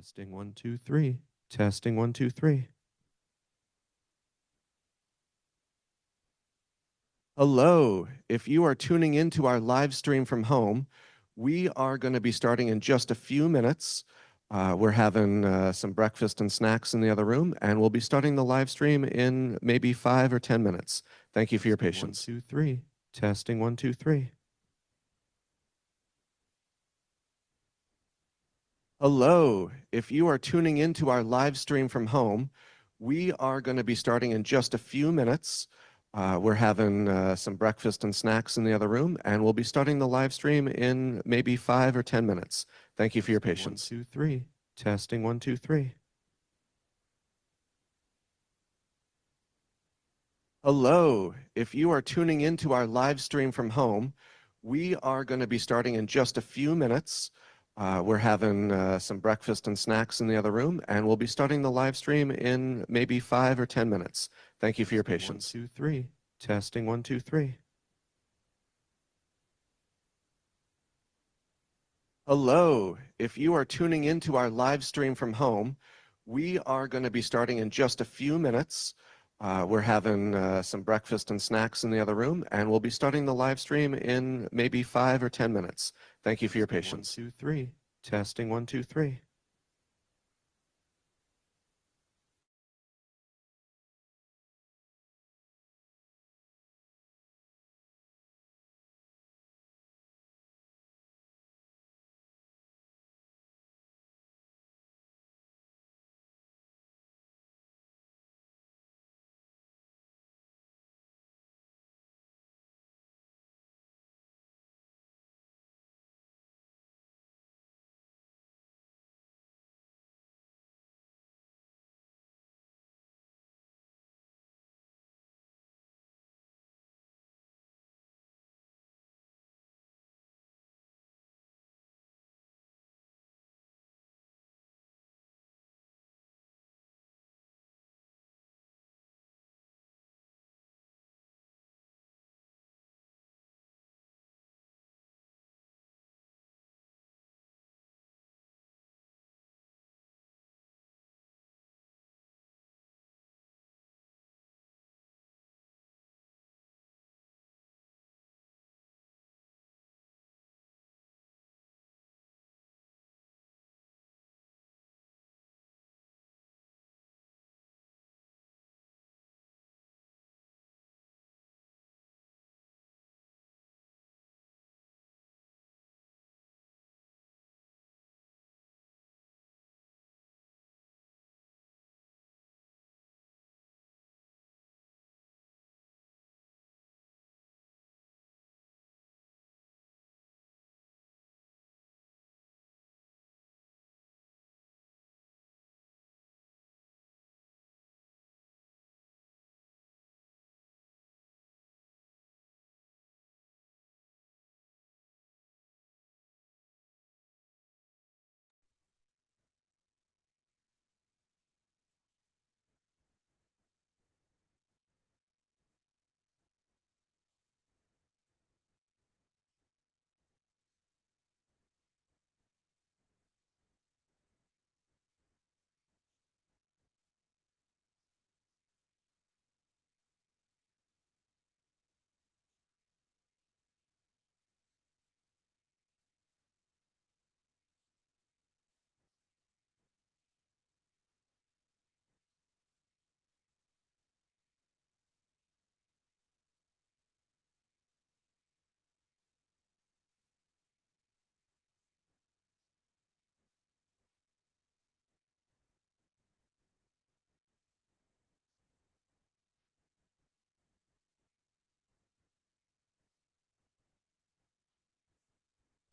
Testing one, two, three. Testing one, two, three. Hello. If you are tuning into our live stream from home, we are going to be starting in just a few minutes. We're having some breakfast and snacks in the other room, and we'll be starting the live stream in maybe 5 or 10 minutes. Thank you for your patience. 1, 2, 3. Testing one, two, three. Hello. If you are tuning into our live stream from home, we are going to be starting in just a few minutes. We're having some breakfast and snacks in the other room, and we'll be starting the live stream in maybe 5 or 10 minutes. Thank you for your patience. 1, 2, 3. Testing one, two, three. Hello. If you are tuning into our live stream from home, we are going to be starting in just a few minutes. We're having some breakfast and snacks in the other room, and we'll be starting the live stream in maybe 5 or 10 minutes. Thank you for your patience. 1, 2, 3. Testing one, two, three. Hello. If you are tuning into our live stream from home, we are going to be starting in just a few minutes. We're having some breakfast and snacks in the other room, and we'll be starting the live stream in maybe 5 or 10 minutes. Thank you for your patience. 1, 2, 3. Testing one, two, three.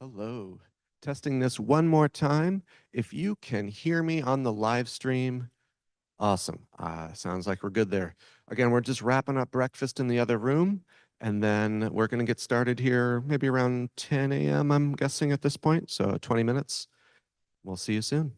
Hello. Testing this one more time. If you can hear me on the live stream, awesome. Sounds like we're good there. Again, we're just wrapping up breakfast in the other room, and then we're going to get started here maybe around 10 a.m., I'm guessing at this point. So 20 minutes. We'll see you soon.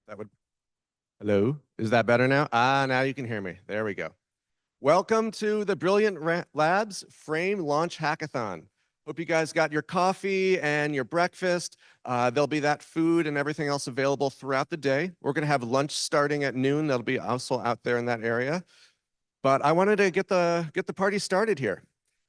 That would, hello? Is that better now? Ah, now you can hear me. There we go. Welcome to the Brilliant Labs Frame Launch Hackathon. Hope you guys got your coffee and your breakfast. There'll be that food and everything else available throughout the day. We're going to have lunch starting at noon. That'll be also out there in that area. But I wanted to get the party started here.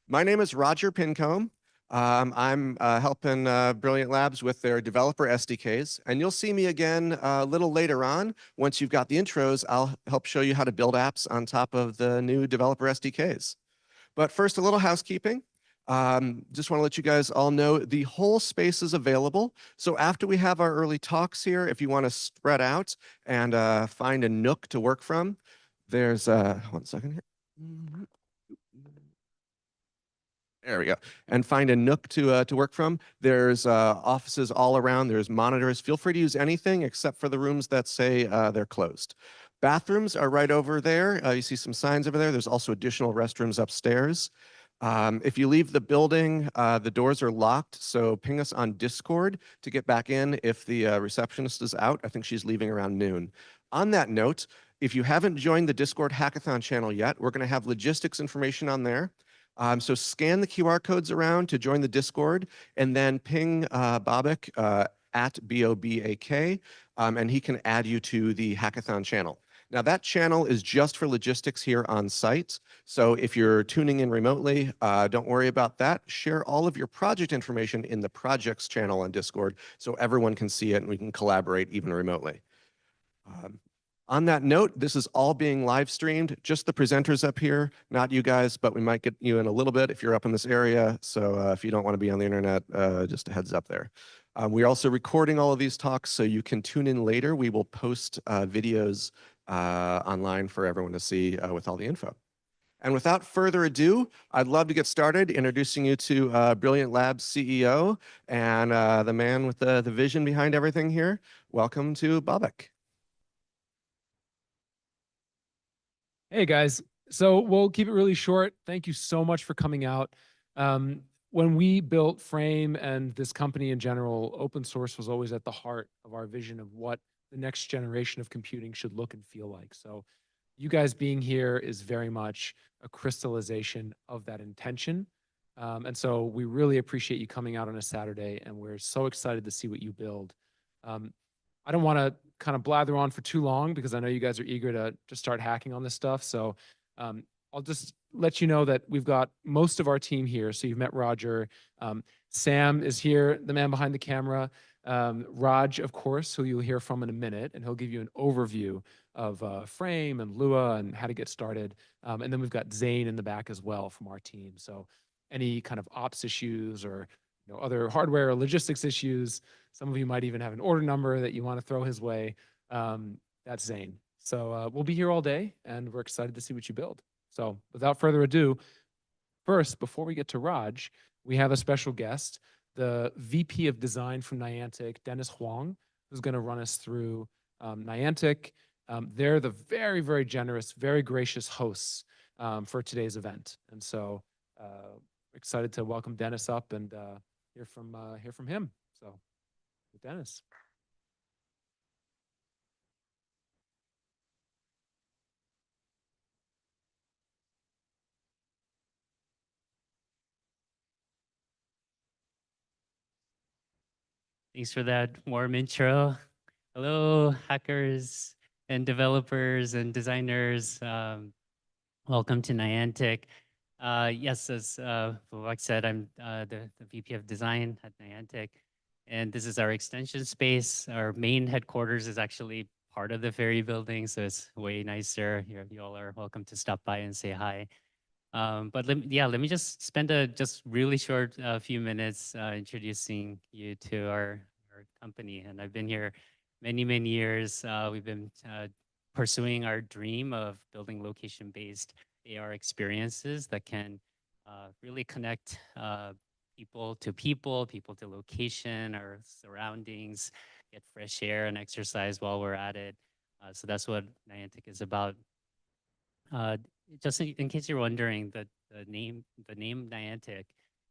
My name is Roger Pincombe. I'm helping Brilliant Labs with their developer SDKs, and you'll see me again a little later on. Once you've got the intros, I'll help show you how to build apps on top of the new developer SDKs. But first, a little housekeeping. Just want to let you guys all know the whole space is available. So after we have our early talks here, if you want to spread out and find a nook to work from, there's 1 second here. There we go. And find a nook to work from. There's offices all around. There's monitors. Feel free to use anything except for the rooms that say they're closed. Bathrooms are right over there. You see some signs over there. There's also additional restrooms upstairs. If you leave the building, the doors are locked, so ping us on Discord to get back in if the receptionist is out. I think she's leaving around noon. On that note, if you haven't joined the Discord Hackathon channel yet, we're going to have logistics information on there. So scan the QR codes around to join the Discord, and then ping Bobak at BOBAK, and he can add you to the Hackathon channel. Now that channel is just for logistics here on site. So if you're tuning in remotely, don't worry about that. Share all of your project information in the projects channel on Discord so everyone can see it and we can collaborate even remotely. On that note, this is all being live streamed, just the presenters up here, not you guys, but we might get you in a little bit if you're up in this area. So if you don't want to be on the internet, just a heads up there. We're also recording all of these talks so you can tune in later. We will post videos online for everyone to see with all the info. And without further ado, I'd love to get started introducing you to Brilliant Labs CEO and the man with the vision behind everything here. Welcome to Bobak. Hey guys, so we'll keep it really short. Thank you so much for coming out. When we built Frame and this company in general, open source was always at the heart of our vision of what the next generation of computing should look and feel like. So you guys being here is very much a crystallization of that intention. And so we really appreciate you coming out on a Saturday, and we're so excited to see what you build. I don't want to kind of blather on for too long because I know you guys are eager to start hacking on this stuff. So I'll just let you know that we've got most of our team here. So you've met Roger. Sam is here, the man behind the camera. Raj, of course, who you'll hear from in a minute, and he'll give you an overview of Frame and Lua and how to get started. And then we've got Zane in the back as well from our team. So any kind of ops issues or other hardware or logistics issues, some of you might even have an order number that you want to throw his way. That's Zane. So we'll be here all day, and we're excited to see what you build. So without further ado, first, before we get to Raj, we have a special guest, the VP of Design from Niantic, Dennis Huang, who's going to run us through Niantic. They're the very, very generous, very gracious hosts for today's event. And so excited to welcome Dennis up and hear from him. So, Dennis. Thanks for that warm intro. Hello, hackers and developers and designers. Welcome to Niantic. Yes, as Vivek said, I'm the VP of Design at Niantic. And this is our extension space. Our main headquarters is actually part of the Ferry building, so it's way nicer. You all are welcome to stop by and say hi. But let me just spend a really short few minutes introducing you to our company. And I've been here many, many years. We've been pursuing our dream of building location-based AR experiences that can really connect people to location, our surroundings, get fresh air and exercise while we're at it. So that's what Niantic is about. Just in case you're wondering, the name Niantic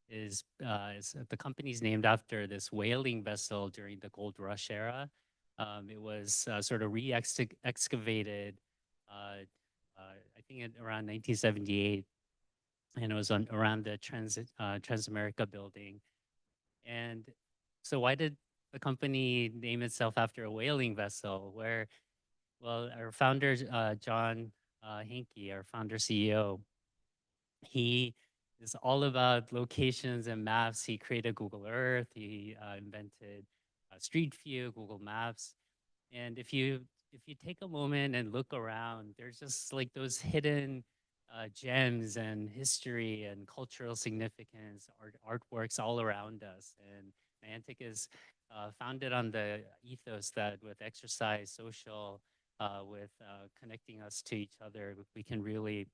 is the company's named after this whaling vessel during the Gold Rush era. It was sort of re-excavated, I think around 1978, and it was around the Transamerica building. And so why did the company name itself after a whaling vessel? Well, our founder, John Hankey, our founder CEO, he is all about locations and maps. He created Google Earth. He invented Street View, Google Maps. And if you take a moment and look around, there's just like those hidden gems and history and cultural significance, artworks all around us. And Niantic is founded on the ethos that with exercise, social, with connecting us to each other, we can really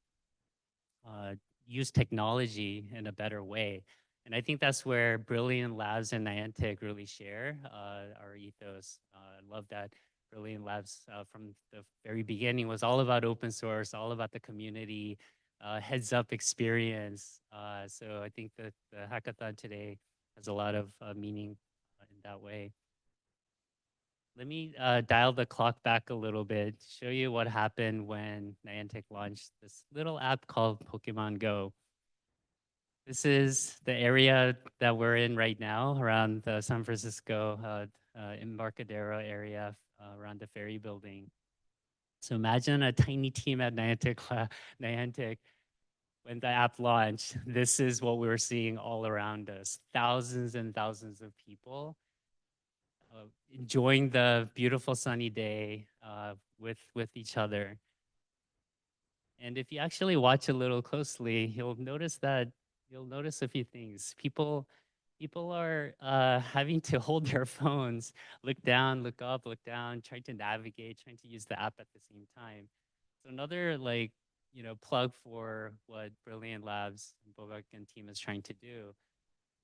use technology in a better way. And I think that's where Brilliant Labs and Niantic really share our ethos. I love that Brilliant Labs from the very beginning was all about open source, all about the community, heads up experience. So I think that the hackathon today has a lot of meaning in that way. Let me dial the clock back a little bit, show you what happened when Niantic launched this little app called Pokemon Go. This is the area that we're in right now around the San Francisco Embarcadero area around the ferry building. So imagine a tiny team at Niantic, Niantic when the app launched. This is what we were seeing all around us. Thousands and thousands of people enjoying the beautiful sunny day with each other. And if you actually watch a little closely, you'll notice a few things. People are having to hold their phones, look down, look up, look down, trying to navigate, trying to use the app at the same time. So another plug for what Brilliant Labs and Bobak and team is trying to do.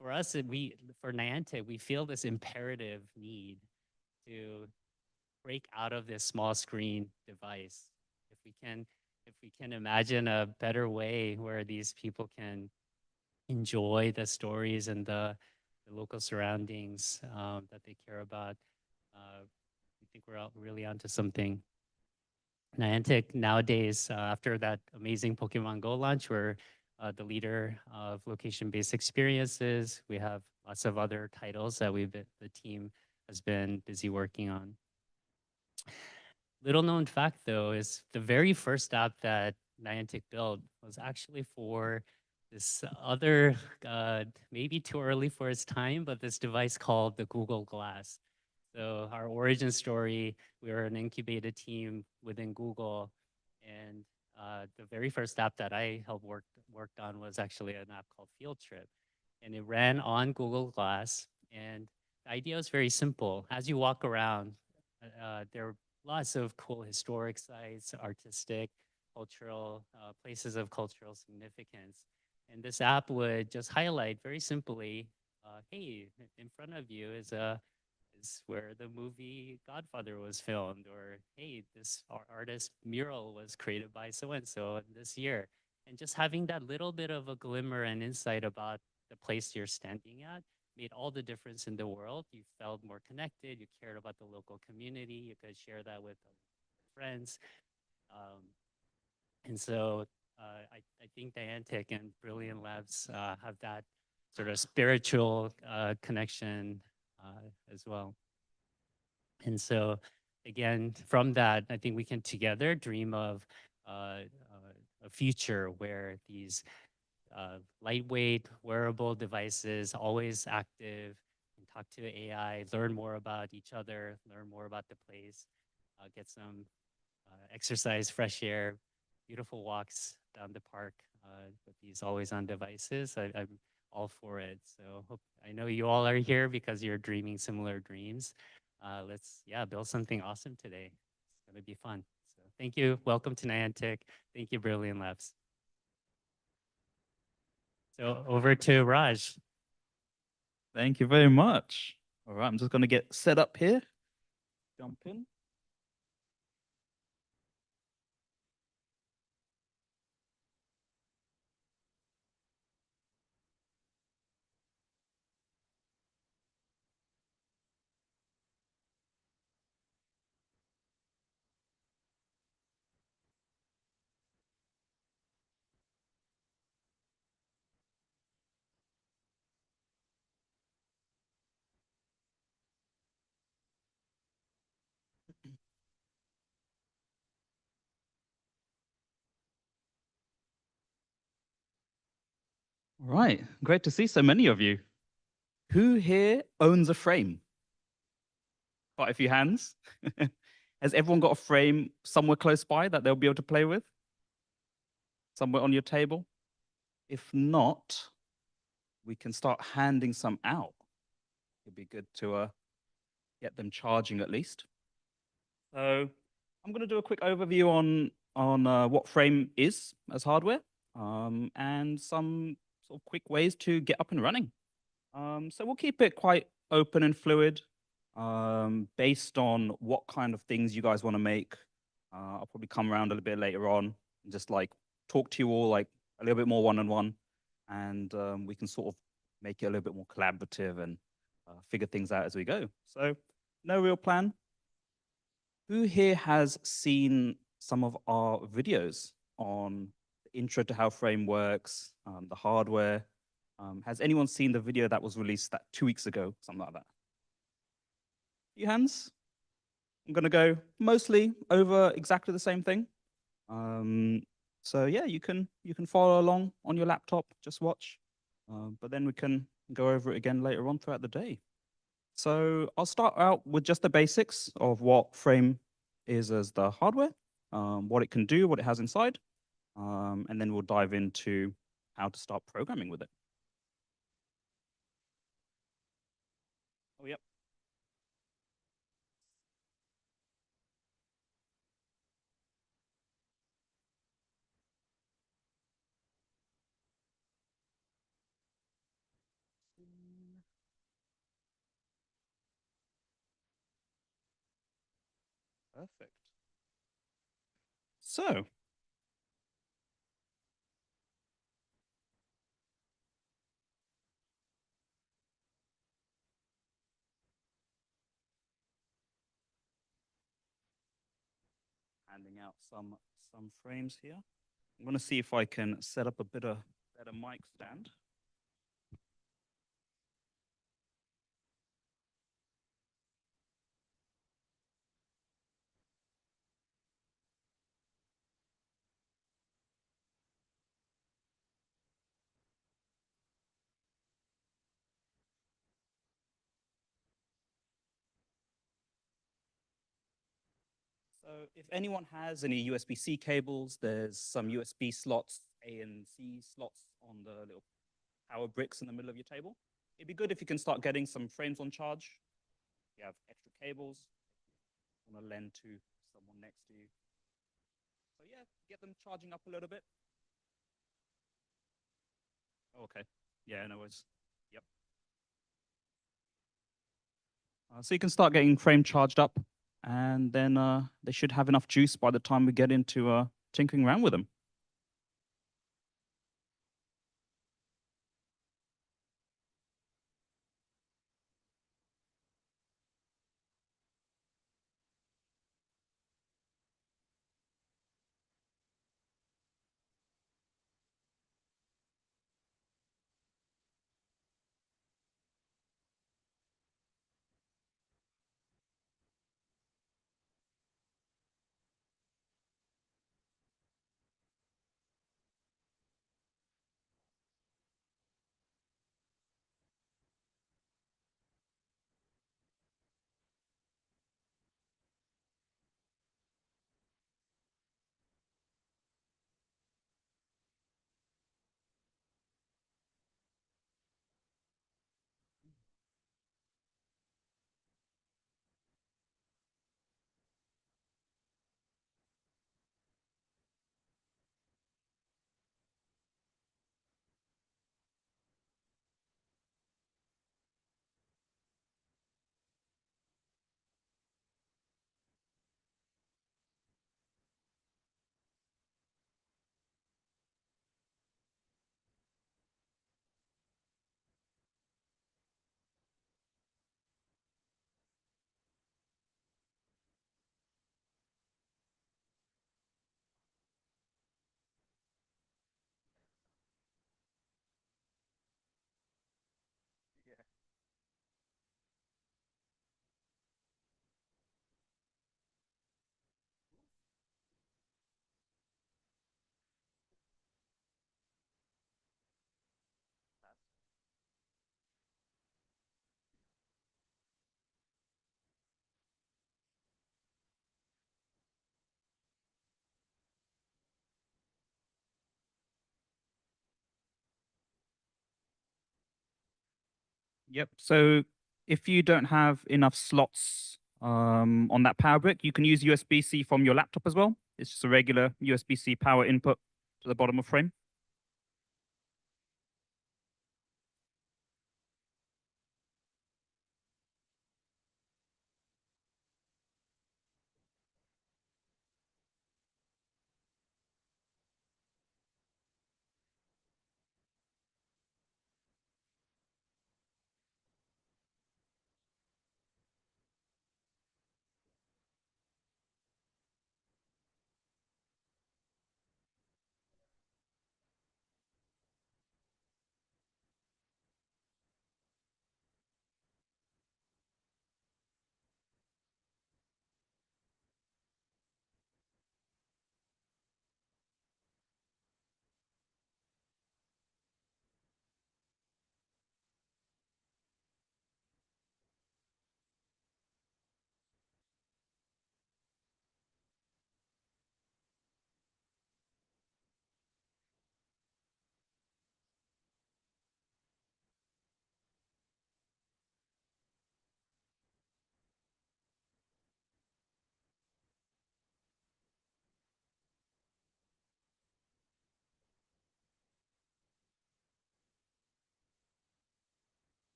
For us, for Niantic, we feel this imperative need to break out of this small screen device. If we can imagine a better way where these people can enjoy the stories and the local surroundings that they care about, I think we're really onto something. Niantic nowadays, after that amazing Pokemon Go launch, we're the leader of location-based experiences. We have lots of other titles that the team has been busy working on. Little known fact though is the very first app that Niantic built was actually for this other, maybe too early for its time, but this device called the Google Glass. So our origin story, we were an incubated team within Google, and the very first app that I helped worked on was actually an app called Field Trip, and it ran on Google Glass. And the idea was very simple. As you walk around, there are lots of cool historic sites, artistic, cultural places of cultural significance. And this app would just highlight very simply, hey, in front of you is where the movie Godfather was filmed, or hey, this artist mural was created by so and so this year. And just having that little bit of a glimmer and insight about the place you're standing at made all the difference in the world. You felt more connected, you cared about the local community, you could share that with friends. And so I think Niantic and Brilliant Labs have that sort of spiritual connection as well. And so again, from that, I think we can together dream of a future where these lightweight, wearable devices, always active, and talk to AI, learn more about each other, learn more about the place, get some exercise, fresh air, beautiful walks down the park with these always-on devices. I'm all for it. So I know you all are here because you're dreaming similar dreams. Let's build something awesome today. It's gonna be fun. So thank you. Welcome to Niantic. Thank you, Brilliant Labs. So over to Raj. Thank you very much. All right, I'm just going to get set up here. Jump in. All right, great to see so many of you. Who here owns a frame? Quite a few hands. Has everyone got a frame somewhere close by that they'll be able to play with? Somewhere on your table? If not, we can start handing some out. It'd be good to get them charging at least. So I'm going to do a quick overview on what Frame is as hardware, and some sort of quick ways to get up and running. So we'll keep it quite open and fluid, based on what kind of things you guys want to make. I'll probably come around a little bit later on and just like talk to you all like a little bit more one-on-one, and we can sort of make it a little bit more collaborative and figure things out as we go. So no real plan. Who here has seen some of our videos on the intro to how Frame works, the hardware? Has anyone seen the video that was released 2 weeks ago, something like that? Few hands? I'm gonna go mostly over exactly the same thing. So yeah, you can follow along on your laptop, just watch. But then we can go over it again later on throughout the day. So I'll start out with just the basics of what Frame is as the hardware, what it can do, what it has inside, and then we'll dive into how to start programming with it. Oh, yep. Perfect. So handing out some frames here. I'm going to see if I can set up a better mic stand. So if anyone has any USB-C cables, there's some USB slots, A and C slots on the little power bricks in the middle of your table. It'd be good if you can start getting some frames on charge. You have extra cables, want to lend to someone next to you. So yeah, get them charging up a little bit. Okay. Yeah, no worries. Yep. So you can start getting frame charged up, and then they should have enough juice by the time we get into tinkering around with them. Yep. So if you don't have enough slots on that power brick, you can use USB-C from your laptop as well. It's just a regular USB-C power input to the bottom of frame.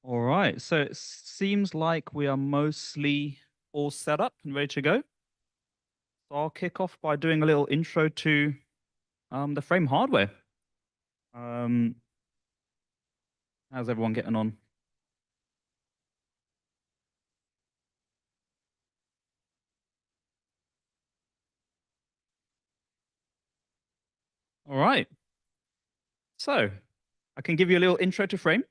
All right, so it seems like we are mostly all set up and ready to go. So I'll kick off by doing a little intro to the frame hardware. Um, how's everyone getting on? All right. So I can give you a little intro to frame.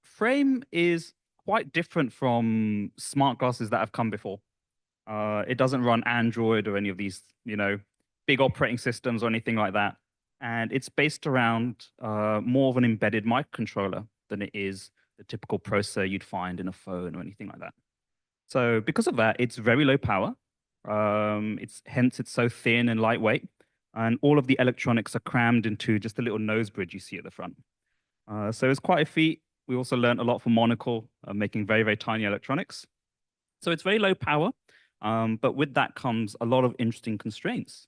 Frame is quite different from smart glasses that have come before. It doesn't run Android or any of these, big operating systems or anything like that. And it's based around more of an embedded microcontroller than it is the typical processor you'd find in a phone or anything like that. So because of that, it's very low power. Hence it's so thin and lightweight, and all of the electronics are crammed into just a little nose bridge you see at the front. So it's quite a feat. We also learned a lot from Monocle, making very, very tiny electronics. So it's very low power, but with that comes a lot of interesting constraints.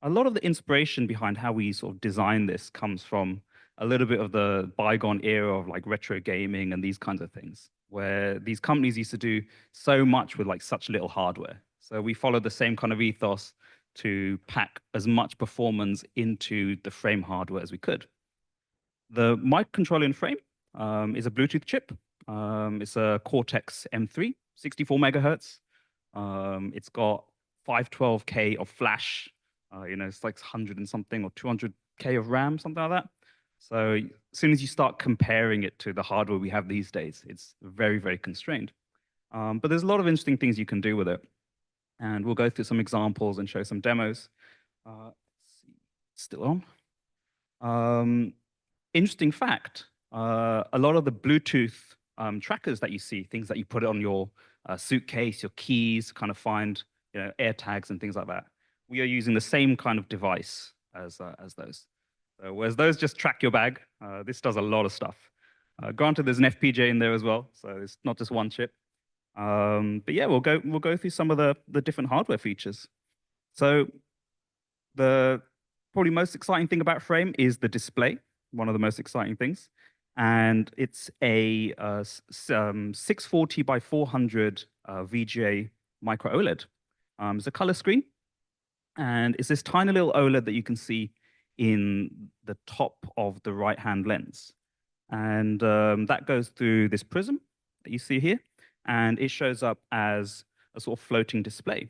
A lot of the inspiration behind how we sort of design this comes from a little bit of the bygone era of like retro gaming and these kinds of things, where these companies used to do so much with like such little hardware. So we followed the same kind of ethos to pack as much performance into the frame hardware as we could. The microcontroller in frame is a Bluetooth chip. It's a Cortex M3, 64 megahertz. It's got 512K of flash. It's like 100 and something or 200K of RAM, something like that. So as soon as you start comparing it to the hardware we have these days, it's very, very constrained. But there's a lot of interesting things you can do with it. And we'll go through some examples and show some demos. Let's see. Still on. Interesting fact, a lot of the Bluetooth trackers that you see, things that you put on your suitcase, your keys, kind of find air tags and things like that. We are using the same kind of device as those. So whereas those just track your bag, this does a lot of stuff. Granted, there's an FPGA in there as well, so it's not just one chip. But yeah, we'll go through some of the different hardware features. So the probably most exciting thing about Frame is the display, one of the most exciting things. And it's a 640 by 400 VGA micro OLED. It's a color screen. And it's this tiny little OLED that you can see in the top of the right-hand lens. And that goes through this prism that you see here. And it shows up as a sort of floating display.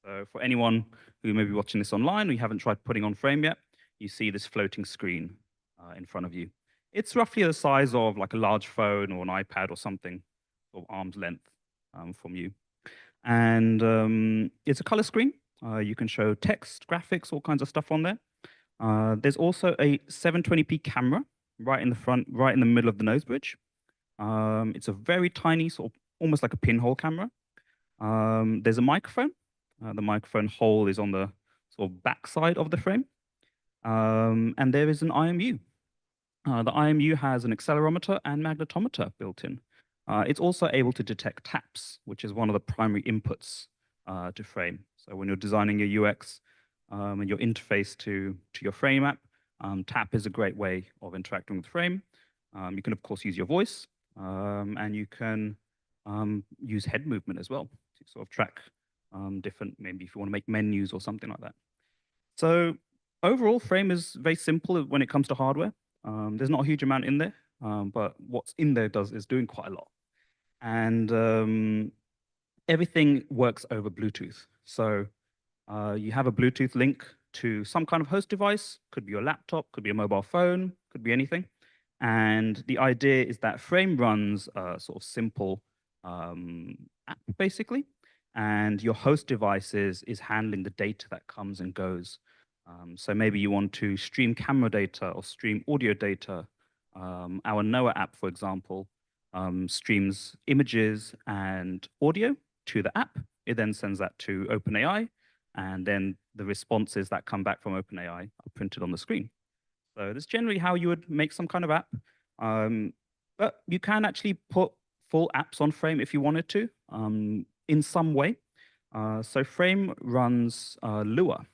So for anyone who may be watching this online or you haven't tried putting on Frame yet, you see this floating screen in front of you. It's roughly the size of like a large phone or an iPad or something, of arm's length from you. And it's a color screen. You can show text, graphics, all kinds of stuff on there. There's also a 720p camera right in the front, right in the middle of the nose bridge. It's a very tiny, sort of almost like a pinhole camera. There's a microphone. The microphone hole is on the sort of back side of the frame. And there is an IMU. The IMU has an accelerometer and magnetometer built in. It's also able to detect taps, which is one of the primary inputs to Frame. So when you're designing your UX and your interface to your Frame app, tap is a great way of interacting with Frame. You can, of course, use your voice, and you can use head movement as well to sort of track different, maybe if you want to make menus or something like that. So overall, Frame is very simple when it comes to hardware. There's not a huge amount in there, but what's in there is doing quite a lot. And everything works over Bluetooth. So you have a Bluetooth link to some kind of host device, could be your laptop, could be a mobile phone, could be anything. And the idea is that Frame runs a sort of simple app, basically. And your host device is handling the data that comes and goes. So maybe you want to stream camera data or stream audio data. Our Noah app, for example, streams images and audio to the app. It then sends that to OpenAI, and then the responses that come back from OpenAI are printed on the screen. So that's generally how you would make some kind of app. But you can actually put full apps on Frame if you wanted to, in some way. So Frame runs Lua.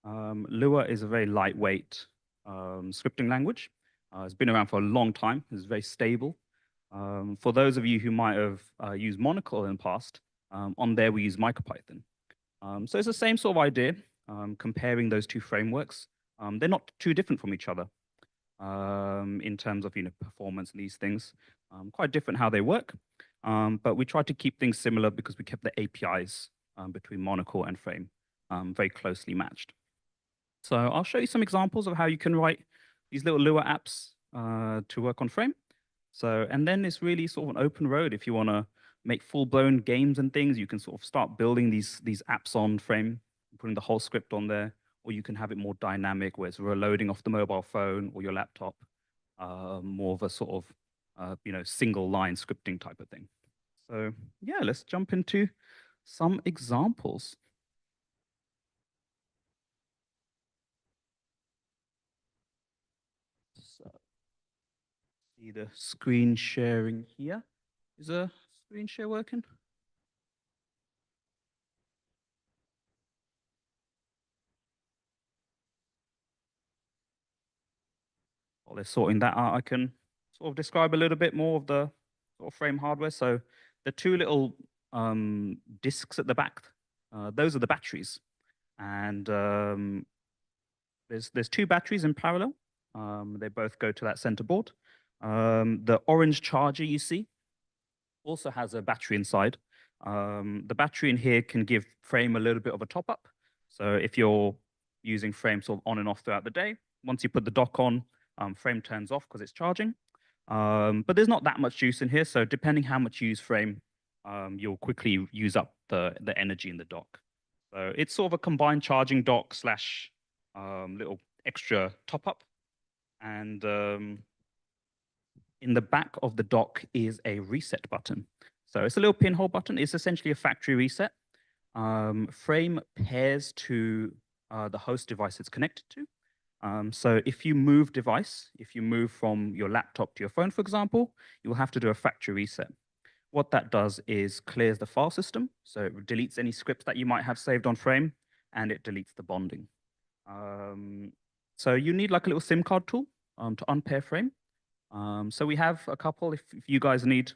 Lua is a very lightweight scripting language. It's been around for a long time. It's very stable. For those of you who might have used Monocle in the past, on there we use MicroPython. So it's the same sort of idea, comparing those two frameworks. They're not too different from each other in terms of performance and these things. Quite different how they work, but we try to keep things similar because we kept the APIs between Monocle and Frame very closely matched. So I'll show you some examples of how you can write these little Lua apps to work on Frame. So, and then it's really sort of an open road. If you want to make full-blown games and things, you can sort of start building these apps on Frame, putting the whole script on there, or you can have it more dynamic where it's reloading off the mobile phone or your laptop, more of a sort of single line scripting type of thing. So yeah, let's jump into some examples. So, see the screen sharing here. Is the screen share working? While they're sorting that out, I can sort of describe a little bit more of the sort of Frame hardware. So the two little discs at the back, those are the batteries. And there's two batteries in parallel. They both go to that center board. The orange charger you see also has a battery inside. The battery in here can give Frame a little bit of a top up. So if you're using Frame sort of on and off throughout the day, once you put the dock on, Frame turns off because it's charging. But there's not that much juice in here. So depending how much you use Frame, you'll quickly use up the energy in the dock. So it's sort of a combined charging dock slash little extra top up. And in the back of the dock is a reset button. So it's a little pinhole button. It's essentially a factory reset. Frame pairs to the host device it's connected to. So if you move device, if you move from your laptop to your phone, for example, you will have to do a factory reset. What that does is clears the file system. So it deletes any scripts that you might have saved on Frame, and it deletes the bonding. So you need like a little SIM card tool to unpair Frame. So we have a couple. If you guys need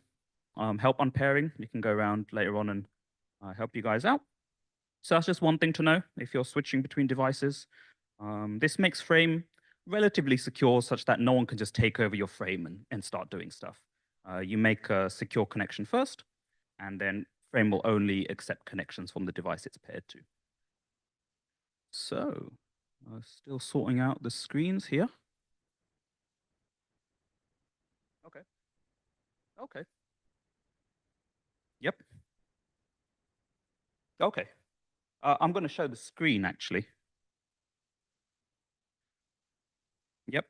help unpairing, you can go around later on and help you guys out. So that's just one thing to know if you're switching between devices. This makes Frame relatively secure such that no one can just take over your Frame and start doing stuff. You make a secure connection first, and then Frame will only accept connections from the device it's paired to. So, still sorting out the screens here. Okay. Okay. Yep. Okay. I'm going to show the screen, actually. Yep.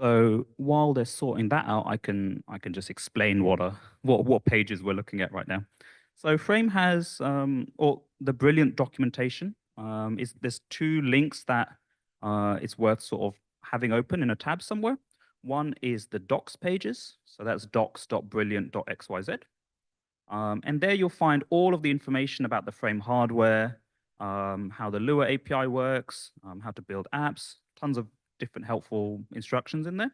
So while they're sorting that out, I can just explain what pages we're looking at right now. So Frame has or the brilliant documentation. Is there's two links that it's worth sort of having open in a tab somewhere. One is the docs pages, so that's docs.brilliant.xyz. And there you'll find all of the information about the Frame hardware, how the Lua API works, how to build apps, tons of different helpful instructions in there.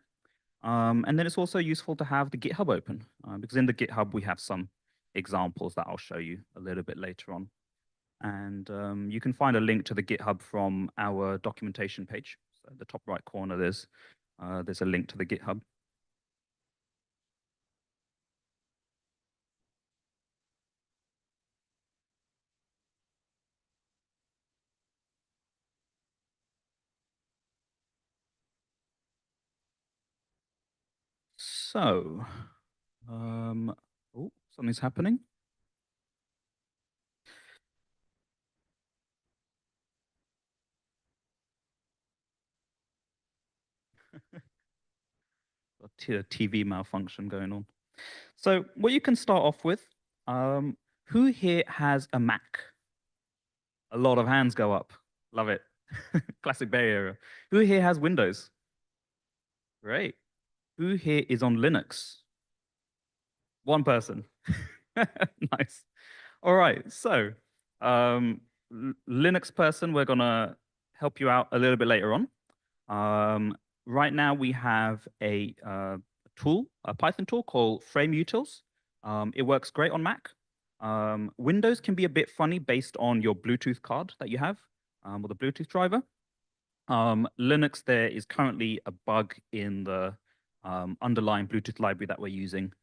And then it's also useful to have the GitHub open because in the GitHub we have some examples that I'll show you a little bit later on. And you can find a link to the GitHub from our documentation page. So at the top right corner, there's a link to the GitHub. So, oh, something's happening. A TV malfunction going on. So what you can start off with, who here has a Mac? A lot of hands go up. Love it. Classic Bay Area. Who here has Windows? Great. Who here is on Linux? One person. Nice. All right. So Linux person, we're going to help you out a little bit later on. Right now we have a tool, a Python tool called FrameUtils. It works great on Mac. Windows can be a bit funny based on your Bluetooth card that you have, or the Bluetooth driver. Linux, there is currently a bug in the underlying Bluetooth library that we're using,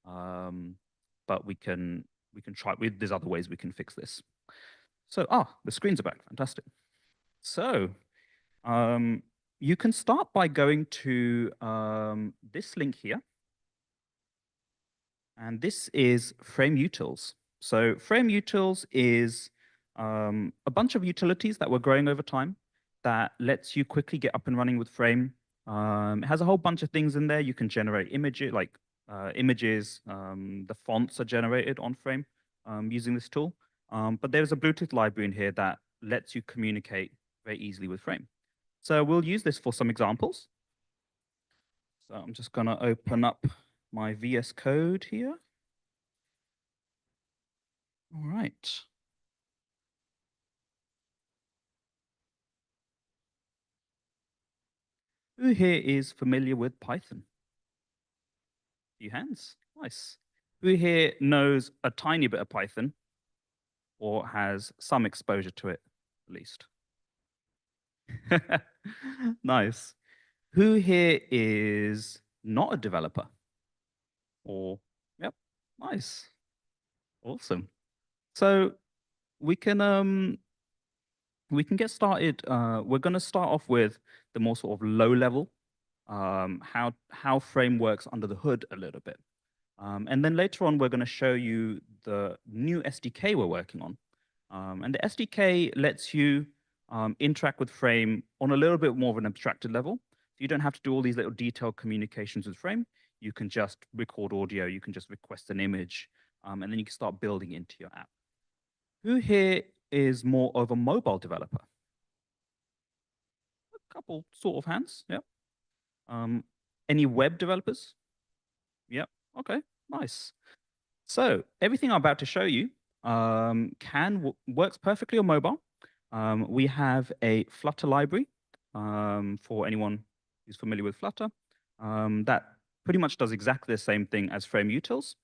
but we can try. There's other ways we can fix this. So, the screens are back. Fantastic. So, you can start by going to this link here. And this is FrameUtils. So FrameUtils is a bunch of utilities that we're growing over time that lets you quickly get up and running with Frame. It has a whole bunch of things in there. You can generate images, images. The fonts are generated on Frame using this tool. But there's a Bluetooth library in here that lets you communicate very easily with Frame. So we'll use this for some examples. So I'm just going to open up my VS Code here. All right. Who here is familiar with Python? Few hands. Nice. Who here knows a tiny bit of Python or has some exposure to it, at least? Nice. Who here is not a developer? Or, yep, nice. Awesome. So we can get started. We're going to start off with the more sort of low level, how Frame works under the hood a little bit. And then later on, we're going to show you the new SDK we're working on. And the SDK lets you interact with Frame on a little bit more of an abstracted level. You don't have to do all these little detailed communications with Frame. You can just record audio. You can just request an image. And then you can start building into your app. Who here is more of a mobile developer? A couple sort of hands, yeah. Any web developers? Yep, okay, nice. So everything I'm about to show you works perfectly on mobile. We have a Flutter library for anyone who's familiar with Flutter that pretty much does exactly the same thing as FrameUtils.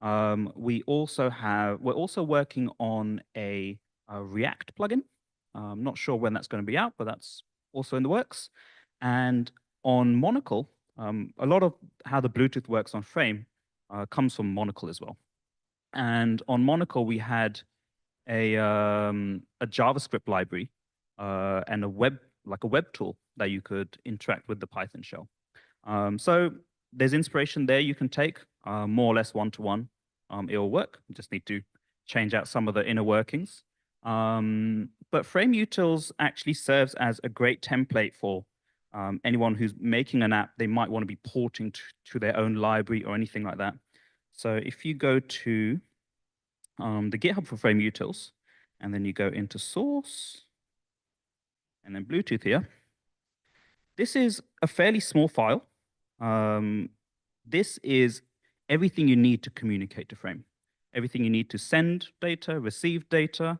We're also working on a React plugin. I'm not sure when that's going to be out, but that's also in the works. And on Monocle, a lot of how the Bluetooth works on Frame comes from Monocle as well. And on Monocle, we had a JavaScript library and a web tool that you could interact with the Python shell. So there's inspiration there you can take, more or less one-to-one. It'll work. You just need to change out some of the inner workings. But FrameUtils actually serves as a great template for Anyone who's making an app, they might want to be porting to their own library or anything like that. So if you go to the GitHub for Frame Utils, and then you go into source, and then Bluetooth here, this is a fairly small file. This is everything you need to communicate to Frame. Everything you need to send data, receive data,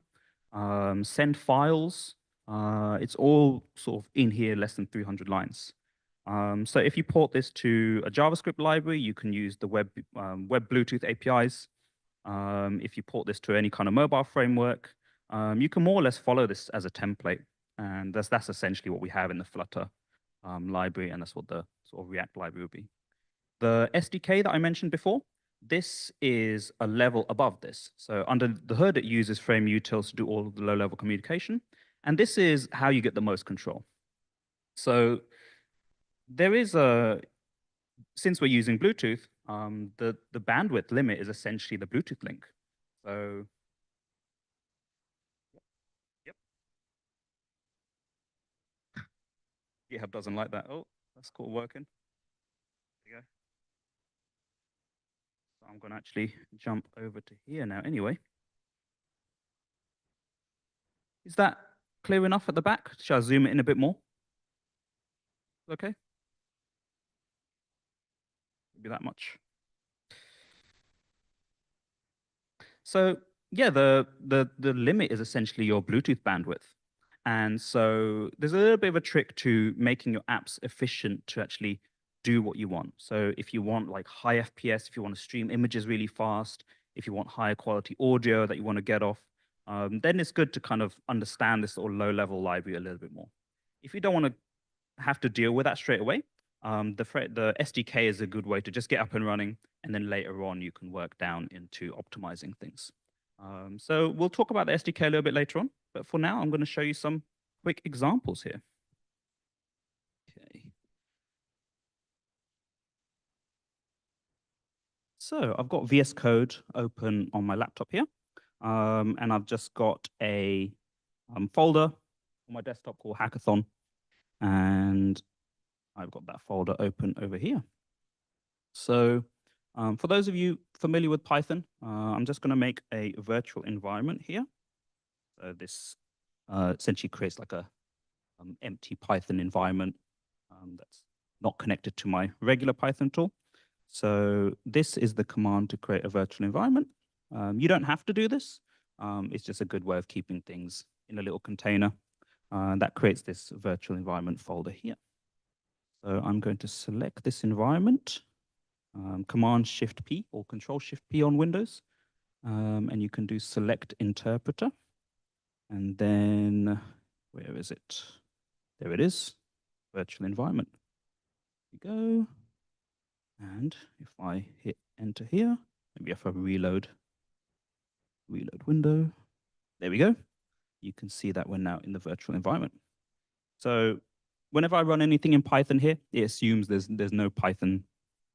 send files. It's all sort of in here, less than 300 lines. So if you port this to a JavaScript library, you can use the web Bluetooth APIs. If you port this to any kind of mobile framework, you can more or less follow this as a template. And that's essentially what we have in the Flutter library, and that's what the sort of React library would be. The SDK that I mentioned before, this is a level above this. So under the hood, it uses Frame Utils to do all of the low-level communication. And this is how you get the most control. So there is since we're using Bluetooth, the bandwidth limit is essentially the Bluetooth link. So, yep. GitHub doesn't like that. Oh, that's cool working. There you go. So I'm going to actually jump over to here now anyway. Is that clear enough at the back? Shall I zoom it in a bit more? Okay. Maybe that much. So yeah, the limit is essentially your Bluetooth bandwidth. And so there's a little bit of a trick to making your apps efficient to actually do what you want. So if you want like high FPS, if you want to stream images really fast, if you want higher quality audio that you want to get off, then it's good to kind of understand this sort of low-level library a little bit more. If you don't want to have to deal with that straight away, the SDK is a good way to just get up and running, and then later on you can work down into optimizing things. So we'll talk about the SDK a little bit later on, but for now I'm going to show you some quick examples here. Okay. So I've got VS Code open on my laptop here, and I've just got a folder on my desktop called Hackathon, and I've got that folder open over here. So for those of you familiar with Python, I'm just going to make a virtual environment here. So this essentially creates like a empty Python environment that's not connected to my regular Python tool. So this is the command to create a virtual environment. You don't have to do this. It's just a good way of keeping things in a little container. That creates this virtual environment folder here. So I'm going to select this environment, Command-Shift-P or Control-Shift-P on Windows. And you can do select interpreter. And then, where is it? There it is, virtual environment. Here we go. And if I hit enter here, maybe if I reload window, there we go. You can see that we're now in the virtual environment. So whenever I run anything in Python here, it assumes there's no Python,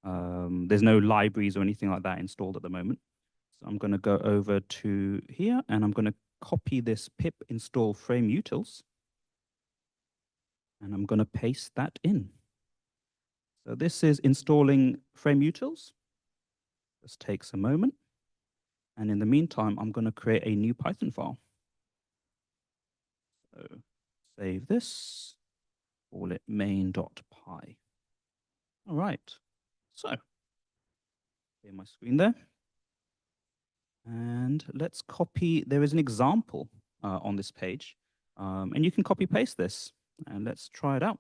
there's no libraries or anything like that installed at the moment. So I'm going to go over to here, and I'm going to copy this pip install frame utils, and I'm going to paste that in. So this is installing frame utils. This takes a moment. And in the meantime, I'm going to create a new Python file. So save this, call it main.py. All right. So here's my screen there. And let's copy, there is an example on this page. And you can copy paste this, and let's try it out.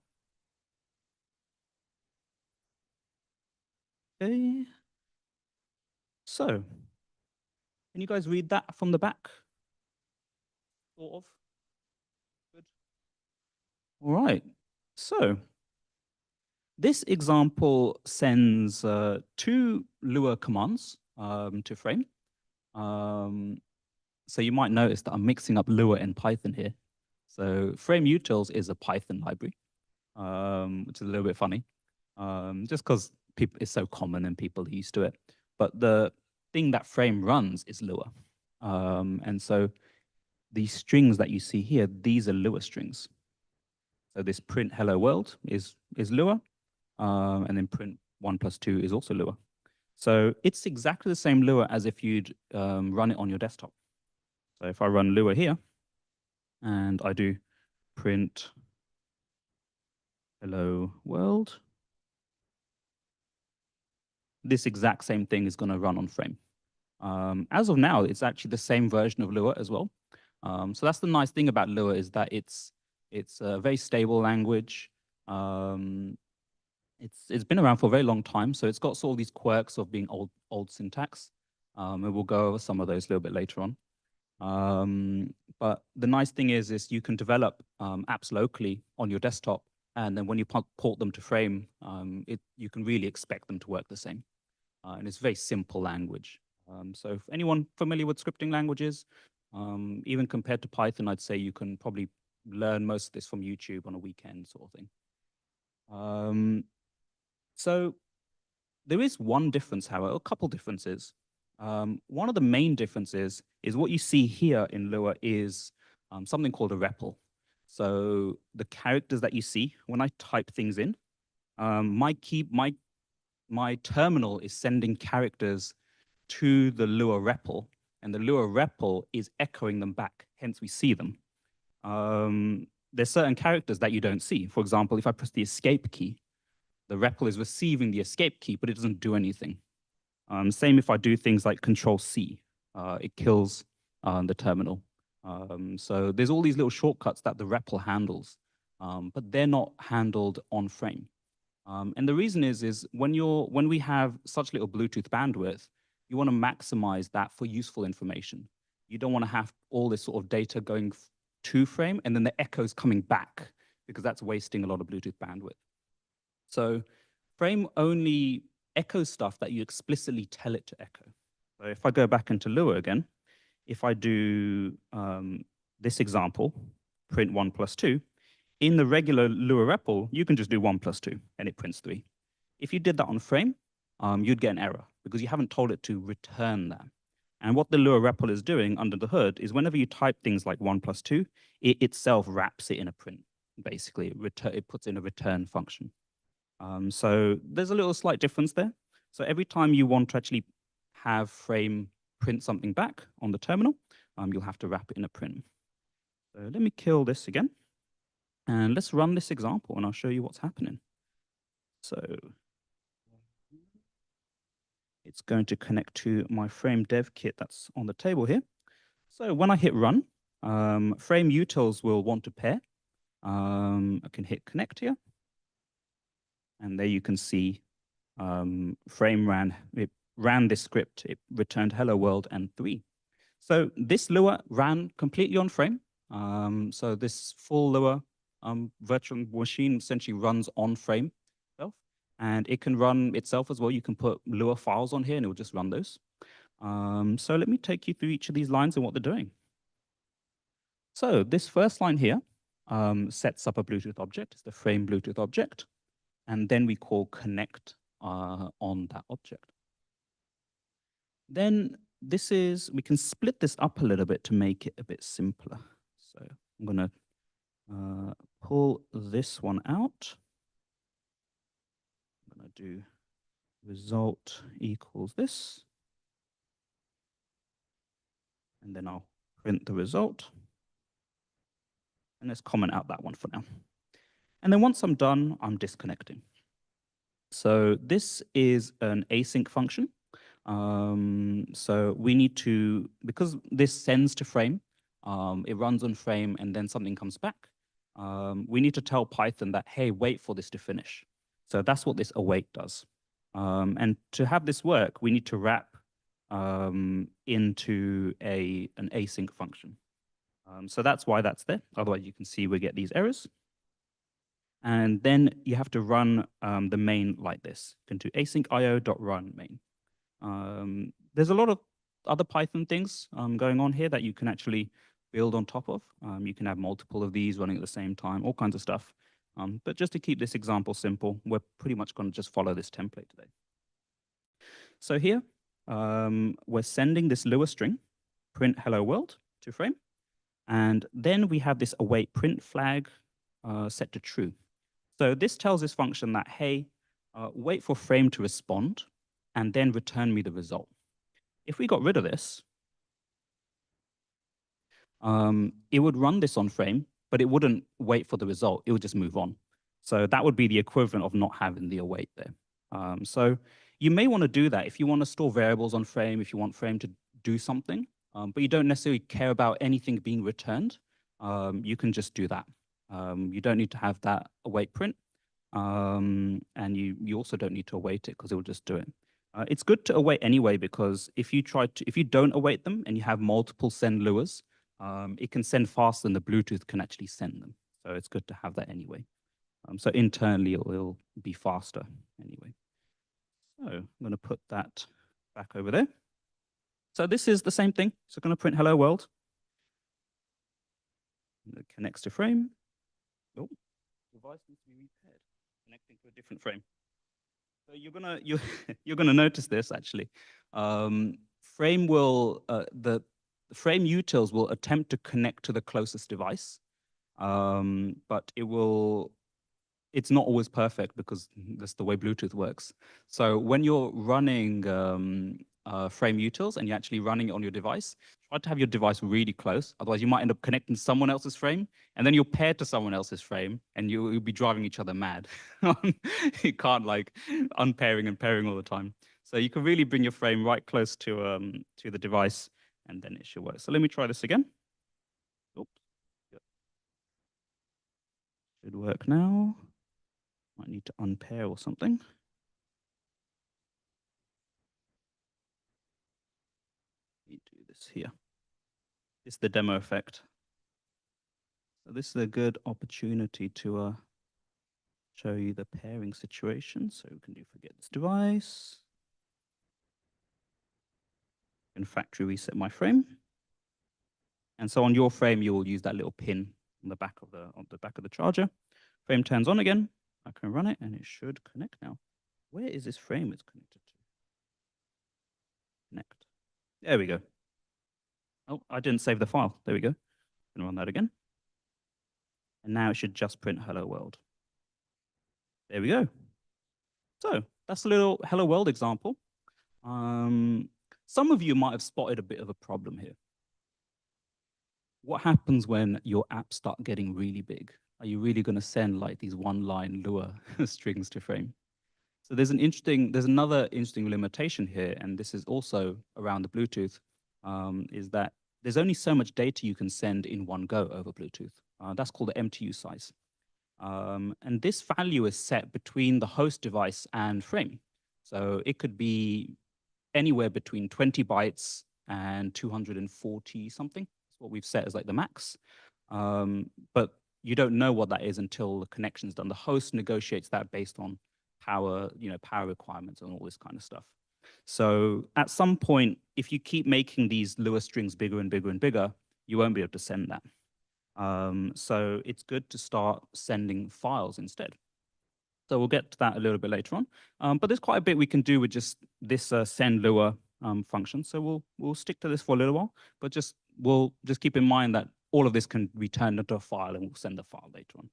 Okay. So, can you guys read that from the back? Sort of. Good. All right. So, this example sends two Lua commands to Frame. So you might notice that I'm mixing up Lua and Python here. So Frame Utils is a Python library, which is a little bit funny, just because it's so common and people are used to it. But the thing that Frame runs is Lua. And so these strings that you see here, these are Lua strings. So this print hello world is Lua, and then print 1 plus 2 is also Lua. So it's exactly the same Lua as if you'd run it on your desktop. So if I run Lua here, and I do print hello world, this exact same thing is going to run on Frame. As of now, it's actually the same version of Lua as well. So that's the nice thing about Lua, is that it's a very stable language. It's been around for a very long time, so it's got sort of these quirks of being old syntax. And we'll go over some of those a little bit later on. But the nice thing is you can develop apps locally on your desktop, and then when you port them to Frame, you can really expect them to work the same. And it's a very simple language. So if anyone familiar with scripting languages, even compared to Python, I'd say you can probably learn most of this from YouTube on a weekend sort of thing. So there is one difference, however, a couple differences. One of the main differences is what you see here in Lua is something called a REPL. So the characters that you see when I type things in, my terminal is sending characters to the Lua REPL, and the Lua REPL is echoing them back, hence we see them. There's certain characters that you don't see. For example, if I press the escape key, the REPL is receiving the escape key, but it doesn't do anything. Same if I do things like Control-C, it kills the terminal. So there's all these little shortcuts that the REPL handles, but they're not handled on Frame. And the reason is when we have such little Bluetooth bandwidth, you want to maximize that for useful information. You don't want to have all this sort of data going to Frame and then the echoes coming back, because that's wasting a lot of Bluetooth bandwidth. So Frame only echoes stuff that you explicitly tell it to echo. So if I go back into Lua again, if I do this example, print 1 plus 2, in the regular Lua REPL, you can just do 1 plus 2, and it prints 3. If you did that on Frame, you'd get an error, because you haven't told it to return that. And what the Lua REPL is doing under the hood is whenever you type things like 1 plus 2, it itself wraps it in a print. Basically, it puts in a return function. So there's a little slight difference there. So every time you want to actually have Frame print something back on the terminal, you'll have to wrap it in a print. So let me kill this again. And let's run this example, and I'll show you what's happening. So it's going to connect to my Frame dev kit that's on the table here. So when I hit run, Frame utils will want to pair. I can hit connect here. And there you can see Frame ran this script. It returned hello world and 3. So this Lua ran completely on Frame. So this full Lua virtual machine essentially runs on Frame itself. And it can run itself as well. You can put Lua files on here and it will just run those. So let me take you through each of these lines and what they're doing. So this first line here sets up a Bluetooth object. It's the Frame Bluetooth object. And then we call connect on that object. Then we can split this up a little bit to make it a bit simpler. So I'm going to pull this one out. I'm going to do result equals this. And then I'll print the result. And let's comment out that one for now. And then once I'm done, I'm disconnecting. So this is an async function. So we need to, because this sends to Frame, it runs on Frame and then something comes back. We need to tell Python that, hey, wait for this to finish. So that's what this await does. And to have this work, we need to wrap into an async function. So that's why that's there. Otherwise, you can see we get these errors. And then you have to run the main like this. You can do async io.run main. There's a lot of other Python things going on here that you can actually build on top of. You can have multiple of these running at the same time, all kinds of stuff. But just to keep this example simple, we're pretty much going to just follow this template today. So here, we're sending this Lua string, print hello world, to Frame. And then we have this await print flag set to true. So this tells this function that, hey, wait for frame to respond and then return me the result. If we got rid of this, it would run this on frame, but it wouldn't wait for the result. It would just move on. So that would be the equivalent of not having the await there. So you may want to do that if you want to store variables on frame, if you want frame to do something, but you don't necessarily care about anything being returned. You can just do that. You don't need to have that await print. And you also don't need to await it because it will just do it. It's good to await anyway, because if you don't await them and you have multiple send luas, it can send faster than the Bluetooth can actually send them. So it's good to have that anyway. So internally, it will be faster anyway. So I'm going to put that back over there. So this is the same thing. So I'm going to print hello world. It connects to frame. Oh, device needs to be repaired. Connecting to a different frame. So you're gonna notice this actually. Frame will the frame utils will attempt to connect to the closest device, but it's not always perfect because that's the way Bluetooth works. So when you're running frame utils and you're actually running it on your device, try to have your device really close. Otherwise, you might end up connecting to someone else's frame, and then you're paired to someone else's frame, and you'll be driving each other mad. You can't like unpairing and pairing all the time. So you can really bring your frame right close to the device, and then it should work. So let me try this again. Oops. Yep. Should work now. Might need to unpair or something. Let me do this here. It's the demo effect. So this is a good opportunity to show you the pairing situation. So we can do forget this device. And factory reset my frame. And so on your frame, you will use that little pin on the back of the charger. Frame turns on again. I can run it and it should connect now. Where is this frame it's connected to? Connect. There we go. Oh, I didn't save the file. There we go. Can run that again. And now it should just print hello world. There we go. So that's a little hello world example. Some of you might have spotted a bit of a problem here. What happens when your apps start getting really big? Are you really going to send like these one-line Lua strings to frame? So there's another interesting limitation here, and this is also around the Bluetooth, is that there's only so much data you can send in one go over Bluetooth. That's called the MTU size. And this value is set between the host device and frame. So it could be anywhere between 20 bytes and 240 something. That's what we've set as like the max. But you don't know what that is until the connection's done. The host negotiates that based on power, power requirements and all this kind of stuff. So at some point, if you keep making these Lua strings bigger and bigger and bigger, you won't be able to send that. So it's good to start sending files instead. So we'll get to that a little bit later on. But there's quite a bit we can do with just this send Lua function. So we'll stick to this for a little while, but we'll just keep in mind that all of this can be turned into a file, and we'll send the file later on.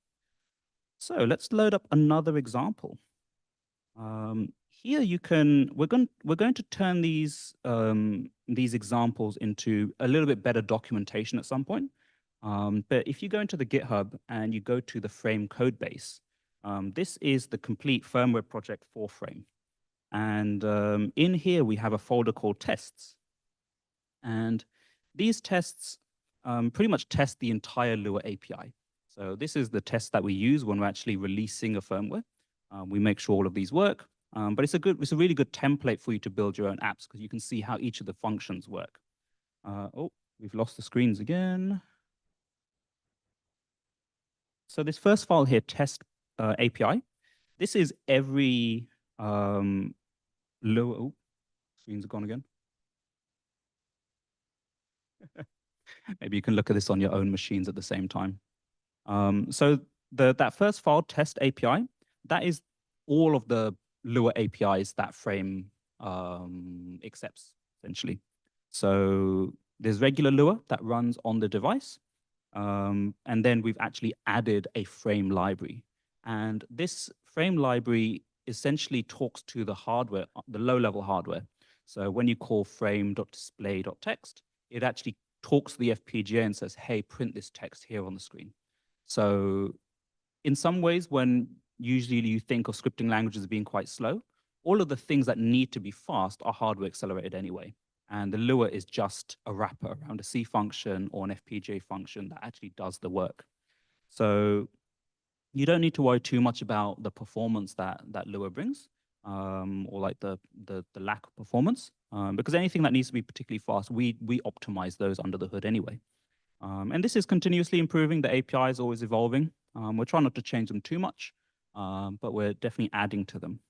So let's load up another example. Here we're going to turn these examples into a little bit better documentation at some point. But if you go into the GitHub and you go to the Frame code base, this is the complete firmware project for Frame. And in here, we have a folder called tests. And these tests pretty much test the entire Lua API. So this is the test that we use when we're actually releasing a firmware. We make sure all of these work. But it's a really good template for you to build your own apps, because you can see how each of the functions work. Oh, we've lost the screens again. So this first file here, test API, this is every Lua. Oh, screens are gone again. Maybe you can look at this on your own machines at the same time. So that first file, test API, that is all of the Lua APIs that Frame accepts, essentially. So there's regular Lua that runs on the device. And then we've actually added a frame library. And this frame library essentially talks to the hardware, the low-level hardware. So when you call frame.display.text, it actually talks to the FPGA and says, hey, print this text here on the screen. So in some ways, when usually you think of scripting languages as being quite slow, all of the things that need to be fast are hardware accelerated anyway. And the Lua is just a wrapper around a C function or an FPGA function that actually does the work. So you don't need to worry too much about the performance that Lua brings, or like the lack of performance, because anything that needs to be particularly fast, we optimize those under the hood anyway. And this is continuously improving. The API is always evolving. We're trying not to change them too much, but we're definitely adding to them.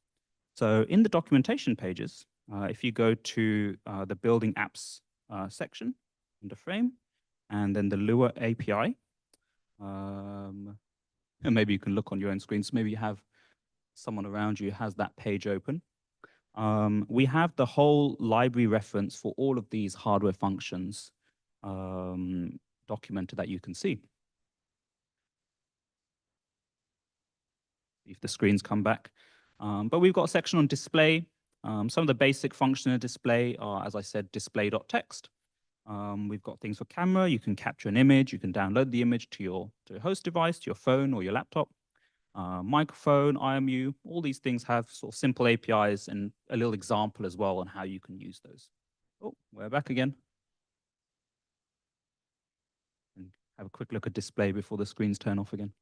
So in the documentation pages, if you go to the building apps section under frame, and then the Lua API, and maybe you can look on your own screen. So maybe you have someone around you who has that page open. We have the whole library reference for all of these hardware functions documented that you can see. If the screens come back. But we've got a section on display. Some of the basic functions in display are, as I said, display.text. We've got things for camera. You can capture an image. You can download the image to your host device, to your phone or your laptop. Microphone, IMU, all these things have sort of simple APIs and a little example as well on how you can use those. Oh, we're back again. And have a quick look at display before the screens turn off again.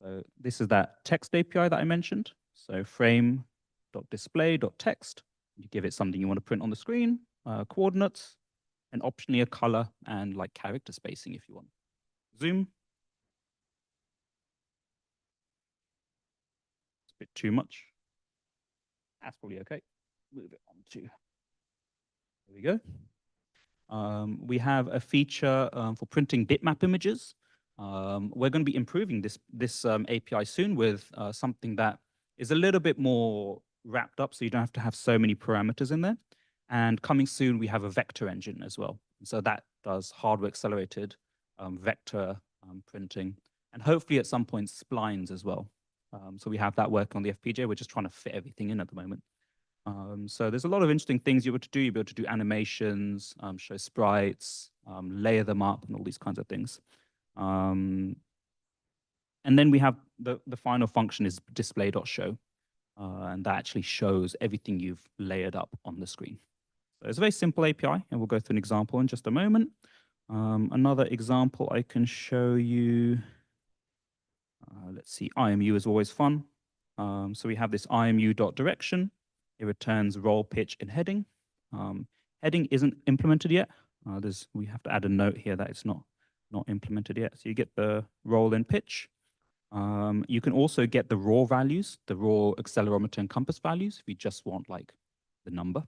So this is that text API that I mentioned. So frame.display.text. You give it something you want to print on the screen, coordinates, and optionally a color and like character spacing if you want. Zoom. It's a bit too much. That's probably okay. Move it on to. There we go. We have a feature for printing bitmap images. We're going to be improving this API soon with something that is a little bit more wrapped up, so you don't have to have so many parameters in there. And coming soon, we have a vector engine as well. So that does hardware accelerated vector printing, and hopefully at some point splines as well. So we have that working on the FPGA. We're just trying to fit everything in at the moment. So there's a lot of interesting things you're able to do. You'll be able to do animations, show sprites, layer them up, and all these kinds of things. And then we have the final function is display.show. And that actually shows everything you've layered up on the screen. So it's a very simple API, and we'll go through an example in just a moment. Another example I can show you. Let's see, IMU is always fun. So we have this IMU.direction. It returns role, pitch, and heading. Heading isn't implemented yet. We have to add a note here that it's not implemented yet. So you get the role and pitch. You can also get the raw values, the raw accelerometer and compass values, if you just want like the number.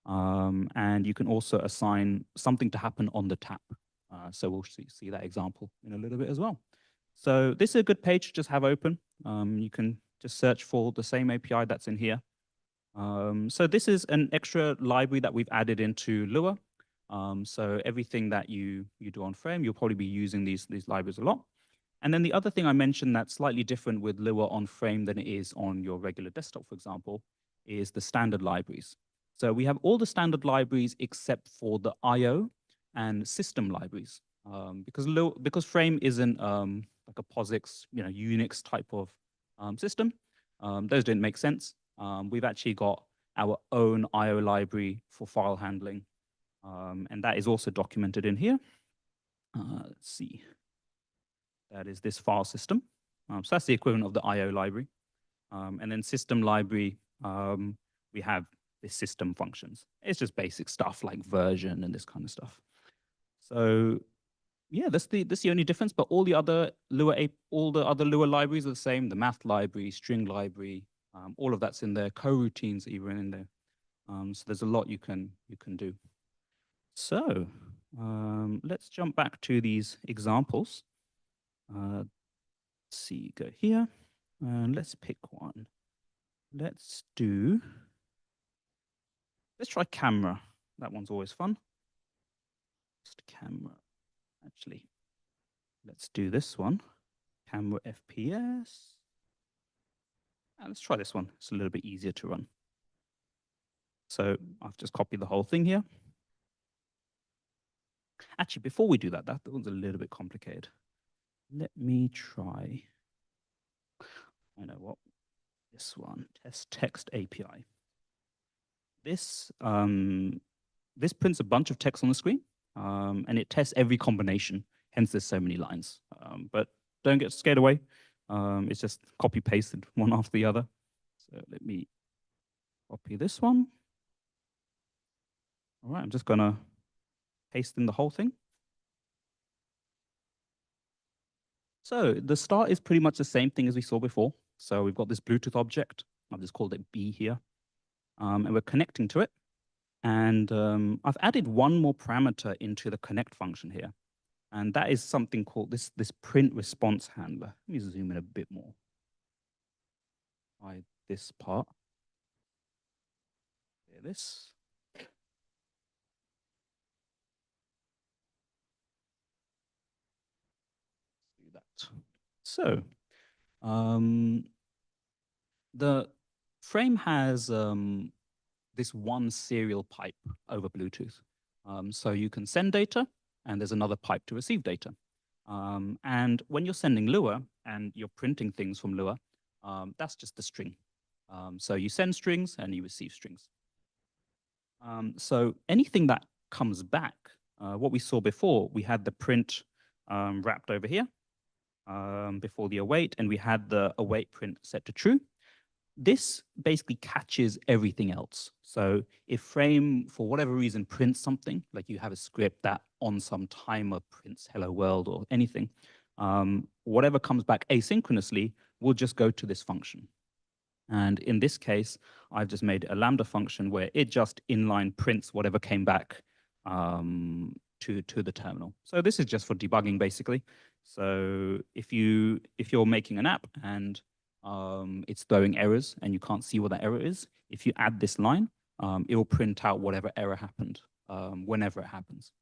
And you can also assign something to happen on the tap. So we'll see that example in a little bit as well. So this is a good page to just have open. You can just search for the same API that's in here. So this is an extra library that we've added into Lua. So everything that you do on Frame, you'll probably be using these libraries a lot. And then the other thing I mentioned that's slightly different with Lua on Frame than it is on your regular desktop, for example, is the standard libraries. So we have all the standard libraries except for the I/O and system libraries. Because Frame isn't like a POSIX, Unix type of system, those didn't make sense. We've actually got our own I/O library for file handling, and that is also documented in here. Let's see. That is this file system. So that's the equivalent of the I/O library. And then system library, we have the system functions. It's just basic stuff like version and this kind of stuff. So yeah, that's the only difference. But all the other Lua libraries are the same. The math library, string library, all of that's in there. Coroutines even in there. So there's a lot you can do. So let's jump back to these examples. Let's see, go here, and let's pick one. Let's try camera. That one's always fun. Just camera, actually. let's do this one. Camera FPS. And let's try this one. It's a little bit easier to run. So I've just copied the whole thing here. Actually, before we do that, that one's a little bit complicated. Let me try. I know what. This one, test text API. This prints a bunch of text on the screen, and it tests every combination. Hence, there's so many lines. But don't get scared away. It's just copy pasted one after the other. So let me copy this one. All right, I'm just gonna paste in the whole thing. So the start is pretty much the same thing as we saw before. So we've got this Bluetooth object. I've just called it B here. And we're connecting to it. And I've added one more parameter into the connect function here. And that is something called this print response handler. Let me zoom in a bit more. By this part. There, this. Do that. So the frame has this one serial pipe over Bluetooth. So you can send data, and there's another pipe to receive data. And when you're sending Lua and you're printing things from Lua, that's just the string. So you send strings and you receive strings. So anything that comes back, what we saw before, we had the print wrapped over here before the await, and we had the await print set to true. This basically catches everything else. So if frame, for whatever reason, prints something, like you have a script that on some timer prints hello world or anything, whatever comes back asynchronously will just go to this function. And in this case, I've just made a Lambda function where it just inline prints whatever came back to the terminal. So this is just for debugging, basically. So if you're making an app and it's throwing errors and you can't see what that error is, if you add this line, it will print out whatever error happened whenever it happens.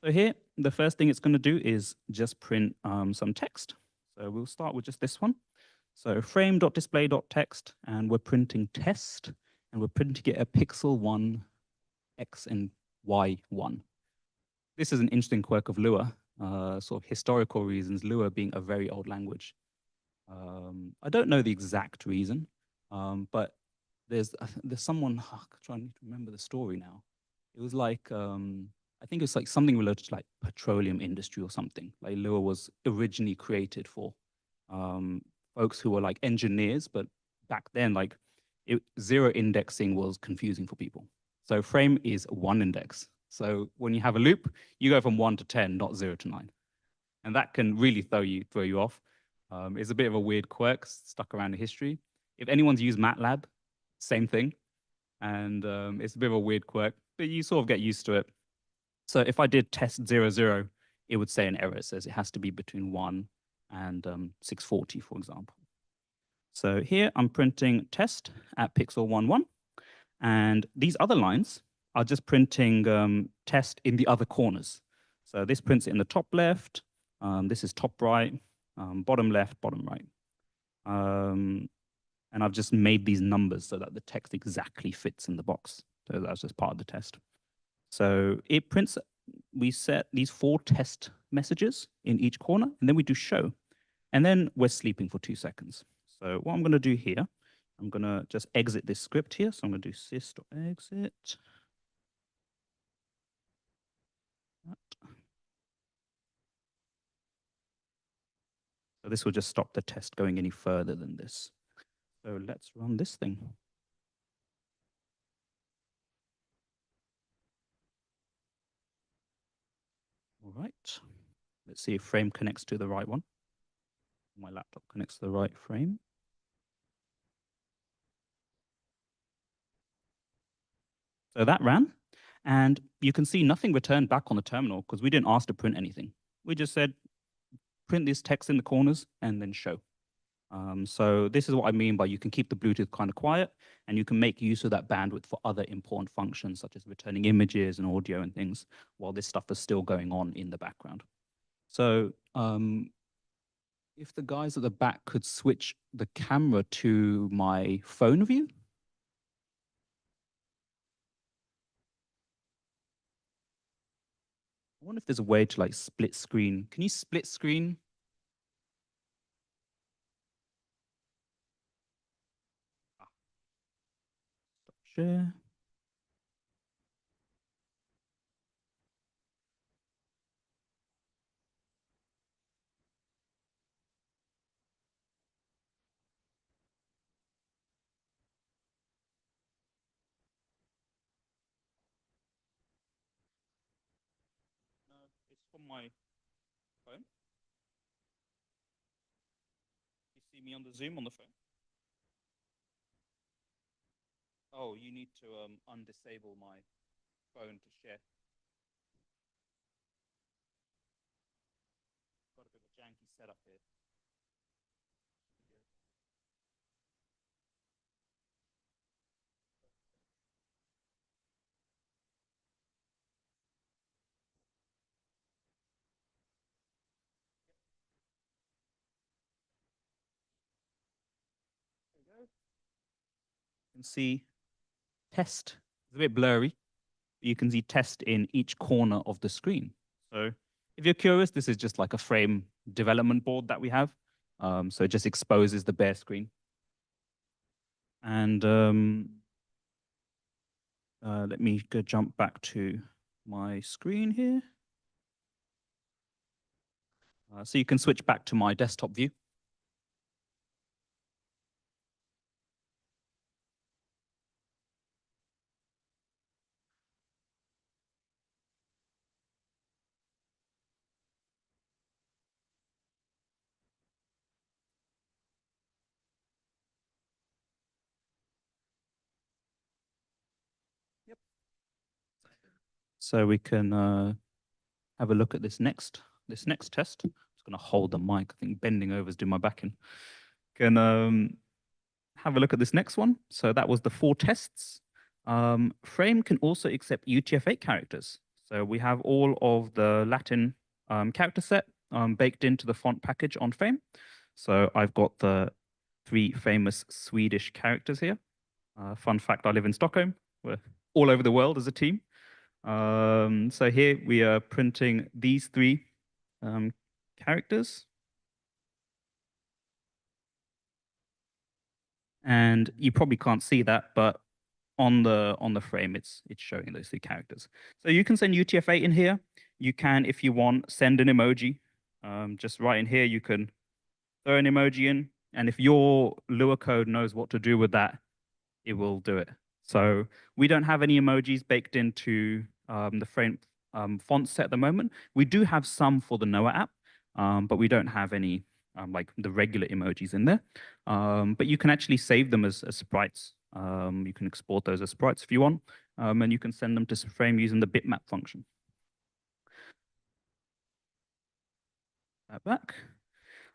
So here, the first thing it's going to do is just print some text. So we'll start with just this one. So frame.display.text, and we're printing test, and we're printing it a pixel 1, X and Y1. This is an interesting quirk of Lua, sort of historical reasons, Lua being a very old language. I don't know the exact reason, but there's someone, I'm trying to remember the story now. It was like, I think it's like something related to like petroleum industry or something. Like Lua was originally created for folks who were like engineers, but back then, like zero indexing was confusing for people. So frame is 1 index. So when you have a loop, you go from 1 to 10, not 0 to 9. And that can really throw you off. It's a bit of a weird quirk stuck around in history. If anyone's used MATLAB, same thing. And it's a bit of a weird quirk, but you sort of get used to it. So if I did test 0, 0, it would say an error. It says it has to be between 1 and 640, for example. So here I'm printing test at pixel 1, 1. And these other lines are just printing test in the other corners. So this prints it in the top left. This is top right, bottom left, bottom right. And I've just made these numbers so that the text exactly fits in the box. So that's just part of the test. So it prints, we set these 4 test messages in each corner, and then we do show. And then we're sleeping for 2 seconds. So what I'm going to do here, I'm going to just exit this script here. So I'm going to do sys.exit. So this will just stop the test going any further than this. So let's run this thing. All right. Let's see if frame connects to the right one. My laptop connects to the right frame. So that ran, and you can see nothing returned back on the terminal because we didn't ask to print anything. We just said, print this text in the corners and then show. So this is what I mean by you can keep the Bluetooth kind of quiet, and you can make use of that bandwidth for other important functions, such as returning images and audio and things, while this stuff is still going on in the background. So if the guys at the back could switch the camera to my phone view. I wonder if there's a way to like split screen. Can you split screen? Stop share. No, it's from my phone. You see me on the Zoom on the phone? Oh, you need to undisable my phone to share. Got a bit of a janky setup here. There we go. You can see test. It's a bit blurry. You can see test in each corner of the screen. So if you're curious, this is just like a frame development board that we have. So it just exposes the bare screen. And let me go jump back to my screen here. So you can switch back to my desktop view. Yep. So we can have a look at this next test. I'm just going to hold the mic. I think bending over is doing my back in. Can have a look at this next one. So that was the 4 tests. Frame can also accept UTF-8 characters. So we have all of the Latin character set baked into the font package on Frame. So I've got the 3 famous Swedish characters here. Fun fact, I live in Stockholm. We're all over the world as a team. So here we are printing these 3 characters. And you probably can't see that, but on the frame, it's showing those 3 characters. So you can send UTF-8 in here. You can, if you want, send an emoji. Just right in here, you can throw an emoji in. And if your Lua code knows what to do with that, it will do it. So we don't have any emojis baked into the frame font set at the moment. We do have some for the Noah app, but we don't have any like the regular emojis in there. But you can actually save them as sprites. You can export those as sprites if you want, and you can send them to frame using the bitmap function. Back.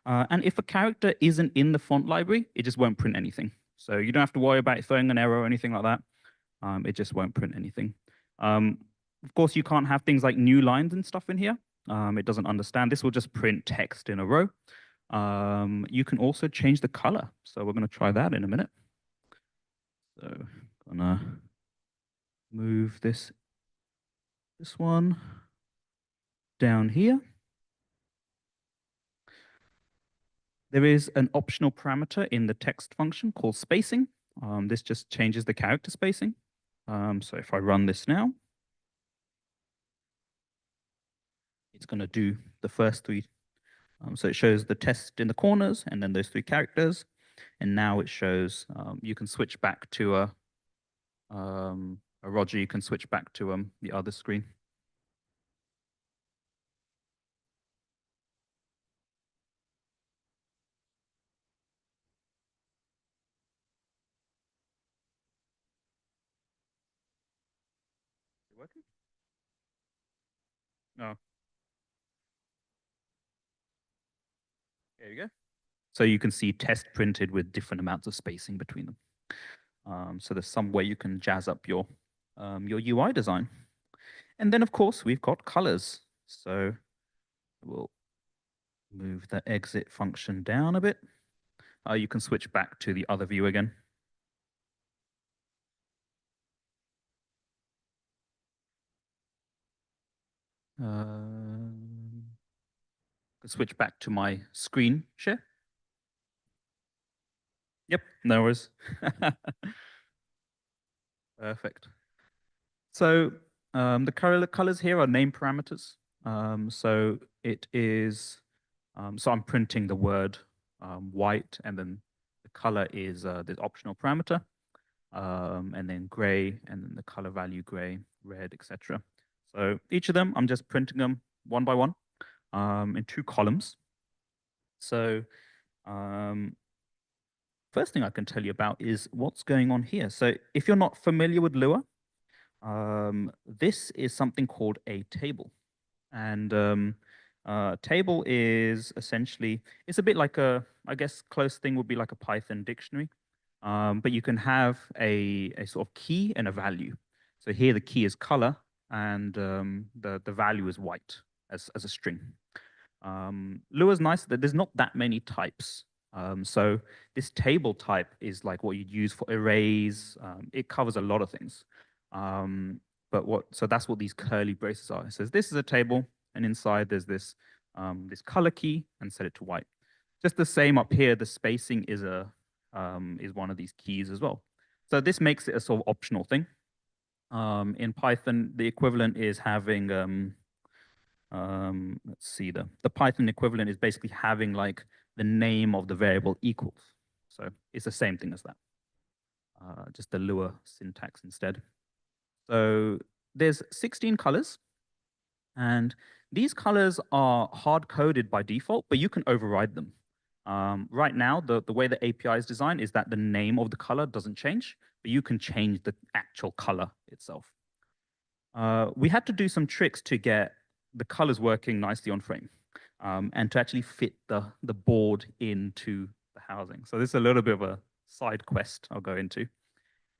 And if a character isn't in the font library, it just won't print anything. So you don't have to worry about throwing an error or anything like that. It just won't print anything. Of course, you can't have things like new lines and stuff in here. It doesn't understand. This will just print text in a row. You can also change the color. So we're going to try that in a minute. So I'm gonna move this one down here. There is an optional parameter in the text function called spacing. This just changes the character spacing. So if I run this now, it's going to do the first 3. So it shows the test in the corners and then those 3 characters. And now it shows you can switch back to a Roger, you can switch back to the other screen. Is it working? No. There you go. So you can see test printed with different amounts of spacing between them. So there's some way you can jazz up your UI design. And then, of course, we've got colors. So we'll Move the exit function down a bit. You can switch back to the other view again. Switch back to my screen share. Yep, no worries. Perfect. So the colors here are name parameters. So it is, so I'm printing the word white, and then the color is this optional parameter, and then gray, and then the color value gray, red, etc. So each of them, I'm just printing them one by one in 2 columns. So first thing I can tell you about is what's going on here. So if you're not familiar with Lua, this is something called a table. And table is essentially, it's a bit like a, I guess close thing would be like a Python dictionary. But you can have a sort of key and a value. So here the key is color, and the value is white as a string. Lua is nice that there's not that many types. So this table type is like what you'd use for arrays. It covers a lot of things. So that's what these curly braces are. It says this is a table, and inside there's this this color key, and set it to white. Just the same up here, the spacing is one of these keys as well. So this makes it a sort of optional thing. In Python, the equivalent is having let's see, the Python equivalent is basically having like the name of the variable equals. So it's the same thing as that, just the Lua syntax instead. So there's 16 colors, and these colors are hard-coded by default, but you can override them. Right now, the way the API is designed is that the name of the color doesn't change, but you can change the actual color itself. We had to do some tricks to get the colors working nicely on frame, and to actually fit the board into the housing. So this is a little bit of a side quest I'll go into.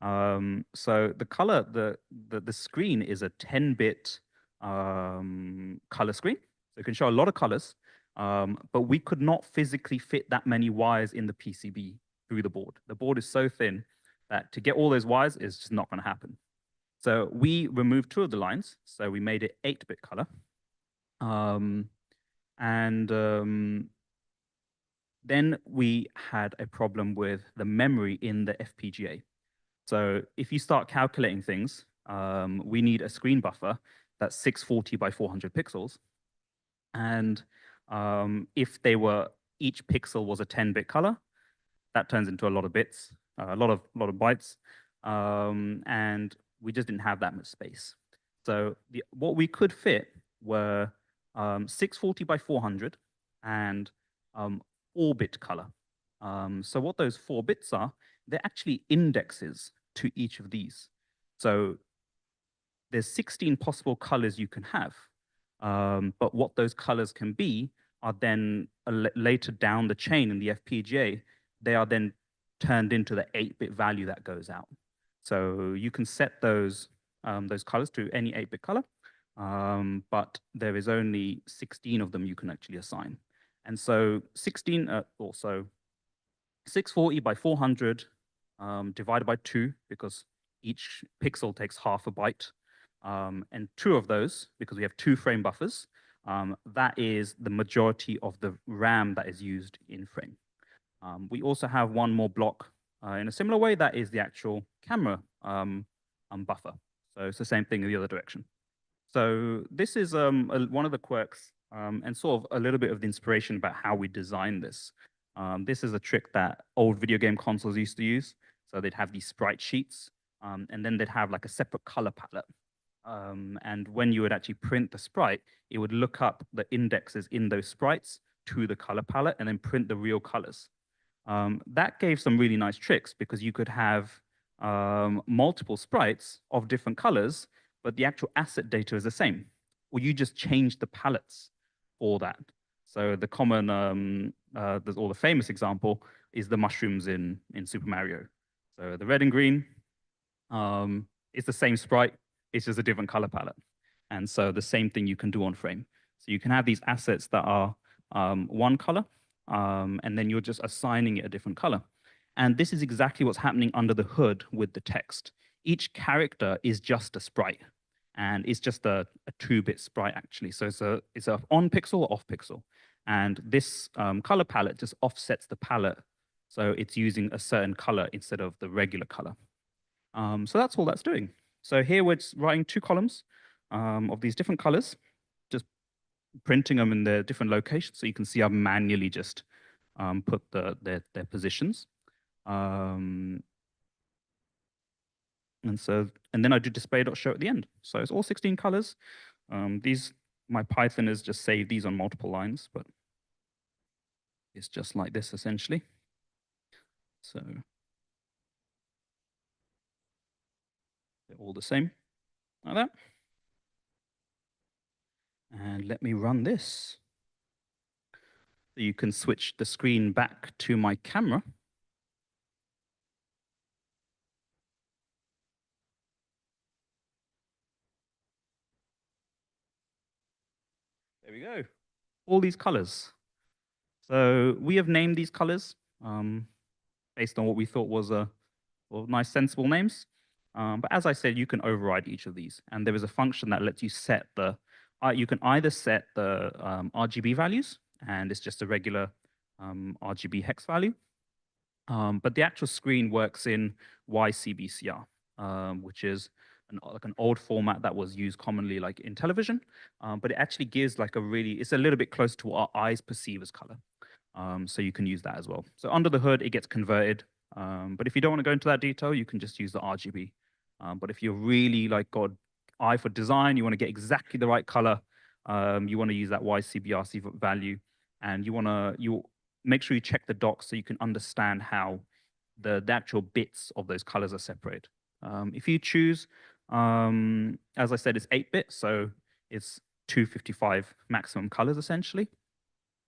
So the color, the screen is a 10-bit color screen. So it can show a lot of colors, but we could not physically fit that many wires in the PCB through the board. The board is so thin that to get all those wires is just not going to happen. So we removed 2 of the lines. So we made it 8-bit color. Then we had a problem with the memory in the FPGA. So if you start calculating things, we need a screen buffer that's 640 by 400 pixels. And if each pixel was a 10-bit color, that turns into a lot of bits, a lot of bytes. And we just didn't have that much space. So what we could fit were 640 by 400 and 4-bit color. So what those 4 bits are, they're actually indexes to each of these. So there's 16 possible colors you can have, but what those colors can be are then later down the chain in the FPGA, they are then turned into the 8-bit value that goes out. So you can set those colors to any 8-bit color, but there is only 16 of them you can actually assign. And so 640 by 400 divided by 2, because each pixel takes half a byte, and 2 of those, because we have 2 frame buffers, that is the majority of the RAM that is used in frame. We also have 1 more block in a similar way, that is the actual camera buffer. So it's the same thing in the other direction. So this is one of the quirks, and sort of a little bit of the inspiration about how we designed this. This is a trick that old video game consoles used to use. So they'd have these sprite sheets, and then they'd have like a separate color palette. And when you would actually print the sprite, it would look up the indexes in those sprites to the color palette and then print the real colors. That gave some really nice tricks, because you could have multiple sprites of different colors, but the actual asset data is the same. Or you just change the palettes for that. So the common, or the famous example is the mushrooms in Super Mario. So the red and green, it's the same sprite, it's just a different color palette. And so the same thing you can do on frame. So you can have these assets that are one color, and then you're just assigning it a different color. And this is exactly what's happening under the hood with the text. Each character is just a sprite, and it's just a 2-bit sprite actually. So it's a on pixel or off pixel, and this color palette just offsets the palette, so it's using a certain color instead of the regular color. So that's all that's doing. So here we're just writing 2 columns of these different colors, just printing them in their different locations. So you can see I've manually just put their positions. And then I do display.show at the end. So it's all 16 colors. My Python has just saved these on multiple lines, but it's just like this essentially. So they're all the same, like that. And let me run this. So you can switch the screen back to my camera. There we go. All these colors. So we have named these colors based on what we thought was nice, sensible names. But as I said, you can override each of these. And there is a function that lets you set you can either set the RGB values, and it's just a regular RGB hex value. But the actual screen works in YCBCR, which is like an old format that was used commonly like in television. But it actually gives like it's a little bit close to what our eyes perceive as color. So you can use that as well. So under the hood, it gets converted. But if you don't want to go into that detail, you can just use the RGB. But if you're really like got eye for design, you want to get exactly the right color, you want to use that YCBRC value, and you make sure you check the docs so you can understand how the actual bits of those colors are separated. If you choose, as I said, it's 8-bit, so it's 255 maximum colors essentially.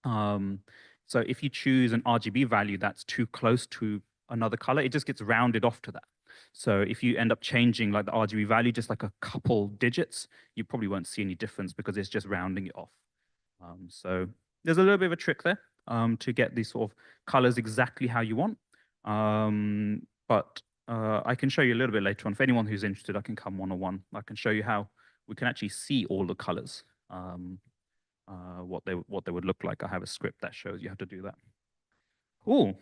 So if you choose an RGB value that's too close to another color, it just gets rounded off to that. So if you end up changing like the RGB value just like a couple digits, you probably won't see any difference because it's just rounding it off. So there's a little bit of a trick there to get these sort of colors exactly how you want. But I can show you a little bit later on. For anyone who's interested, I can come one-on-one. I can show you how we can actually see all the colors. What they would look like. I have a script that shows you how to do that. Cool.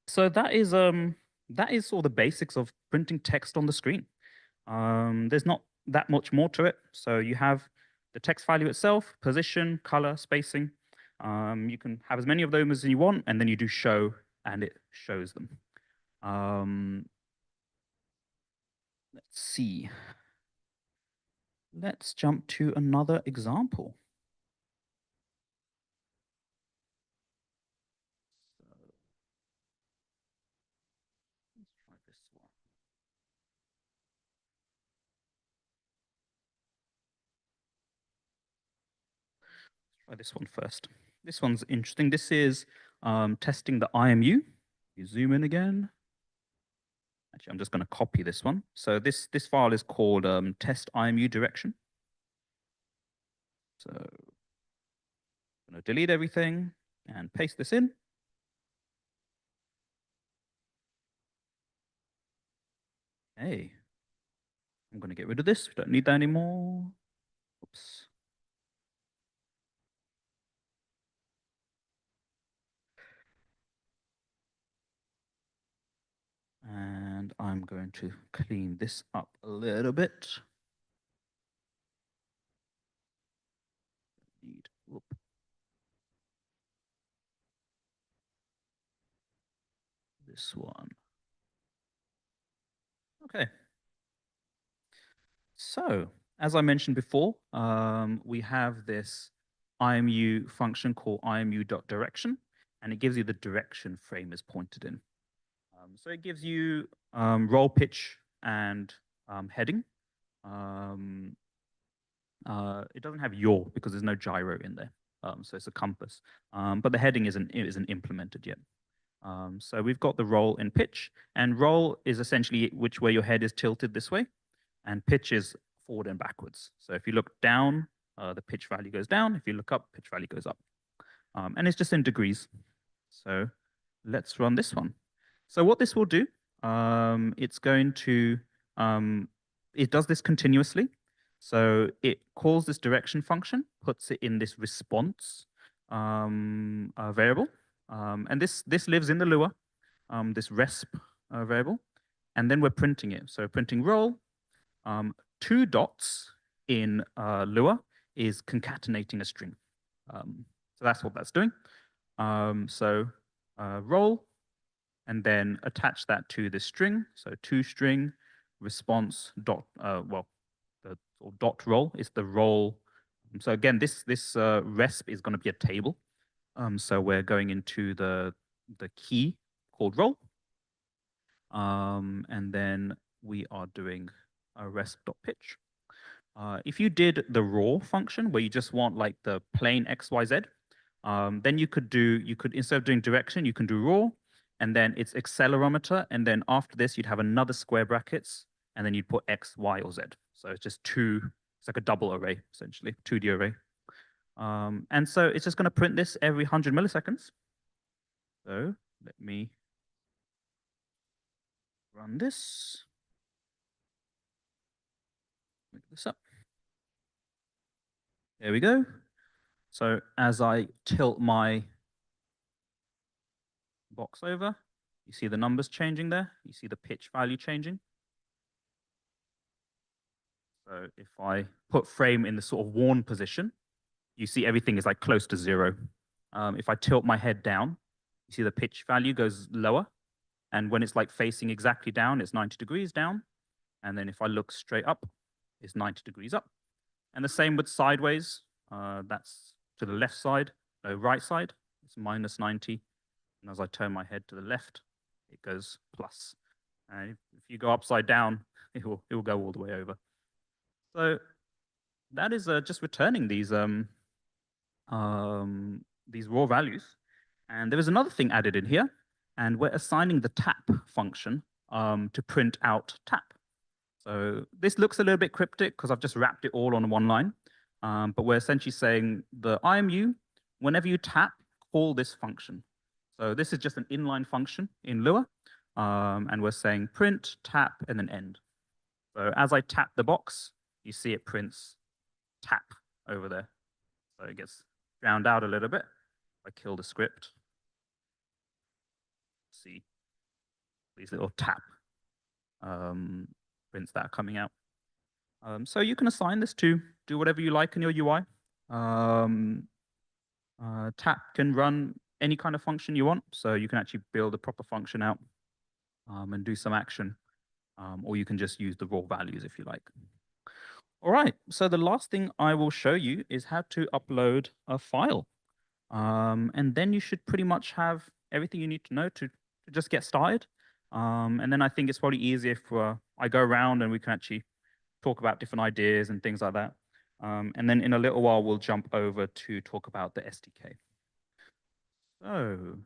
So that is all the basics of printing text on the screen. There's not that much more to it. So you have the text value itself, position, color, spacing. You can have as many of those as you want, and then you do show, and it shows them. Let's see. Let's jump to another example. Try this one first. This one's interesting. This is testing the IMU. You zoom in again. Actually, I'm just going to copy this one. So this file is called test IMU direction. So I'm going to delete everything and paste this in. Hey, I'm going to get rid of this. We don't need that anymore. Oops. And I'm going to clean this up a little bit. Whoop. This one. Okay. So, as I mentioned before, we have this IMU function called IMU.direction, and it gives you the direction frame is pointed in. So it gives you roll pitch and heading. It doesn't have yaw because there's no gyro in there, so it's a compass. But the heading isn't implemented yet. So we've got the roll and pitch, and roll is essentially which way your head is tilted this way, and pitch is forward and backwards. So if you look down, the pitch value goes down. If you look up, pitch value goes up. and it's just in degrees. So let's run this one. So what this will do, it's going to, it does this continuously. So it calls this direction function, puts it in this response variable, and this lives in the Lua, this resp variable, and then we're printing it. So printing roll, 2 dots in Lua is concatenating a string. So that's what that's doing. So roll, and then attach that to the string. So toString response dot, well, the dot roll is the roll. So again, this resp is going to be a table. So we're going into the key called roll. And then we are doing a resp.pitch. If you did the raw function where you just want like the plain XYZ, then you could instead of doing direction, you can do raw, and then it's accelerometer, and then after this you'd have another square brackets, and then you'd put X, Y, or Z. So it's just it's like a double array, essentially, 2D array. And so it's just going to print this every 100 milliseconds. So let me run this. Make this up. There we go. So as I tilt my box over, you see the numbers changing there. You see the pitch value changing. So if I put frame in the sort of worn position, you see everything is like close to 0. If I tilt my head down, you see the pitch value goes lower. And when it's like facing exactly down, it's 90 degrees down. And then if I look straight up, it's 90 degrees up. And the same with sideways. That's to the left side, no, right side. It's minus 90. And as I turn my head to the left, it goes plus. And if you go upside down, it will go all the way over. So that is just returning these raw values. And there is another thing added in here, and we're assigning the tap function to print out tap. So this looks a little bit cryptic because I've just wrapped it all on one line. But we're essentially saying the IMU, whenever you tap, call this function. So this is just an inline function in Lua. And we're saying print, tap, and then end. So as I tap the box, you see it prints tap over there. So it gets drowned out a little bit. I kill the script. See these little tap prints that are coming out. So you can assign this to do whatever you like in your UI. Tap can run any kind of function you want. So you can actually build a proper function out and do some action. Or you can just use the raw values if you like. All right, so the last thing I will show you is how to upload a file. And then you should pretty much have everything you need to know to just get started. And then I think it's probably easier if I go around and we can actually talk about different ideas and things like that. And then in a little while, we'll jump over to talk about the SDK. So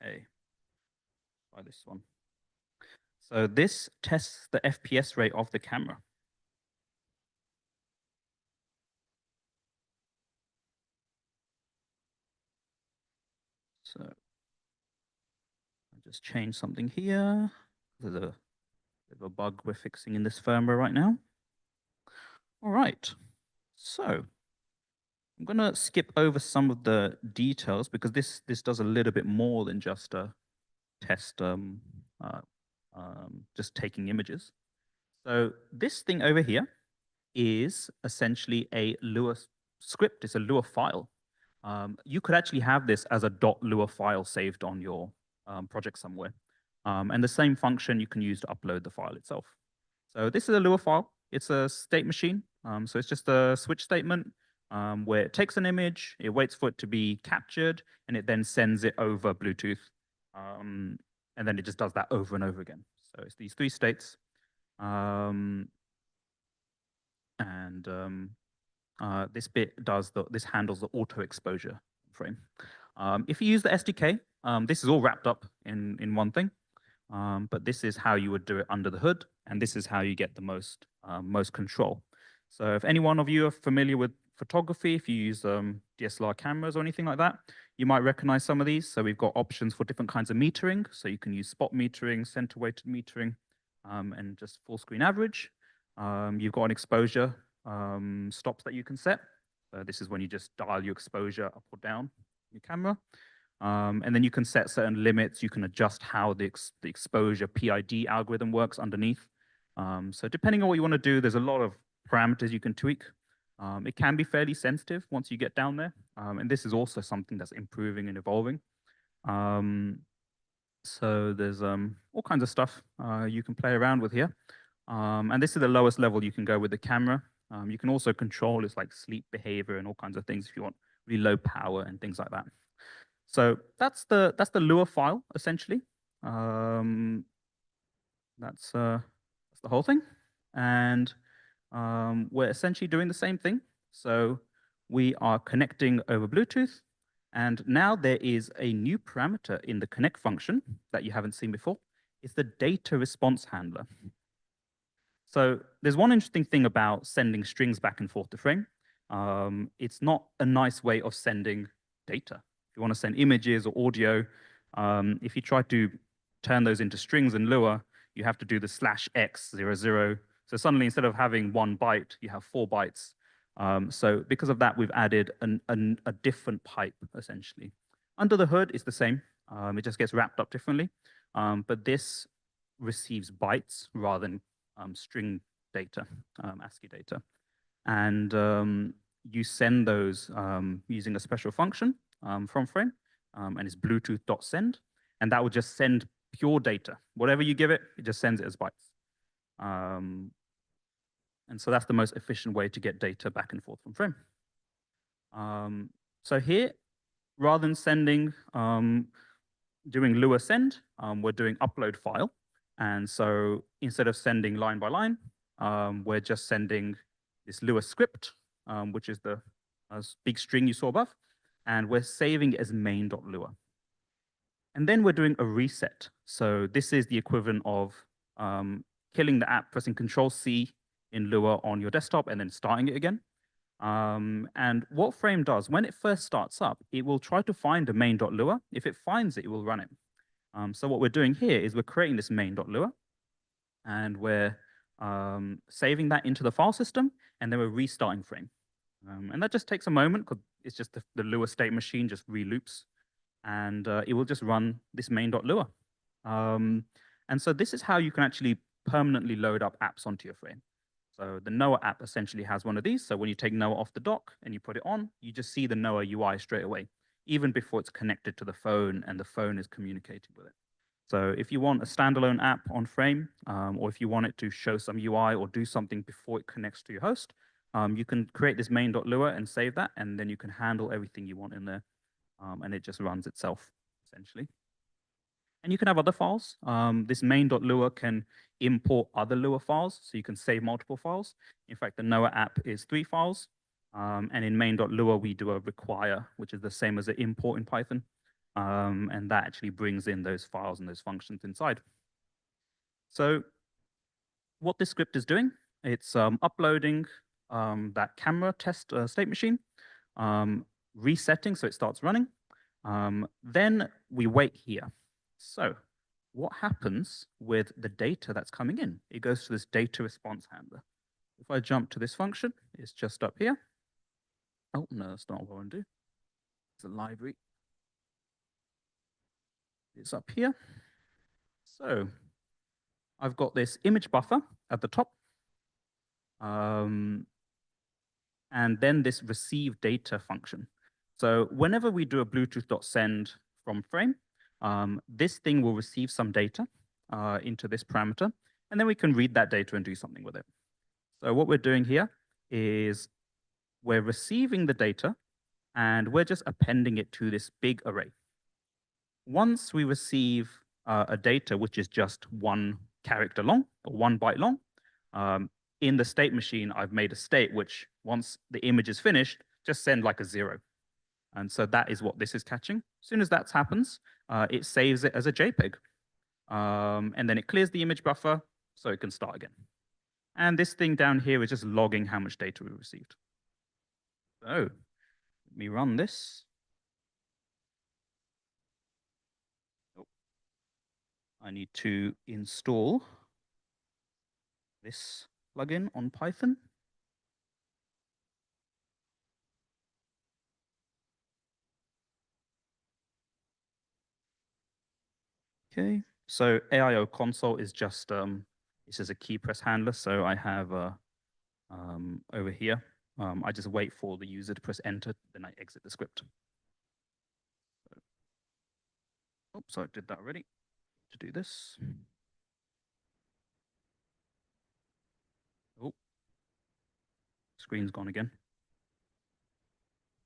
okay, try this one. So this tests the FPS rate of the camera. So I'll just change something here. There's a bit of a bug we're fixing in this firmware right now. All right, so I'm going to skip over some of the details because this does a little bit more than just a test, just taking images. So this thing over here is essentially a Lua script. It's a Lua file. You could actually have this as a .lua file saved on your project somewhere. And the same function you can use to upload the file itself. So this is a Lua file. It's a state machine. So it's just a switch statement where it takes an image, it waits for it to be captured, and it then sends it over Bluetooth. And then it just does that over and over again. So it's these 3 states. This bit does this handles the auto exposure frame. If you use the SDK, This is all wrapped up in one thing, but this is how you would do it under the hood, and this is how you get the most control. So if any one of you are familiar with photography, if you use DSLR cameras or anything like that, you might recognize some of these. So we've got options for different kinds of metering. So you can use spot metering, center weighted metering, and just full screen average. You've got an exposure stops that you can set. This is when you just dial your exposure up or down on your camera. And then you can set certain limits. You can adjust how the exposure PID algorithm works underneath. So depending on what you want to do, there's a lot of parameters you can tweak. It can be fairly sensitive once you get down there. And this is also something that's improving and evolving. So there's all kinds of stuff you can play around with here. And this is the lowest level you can go with the camera. You can also control its like sleep behavior and all kinds of things if you want really low power and things like that. So that's the Lua file essentially. That's the whole thing, and we're essentially doing the same thing. So we are connecting over Bluetooth, and now there is a new parameter in the connect function that you haven't seen before. It's the data response handler. So there's one interesting thing about sending strings back and forth to frame. It's not a nice way of sending data. If you want to send images or audio, if you try to turn those into strings in Lua, you have to do the /x00. So suddenly, instead of having 1 byte, you have 4 bytes. So because of that, we've added a different pipe, essentially. Under the hood, it's the same. It just gets wrapped up differently. But this receives bytes rather than string data, ASCII data. And you send those using a special function from frame, and it's bluetooth.send, and that will just send pure data. Whatever you give it, it just sends it as bytes. And so that's the most efficient way to get data back and forth from frame. So here, rather than sending, doing Lua send, we're doing upload file. And so instead of sending line by line, we're just sending this Lua script, which is the big string you saw above, and we're saving it as main.lua. And then we're doing a reset. So this is the equivalent of killing the app, pressing Control-C in Lua on your desktop, and then starting it again. And what Frame does, when it first starts up, it will try to find a main.lua. If it finds it, it will run it. So what we're doing here is we're creating this main.lua, and we're saving that into the file system, and then we're restarting Frame. And that just takes a moment, because it's just the Lua state machine just reloops, and it will just run this main.lua. And so this is how you can actually permanently load up apps onto your Frame. So the Noah app essentially has one of these. So when you take Noah off the dock and you put it on, you just see the Noah UI straight away, even before it's connected to the phone and the phone is communicating with it. So if you want a standalone app on Frame, or if you want it to show some UI or do something before it connects to your host, you can create this main.lua and save that, and then you can handle everything you want in there, and it just runs itself, essentially. And you can have other files. This main.lua can import other Lua files, so you can save multiple files. In fact, the Noah app is 3 files. And in main.lua, we do a require, which is the same as an import in Python. And that actually brings in those files and those functions inside. So what this script is doing, it's uploading that camera test state machine, resetting so it starts running. Then we wait here. So what happens with the data that's coming in? It goes to this data response handler. If I jump to this function, it's just up here. Oh, no, that's not what I want to do. It's a library. It's up here. So I've got this image buffer at the top. And then this receive data function. So whenever we do a Bluetooth.send from Frame, this thing will receive some data into this parameter, and then we can read that data and do something with it. So what we're doing here is we're receiving the data, and we're just appending it to this big array. Once we receive a data which is just 1 character long, or 1 byte long, in the state machine, I've made a state which, once the image is finished, just send like a 0. And so that is what this is catching. As soon as that happens, it saves it as a JPEG. And then it clears the image buffer so it can start again. And this thing down here is just logging how much data we received. So let me run this. Oh, I need to install this plugin on Python. Okay, so AIO console is just this is a key press handler. So I have over here, I just wait for the user to press enter, then I exit the script. Oops, I did that already. To do this. Oh, screen's gone again.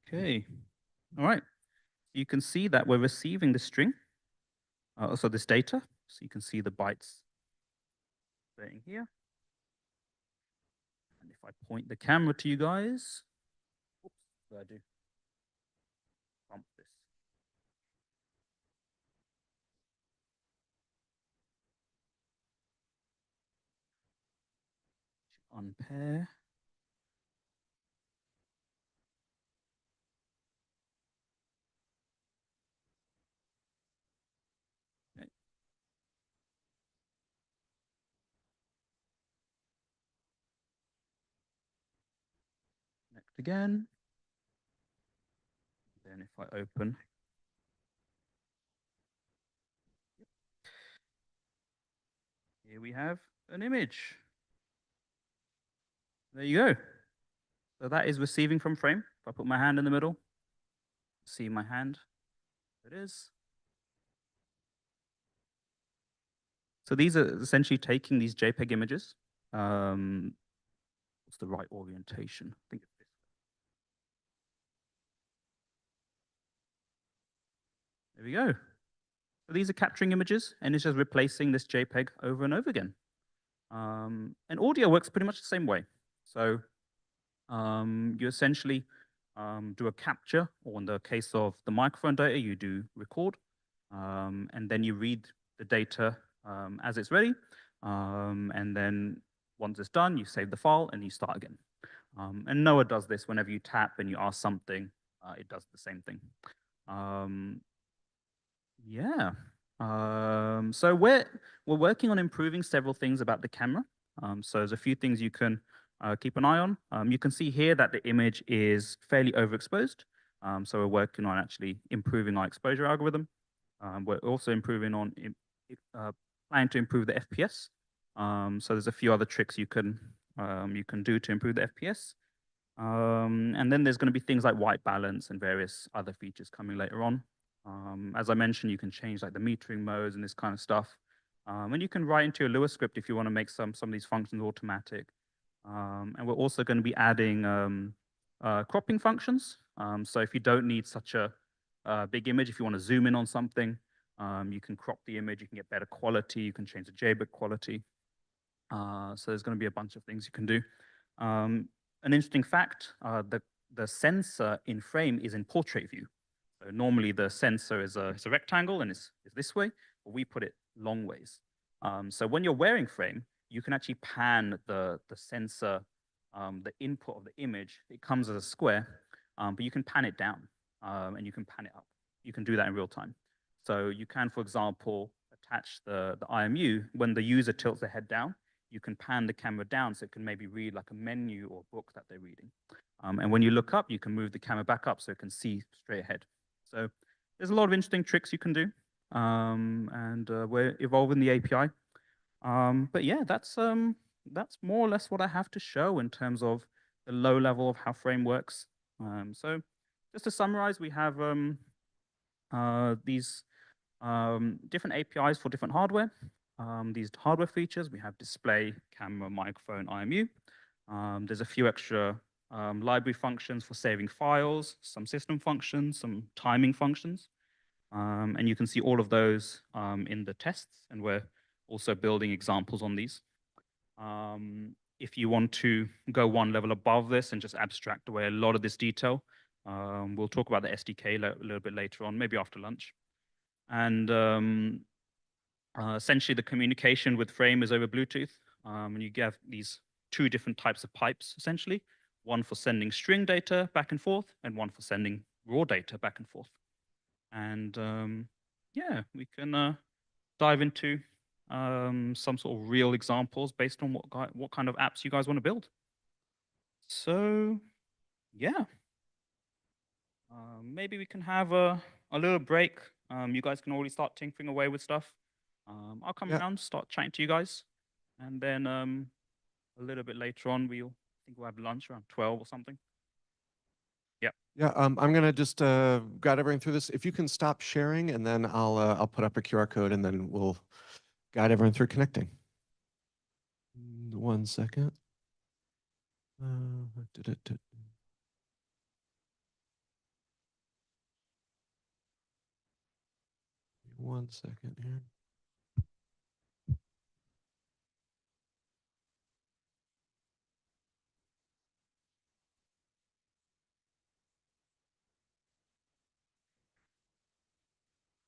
Okay, all right. You can see that we're receiving the string, also this data. So you can see the bytes staying here. And if I point the camera to you guys, oops, what do I do? Bump this. Unpair. Okay. Next again. Then if I open, here we have an image. There you go. So that is receiving from frame. If I put my hand in the middle, see my hand, there it is. So these are essentially taking these JPEG images. What's the right orientation? I think it's this. There we go. So these are capturing images, and it's just replacing this JPEG over and over again. And audio works pretty much the same way. So you essentially do a capture, or in the case of the microphone data, you do record, and then you read the data as it's ready. And then once it's done, you save the file and you start again. And Noah does this whenever you tap and you ask something, it does the same thing. Yeah. So we're working on improving several things about the camera. So there's a few things you can keep an eye on. You can see here that the image is fairly overexposed. So we're working on actually improving our exposure algorithm. We're also improving on planning to improve the FPS. So there's a few other tricks you can do to improve the FPS. And then there's going to be things like white balance and various other features coming later on. As I mentioned, you can change like the metering modes and this kind of stuff. And you can write into your Lua script if you want to make some of these functions automatic. And we're also going to be adding cropping functions. So if you don't need such a big image, if you want to zoom in on something, you can crop the image, you can get better quality, you can change the JPEG quality. So there's going to be a bunch of things you can do. An interesting fact, the sensor in frame is in portrait view. So normally the sensor is a rectangle and it's this way, but we put it long ways. So when you're wearing frame, you can actually pan the sensor, the input of the image. It comes as a square, but you can pan it down and you can pan it up. You can do that in real time. So you can, for example, attach the IMU. When the user tilts their head down, you can pan the camera down so it can maybe read like a menu or book that they're reading. And when you look up, you can move the camera back up so it can see straight ahead. So there's a lot of interesting tricks you can do. And we're evolving the API. But yeah, that's more or less what I have to show in terms of the low level of how Frame works. So just to summarize, we have these different APIs for different hardware. These hardware features, we have display, camera, microphone, IMU. There's a few extra library functions for saving files, some system functions, some timing functions. And you can see all of those in the tests, and we're also building examples on these. If you want to go one level above this and just abstract away a lot of this detail, We'll talk about the SDK a little bit later on, maybe after lunch. And essentially, the communication with Frame is over Bluetooth. And you have these two different types of pipes, essentially. One for sending string data back and forth, and one for sending raw data back and forth. And yeah, we can dive into some sort of real examples based on what kind of apps you guys want to build. So yeah, maybe we can have a little break. You guys can already start tinkering away with stuff. I'll come Yeah. around, start chatting to you guys, and then a little bit later on, I think we'll have lunch around 12 or something. Yeah, I'm gonna just guide everyone through this. If you can stop sharing, and then I'll put up a QR code, and then we'll guide everyone through connecting. 1 second. Uh, 1 second here.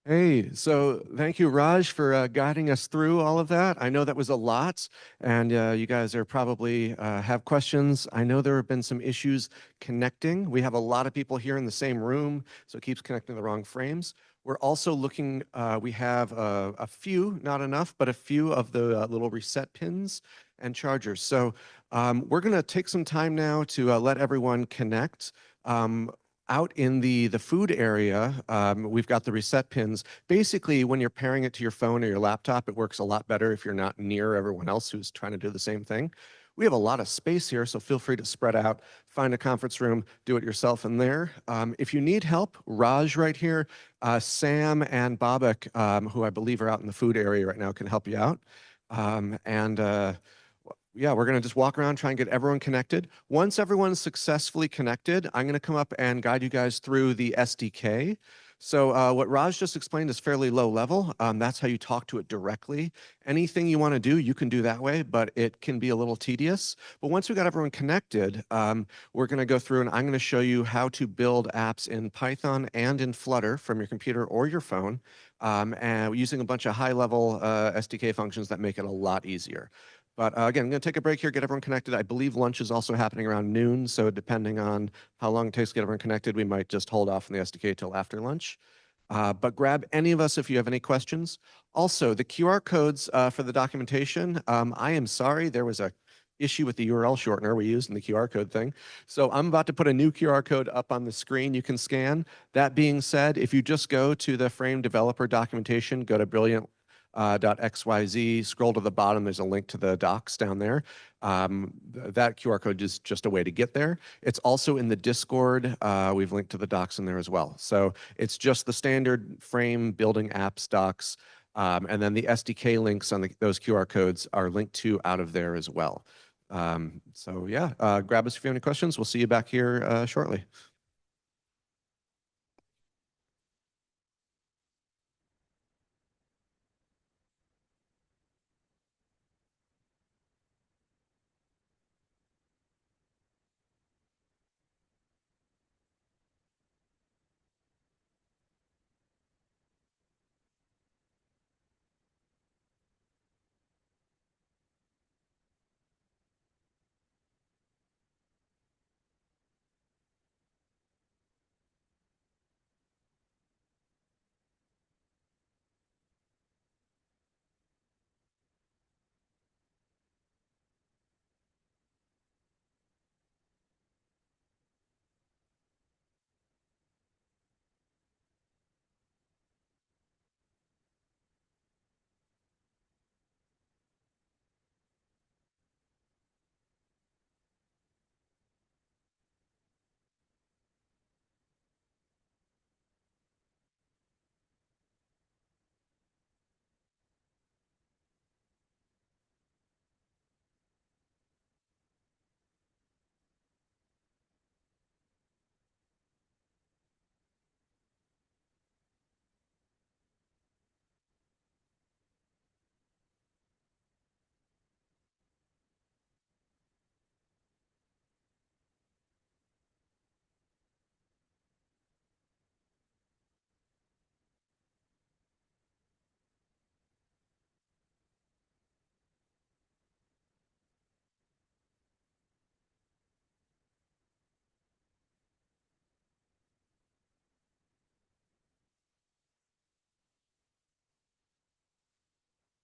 Hey, so thank you, Raj, for guiding us through all of that. I know that was a lot, and you guys are probably have questions. I know there have been some issues connecting. We have a lot of people here in the same room, so it keeps connecting the wrong frames. We're also looking, we have a few, not enough, but a few of the little reset pins and chargers. So we're going to take some time now to let everyone connect. Out in the food area, we've got the reset pins. Basically, when you're pairing it to your phone or your laptop, it works a lot better if you're not near everyone else who's trying to do the same thing. We have a lot of space here, so feel free to spread out, find a conference room, do it yourself in there. If you need help, Raj right here, Sam and Babak, who I believe are out in the food area right now, can help you out. Yeah, we're going to just walk around, try and get everyone connected. Once everyone's successfully connected, I'm going to come up and guide you guys through the SDK. So what Raj just explained is fairly low level. That's how you talk to it directly. Anything you want to do, you can do that way, but it can be a little tedious. But once we got everyone connected, we're going to go through and I'm going to show you how to build apps in Python and in Flutter from your computer or your phone, and using a bunch of high-level SDK functions that make it a lot easier. But again, I'm going to take a break here, get everyone connected. I believe lunch is also happening around noon, so depending on how long it takes to get everyone connected, we might just hold off on the SDK till after lunch. But grab any of us if you have any questions. Also, the QR codes for the documentation, I am sorry, there was a issue with the URL shortener we used in the QR code thing. So I'm about to put a new QR code up on the screen you can scan. That being said, if you just go to the Frame developer documentation, go to Brilliant .xyz, scroll to the bottom, there's a link to the docs down there. That QR code is just a way to get there. It's also in the Discord. We've linked to the docs in there as well. So it's just the standard Frame building apps docs. And then the SDK links on those QR codes are linked to out of there as well. So yeah, grab us if you have any questions. We'll see you back here shortly.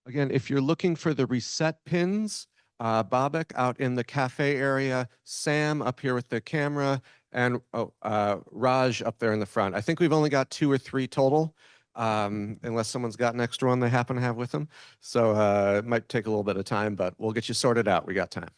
Again, if you're looking for the reset pins, Babak out in the cafe area, Sam up here with the camera, and Raj up there in the front. I think we've only got 2 or 3 total, unless someone's got an extra one they happen to have with them. So it might take a little bit of time, but we'll get you sorted out. We got time.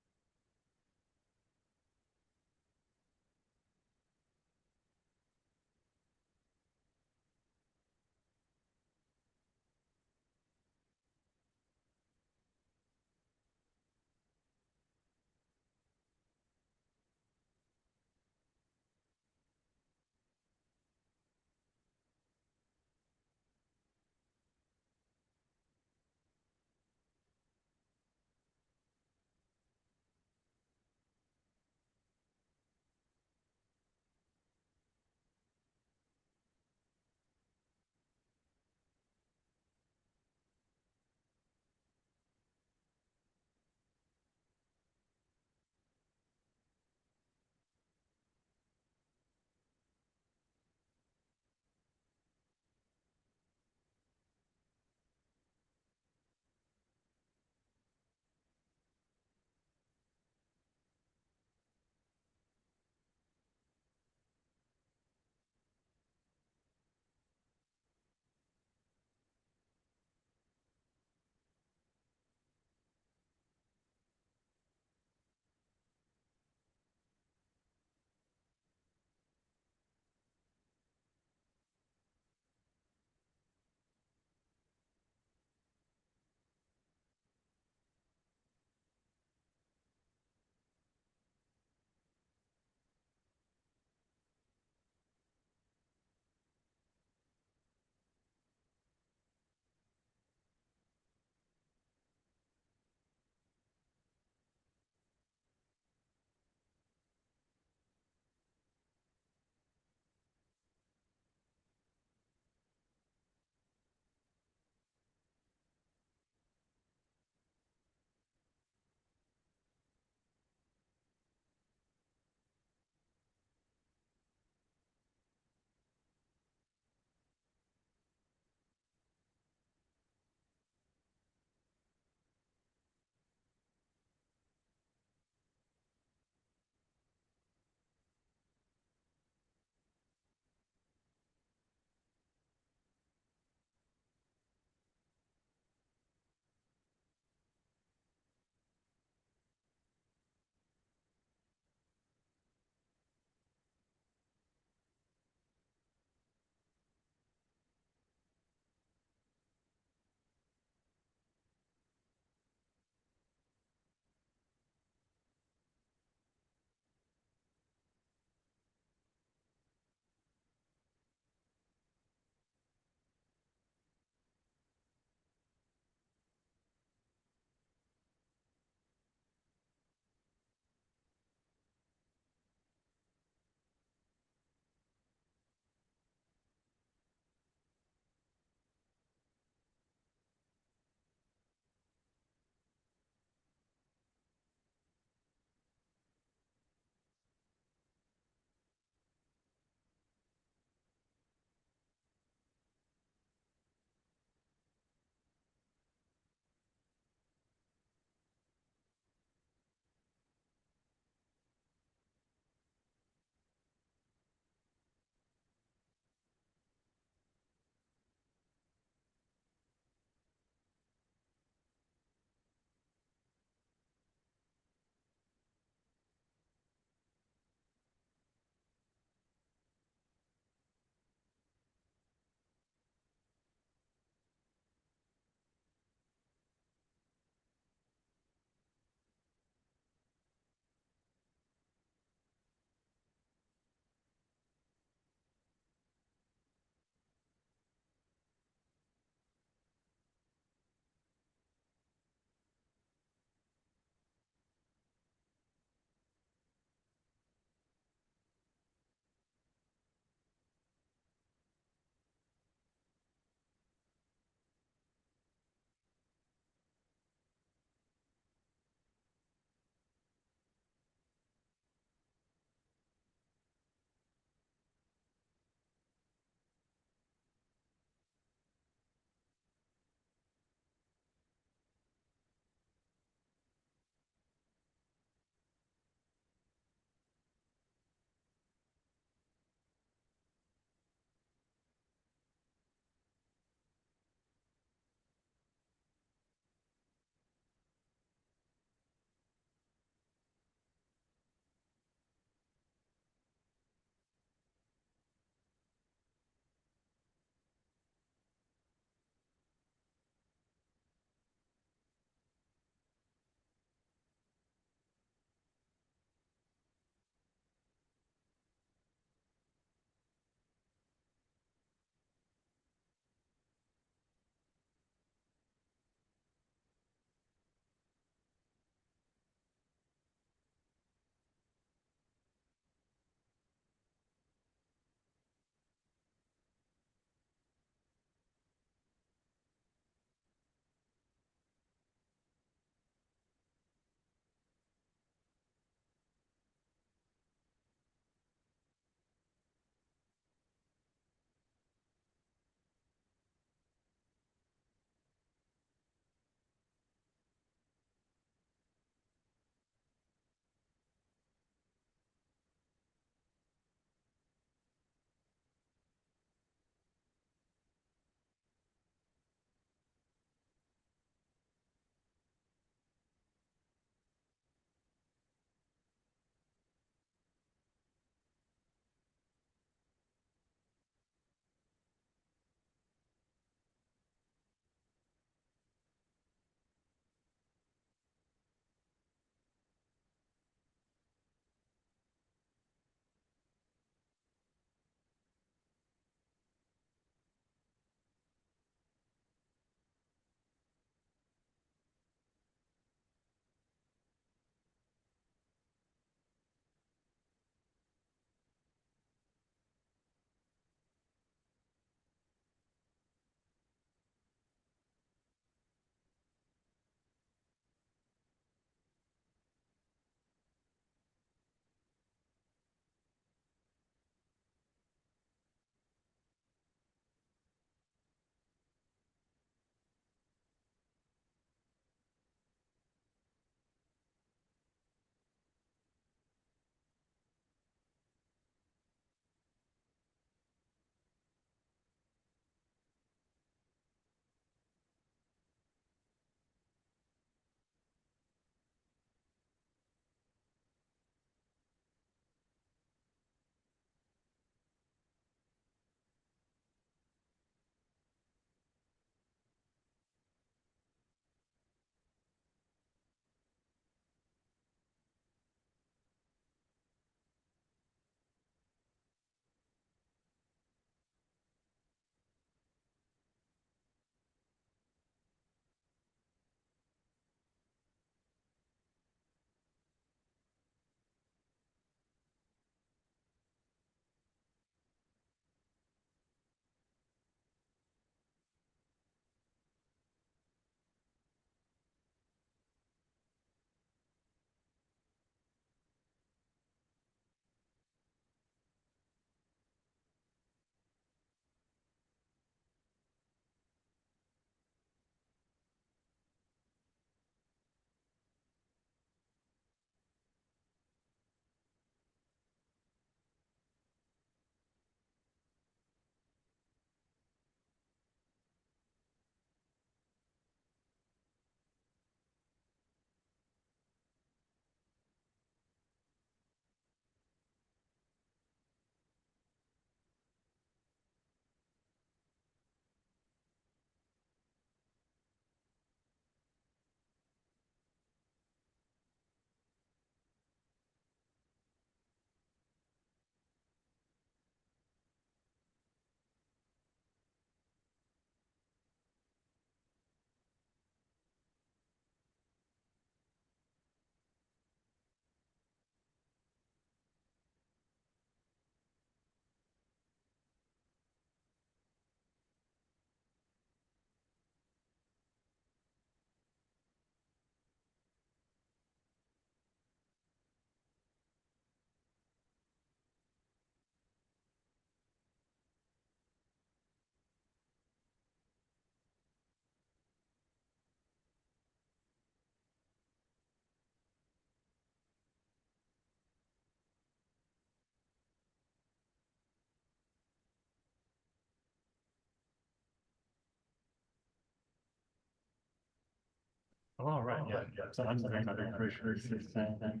Oh, right, yeah. So I'm doing another grocery system.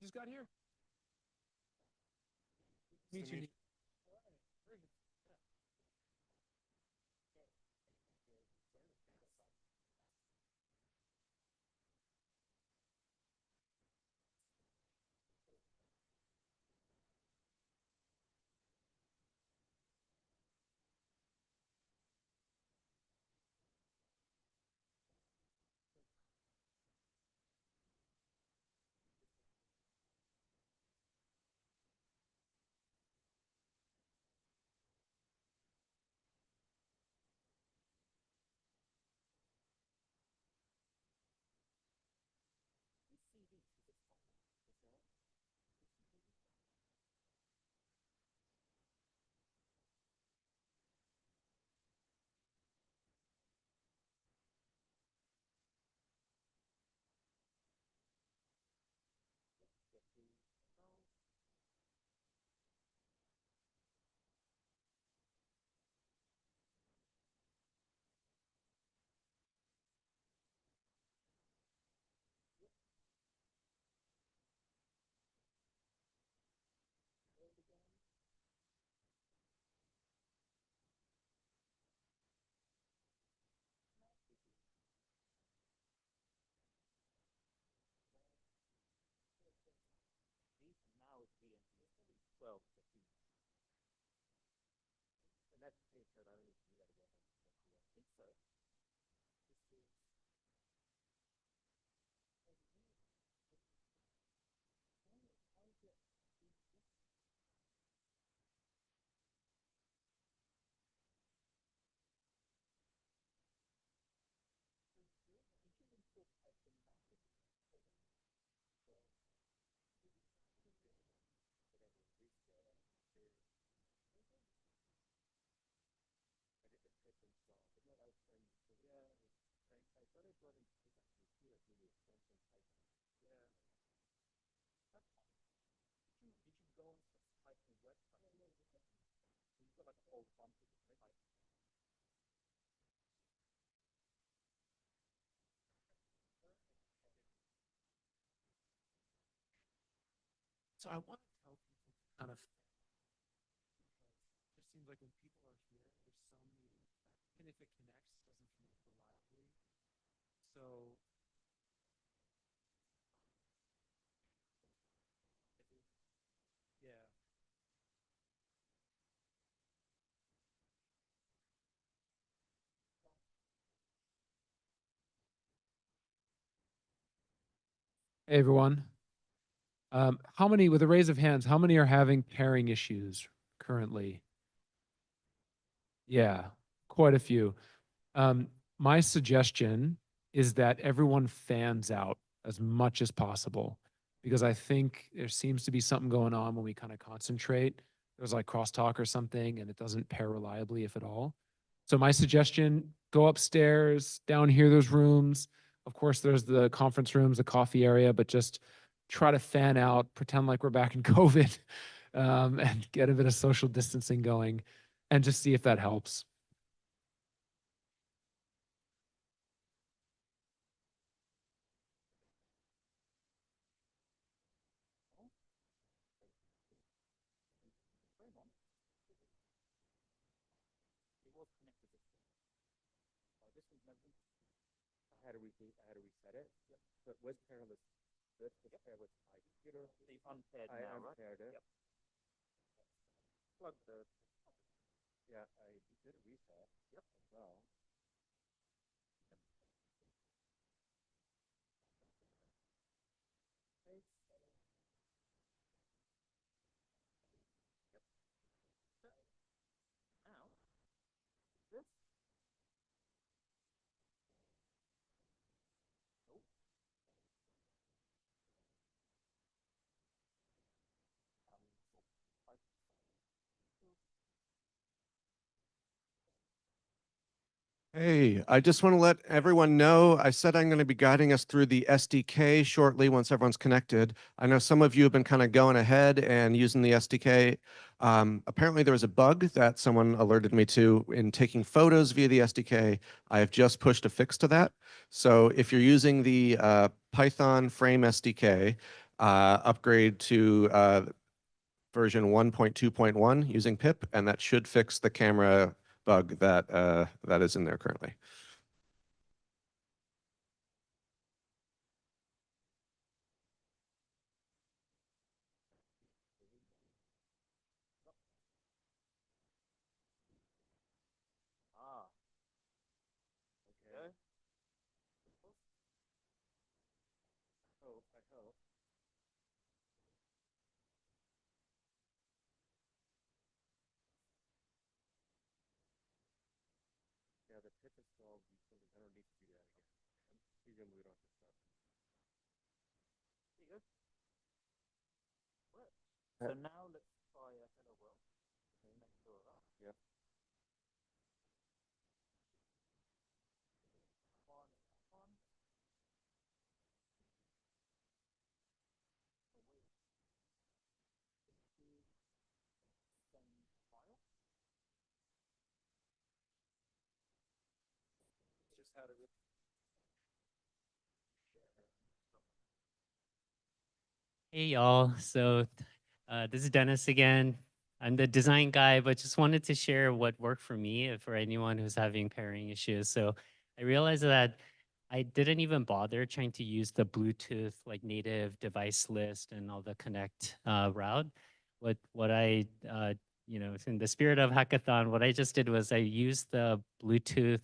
Just got here. Meet you. So I want to tell people kind of, it seems like when people are here, there's so many, and if it connects, it doesn't connect reliably. So yeah. Hey everyone. How many, with a raise of hands, how many are having pairing issues currently? Yeah, quite a few. My suggestion is that everyone fans out as much as possible because I think there seems to be something going on when we kind of concentrate. There's like crosstalk or something and it doesn't pair reliably, if at all. So my suggestion, go upstairs, down here, there's rooms. Of course, there's the conference rooms, the coffee area, but just try to fan out, pretend like we're back in COVID, and get a bit of social distancing going and just see if that helps. I had to reset it. Yep. But was perilous. Good. Yep. Perilous my computer. So you've unpaired I now, right? unpaired it. Yep. Plug the. Yeah, I did a reset. Yep. As well. Now, this. Hey, I just want to let everyone know, I said I'm going to be guiding us through the SDK shortly once everyone's connected. I know some of you have been kind of going ahead and using the SDK. Apparently there was a bug that someone alerted me to in taking photos via the SDK. I have just pushed a fix to that. So if you're using the Python Frame SDK, upgrade to version 1.2.1 using pip, and that should fix the camera bug that is in there currently. Ah, okay. I hope. Yeah, the pip installed recently. I don't need to do that again. Presumably we don't have to start. There you go. What? So now let's try a hello world. Okay, next door up. Yep. On. Oh, wait. Send file. Just how to Hey y'all, so this is Dennis again. I'm the design guy, but just wanted to share what worked for me for anyone who's having pairing issues. So I realized that I didn't even bother trying to use the Bluetooth like native device list and all the connect route. What I in the spirit of hackathon, what I just did was I used the Bluetooth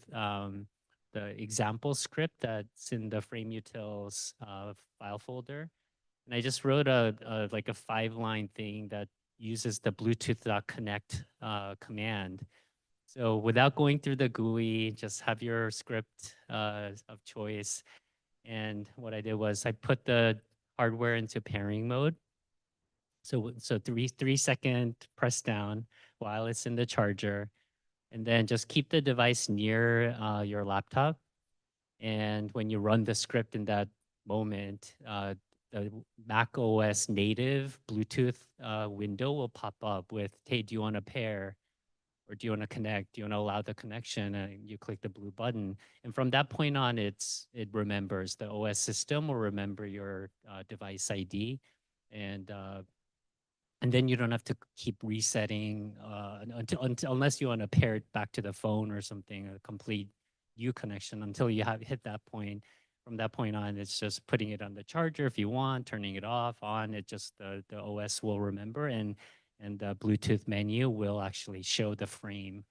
the example script that's in the frame utils file folder. And I just wrote like a 5-line thing that uses the Bluetooth.connect command. So without going through the GUI, just have your script of choice. And what I did was I put the hardware into pairing mode. So 3 second press down while it's in the charger, and then just keep the device near your laptop. And when you run the script in that moment, the Mac OS native Bluetooth window will pop up with, hey, do you want to pair? Or do you want to connect? Do you want to allow the connection? And you click the blue button. And from that point on, it remembers. The OS system will remember your device ID. And then you don't have to keep resetting until unless you want to pair it back to the phone or something, a complete U connection until you have hit that point. From that point on, it's just putting it on the charger if you want, turning it off, on. It just the OS will remember, and the Bluetooth menu will actually show the frame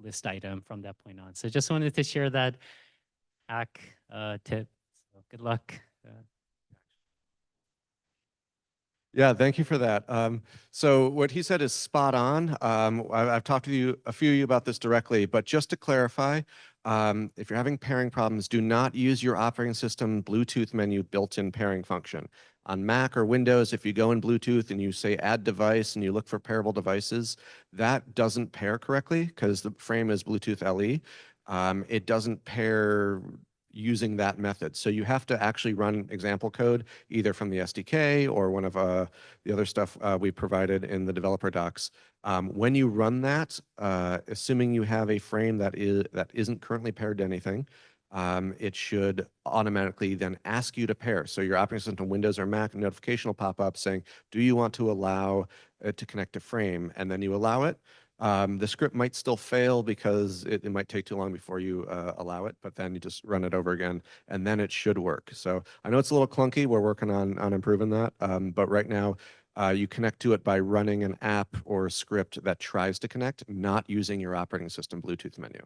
list item from that point on. So just wanted to share that hack tip. So good luck. Yeah, thank you for that. So what he said is spot on. I've talked to a few of you about this directly, but just to clarify, if you're having pairing problems, do not use your operating system Bluetooth menu built-in pairing function. On Mac or Windows, if you go in Bluetooth and you say add device and you look for pairable devices, that doesn't pair correctly because the frame is Bluetooth LE. It doesn't pair using that method. So you have to actually run example code either from the SDK or one of the other stuff we provided in the developer docs. When you run that, assuming you have a frame that isn't currently paired to anything, it should automatically then ask you to pair. So your operating system, Windows or Mac, notification will pop up saying, do you want to allow it to connect to frame? And then you allow it. The script might still fail because it might take too long before you allow it, but then you just run it over again and then it should work. So I know it's a little clunky. We're working on improving that. But right now you connect to it by running an app or a script that tries to connect, not using your operating system Bluetooth menu.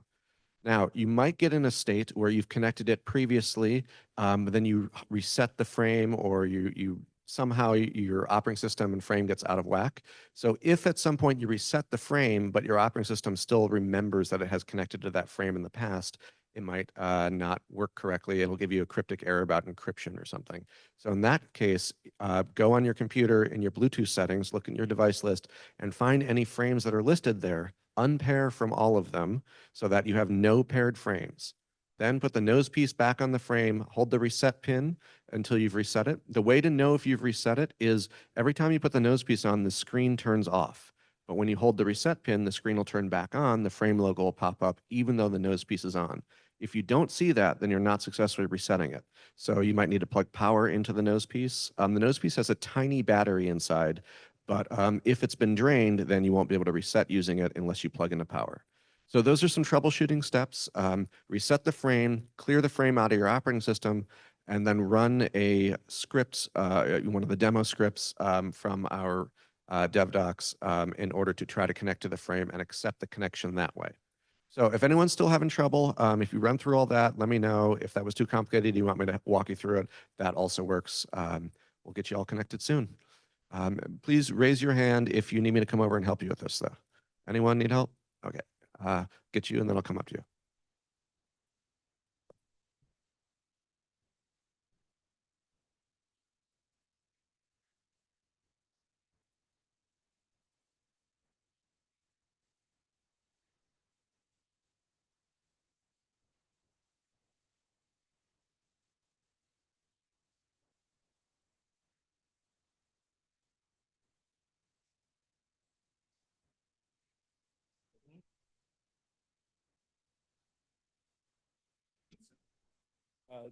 Now, you might get in a state where you've connected it previously, but then you reset the frame or you somehow your operating system and frame gets out of whack. So if at some point you reset the frame, but your operating system still remembers that it has connected to that frame in the past, it might not work correctly. It'll give you a cryptic error about encryption or something. So in that case, go on your computer in your Bluetooth settings, look in your device list, and find any frames that are listed there, unpair from all of them so that you have no paired frames. Then put the nose piece back on the frame, hold the reset pin until you've reset it. The way to know if you've reset it is every time you put the nose piece on, the screen turns off. But when you hold the reset pin, the screen will turn back on, the frame logo will pop up, even though the nose piece is on. If you don't see that, then you're not successfully resetting it. So you might need to plug power into the nose piece. The nose piece has a tiny battery inside, but if it's been drained, then you won't be able to reset using it unless you plug into power. So those are some troubleshooting steps. Reset the frame, clear the frame out of your operating system, and then run a script, one of the demo scripts from our dev docs in order to try to connect to the frame and accept the connection that way. So if anyone's still having trouble, if you run through all that, let me know. If that was too complicated, you want me to walk you through it, that also works. We'll get you all connected soon. Please raise your hand if you need me to come over and help you with this, though. Anyone need help? Okay. Get you, and then I'll come up to you.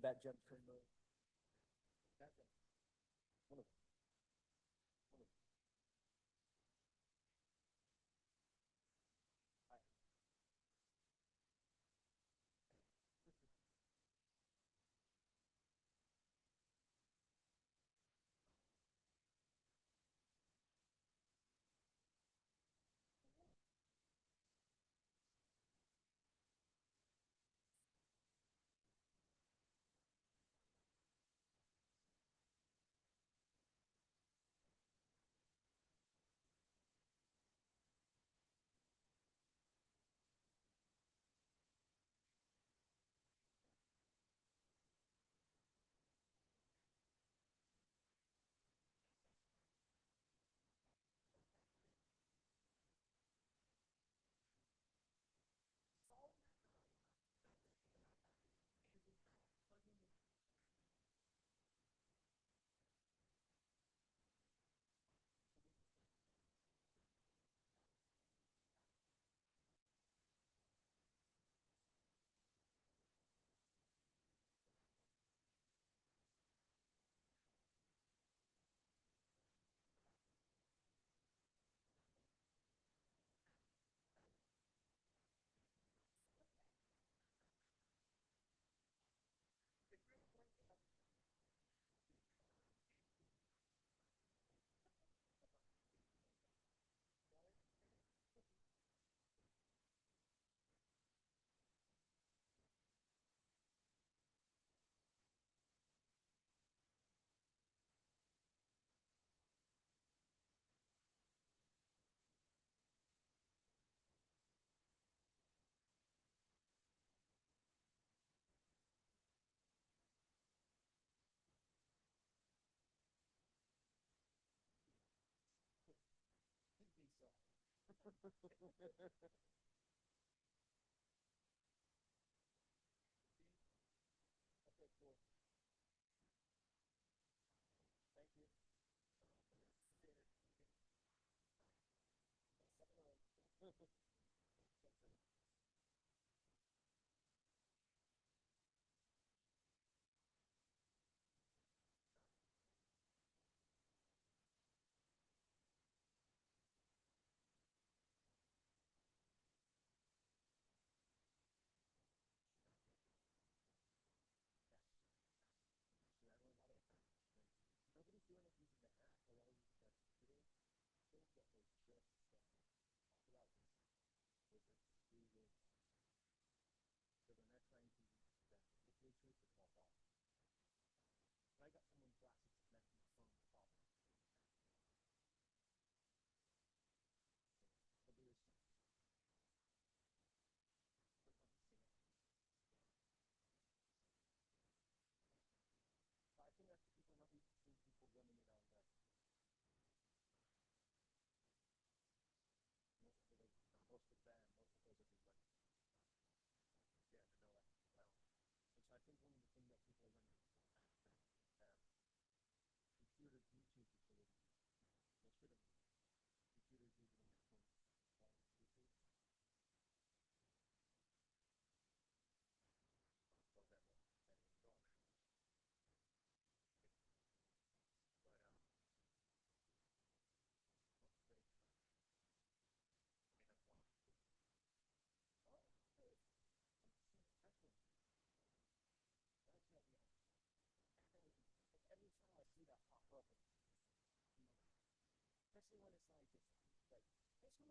That jump from the. That jump. One of them. One of them.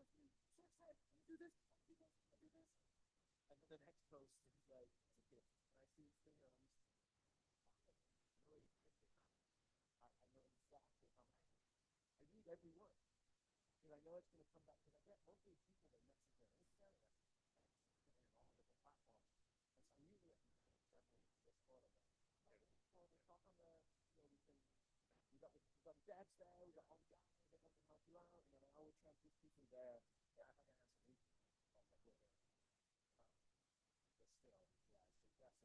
with me. So excited. Can you do this? Can you do this? Can you do this? And then the next post is like, it's a gift. And I see his finger and I'm just, really, I know exactly how much. I read every word. Because I know it's going to come back. Because I get mostly people that message me on Instagram and all the different platforms. And so I'm usually at this sort of well, we talk on the, we can, we got the devs there, we got all the guys that want to help you out, and then I always try to put people there. Yeah, if I can answer these, but still, yeah, it's definitely. And I think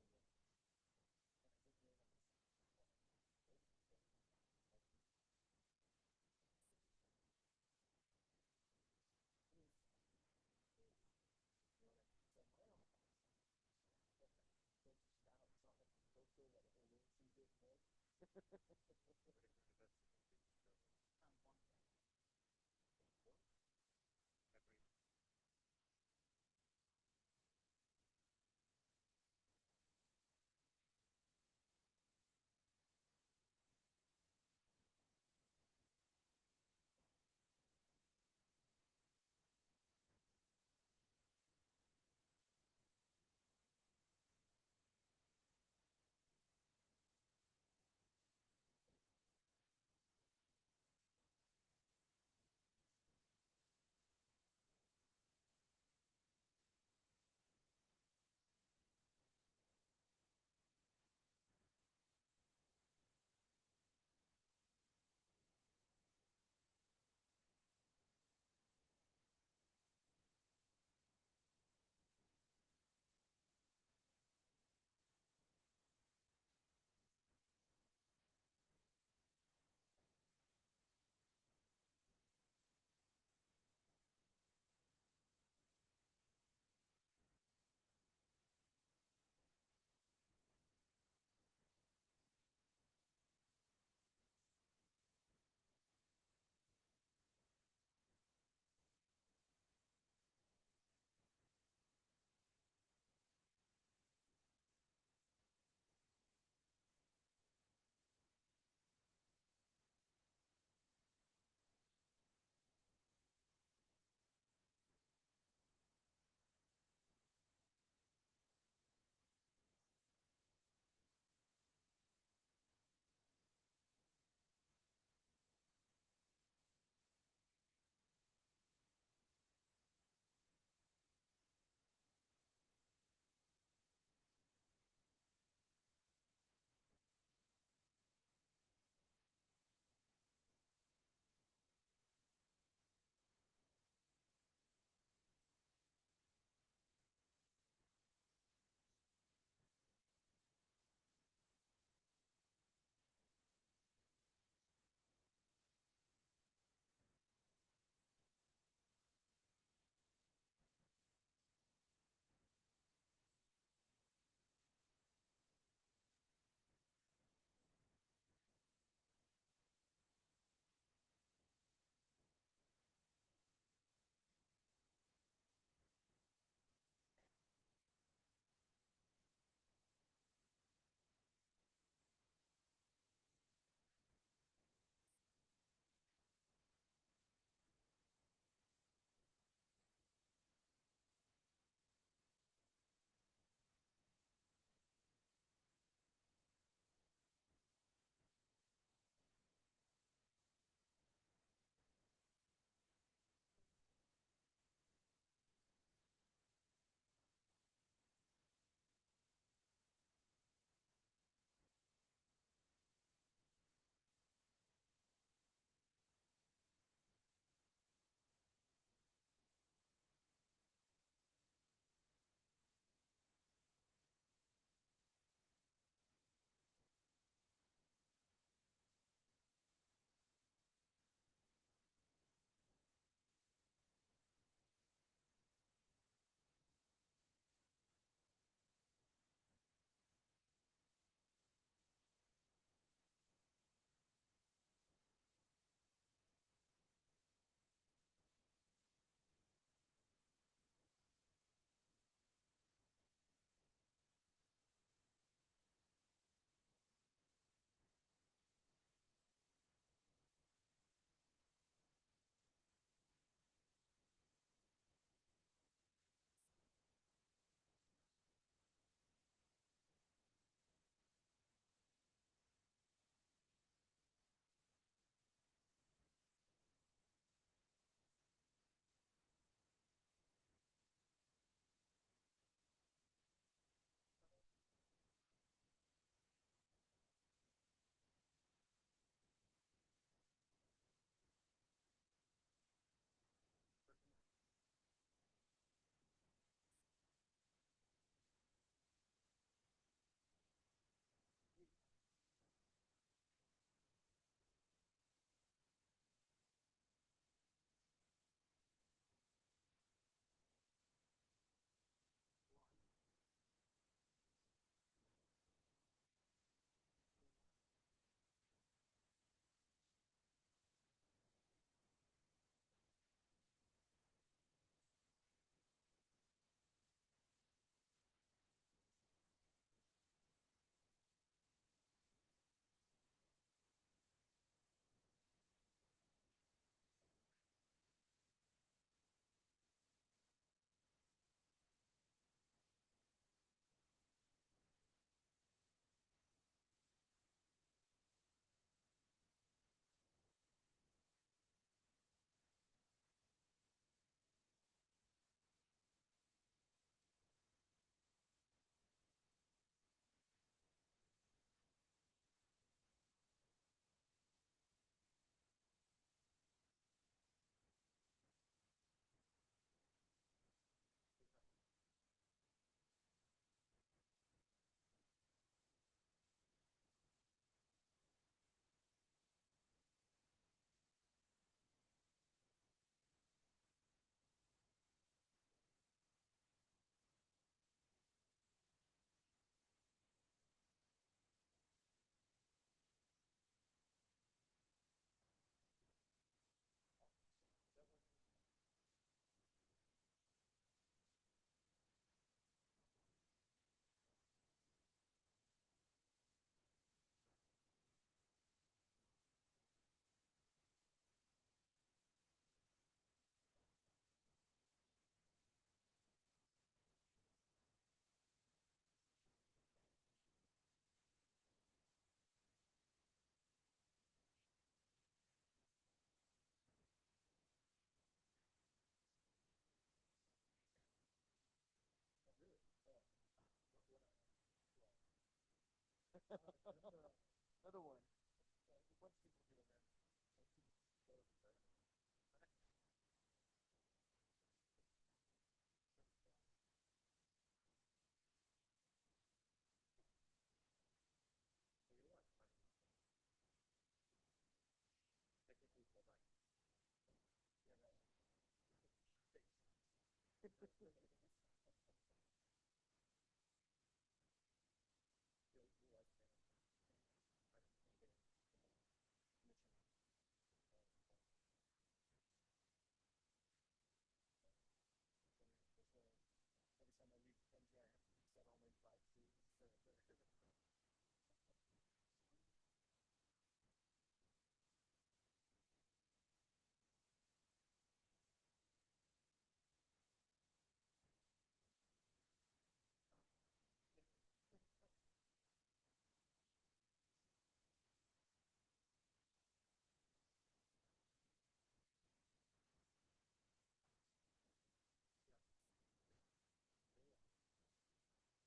Another one. What's people doing that? Every time I leave from here,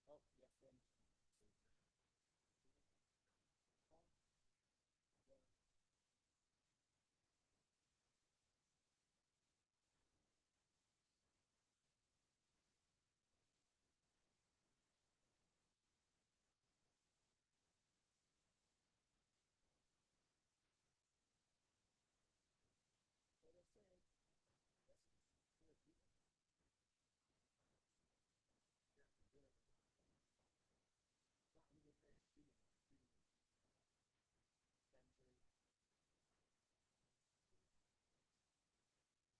I have to set all my devices. Oh,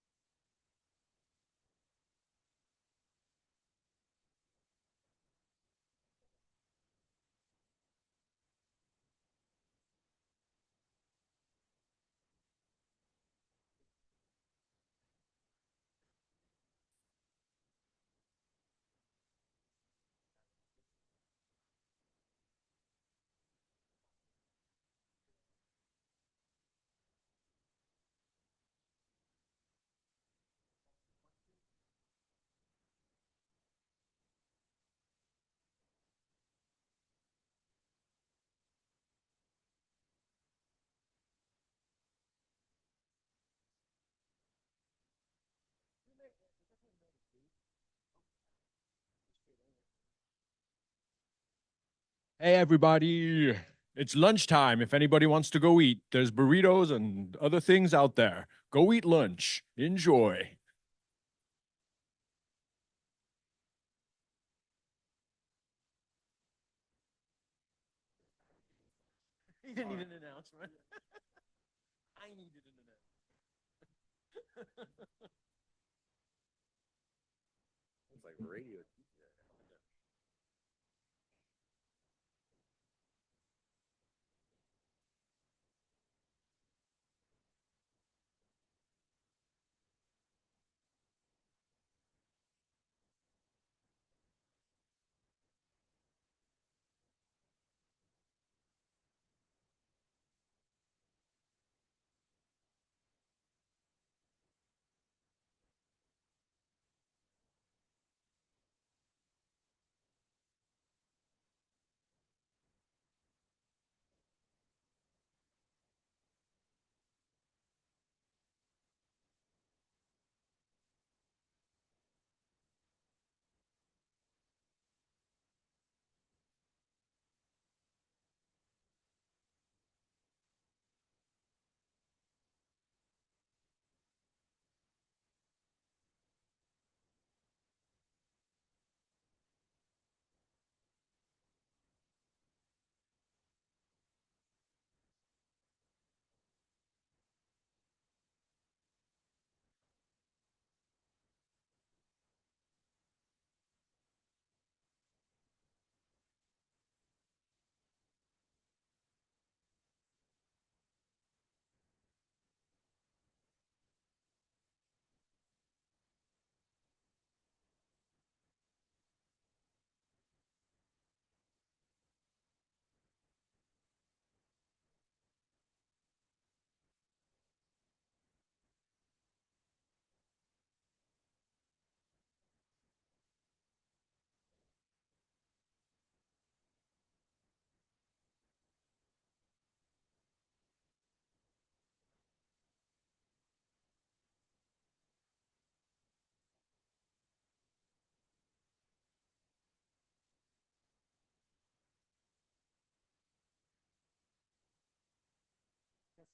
yes, and what I say, that's good. Not really very shooting. Hey, everybody. It's lunchtime. If anybody wants to go eat, there's burritos and other things out there. Go eat lunch. Enjoy. He didn't need an announcement. I needed an announcement. It's like radio.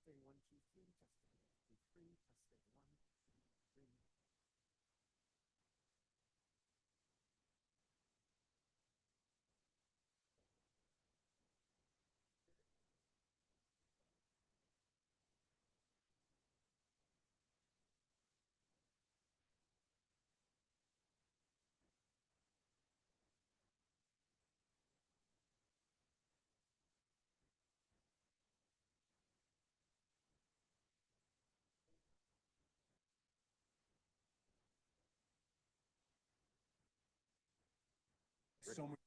Testing 1, 2, 3. Testing 1, 2, 3. Testing 1, 2, 3. So many.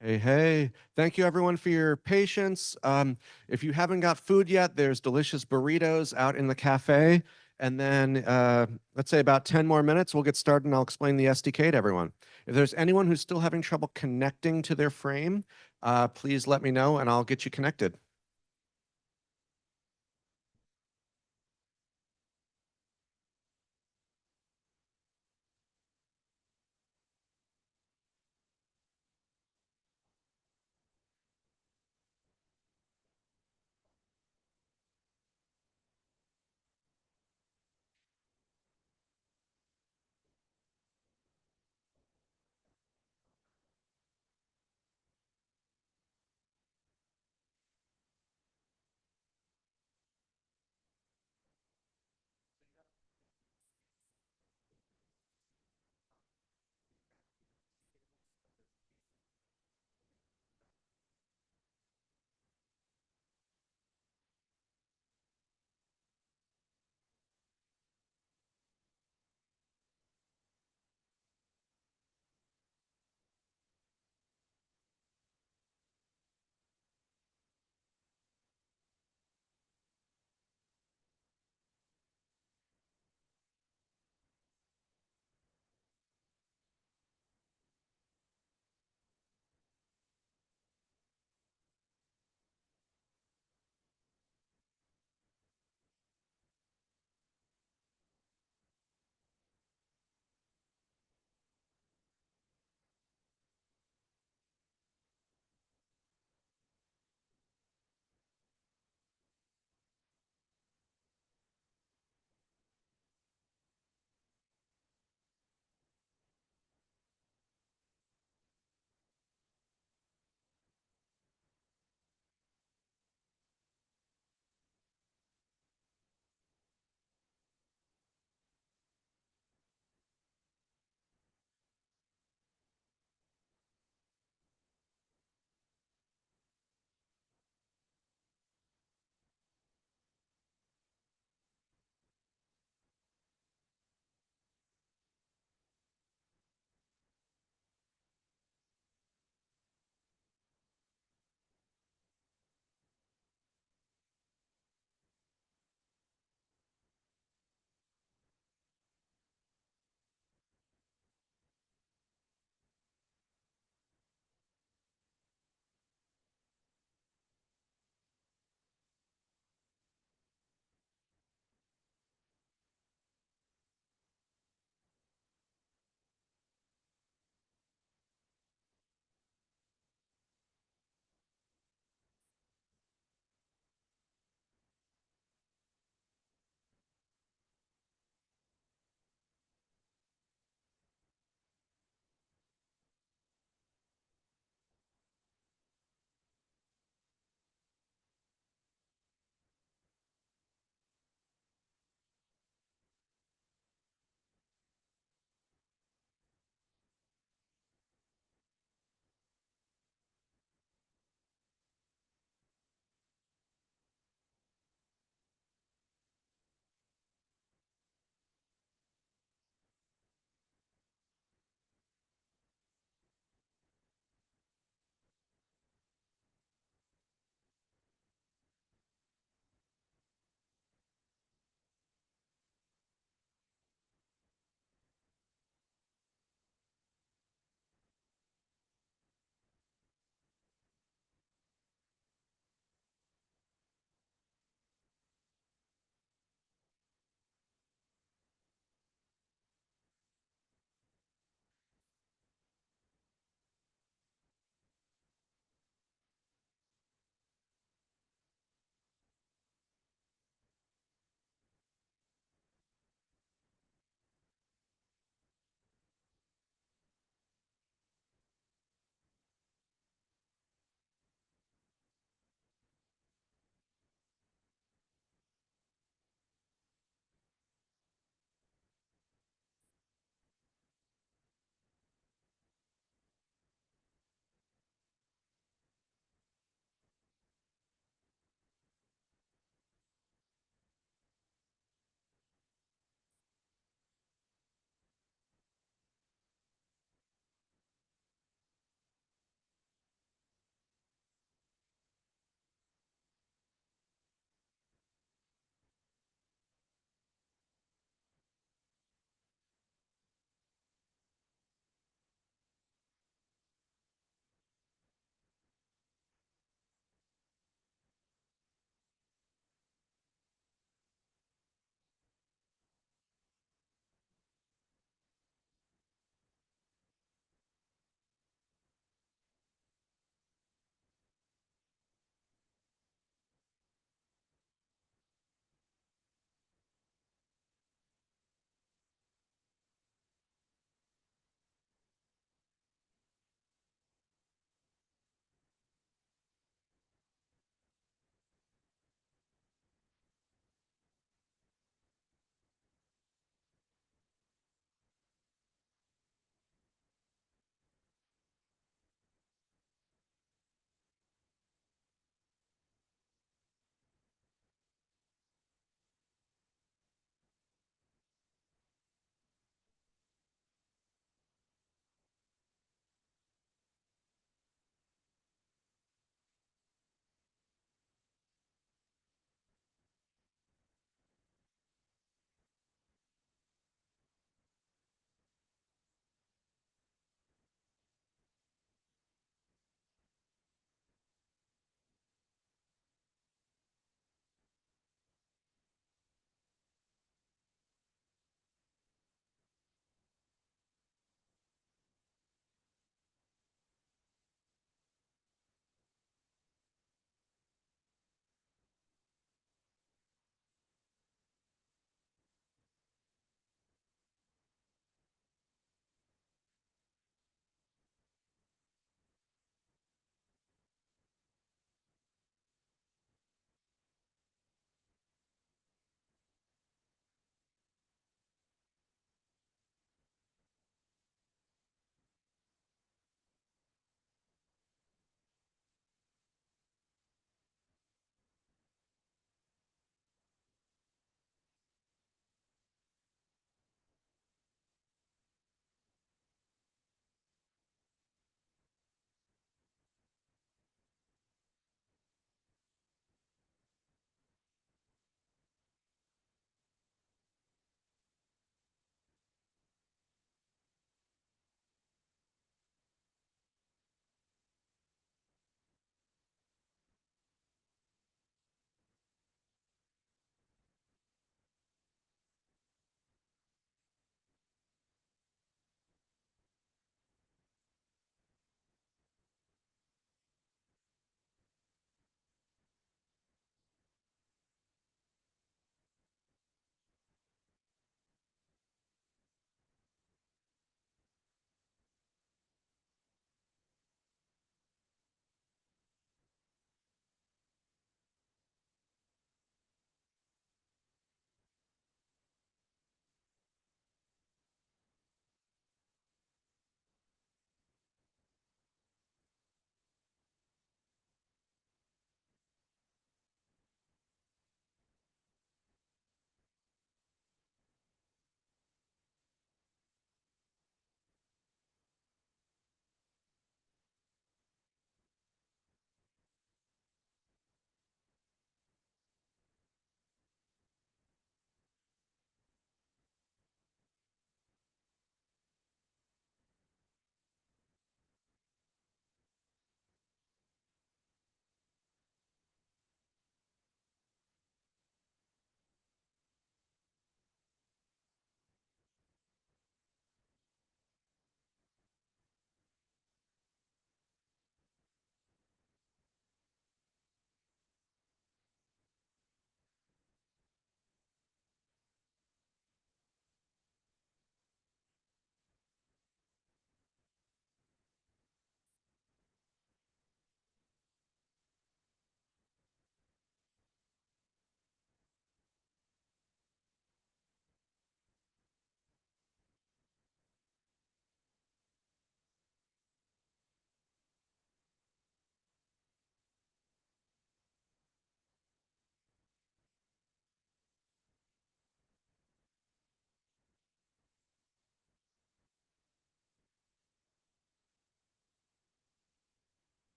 Hey, hey. Thank you everyone for your patience. If you haven't got food yet, there's delicious burritos out in the cafe. And then let's say about 10 more minutes, we'll get started and I'll explain the SDK to everyone. If there's anyone who's still having trouble connecting to their frame, please let me know and I'll get you connected.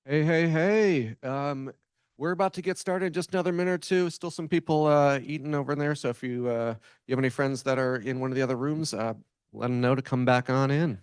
Hey, hey, hey. We're about to get started. Just another minute or two. Still some people eating over there. So if you have any friends that are in one of the other rooms, let them know to come back on in.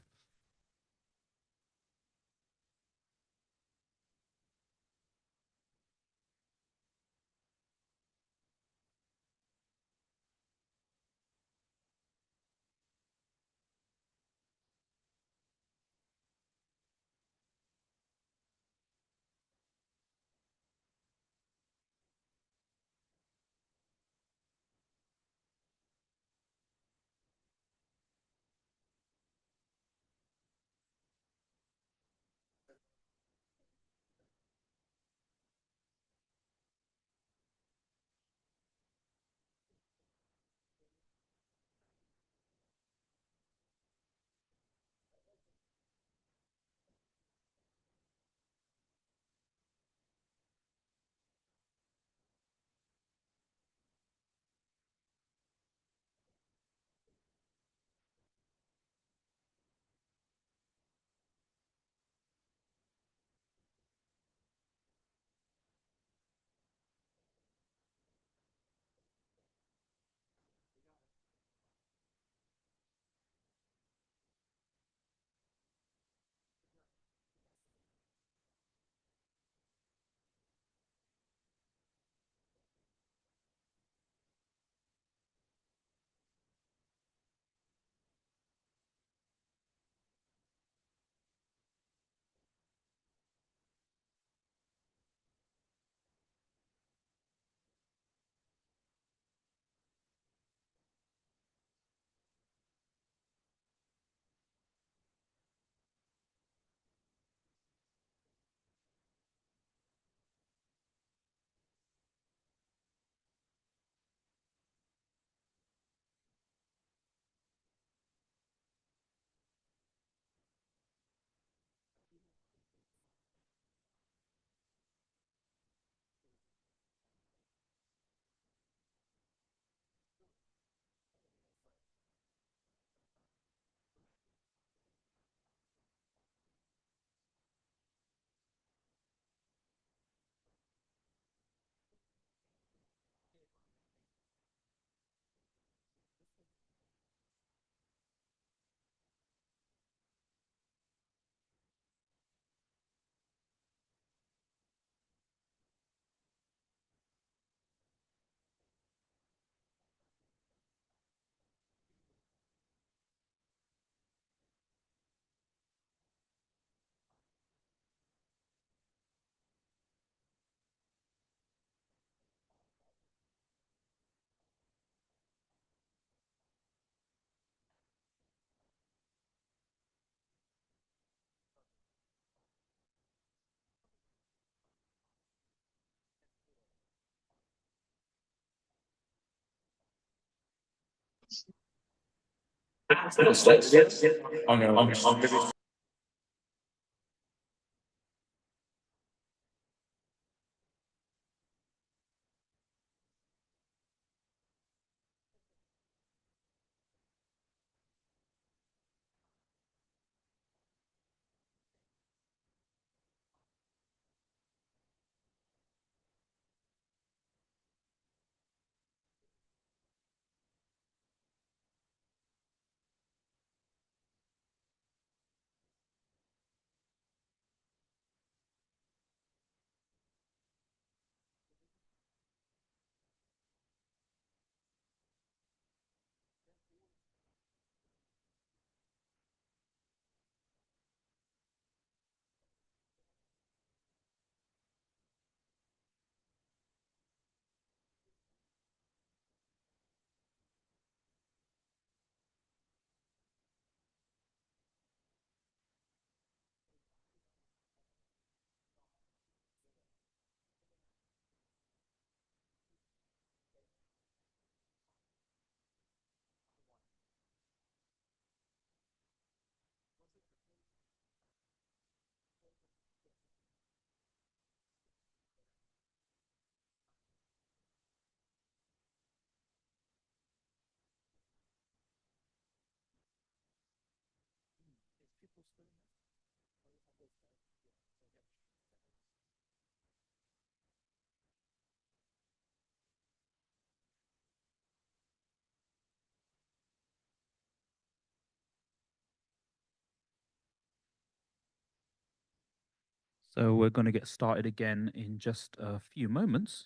So we're going to get started again in just a few moments.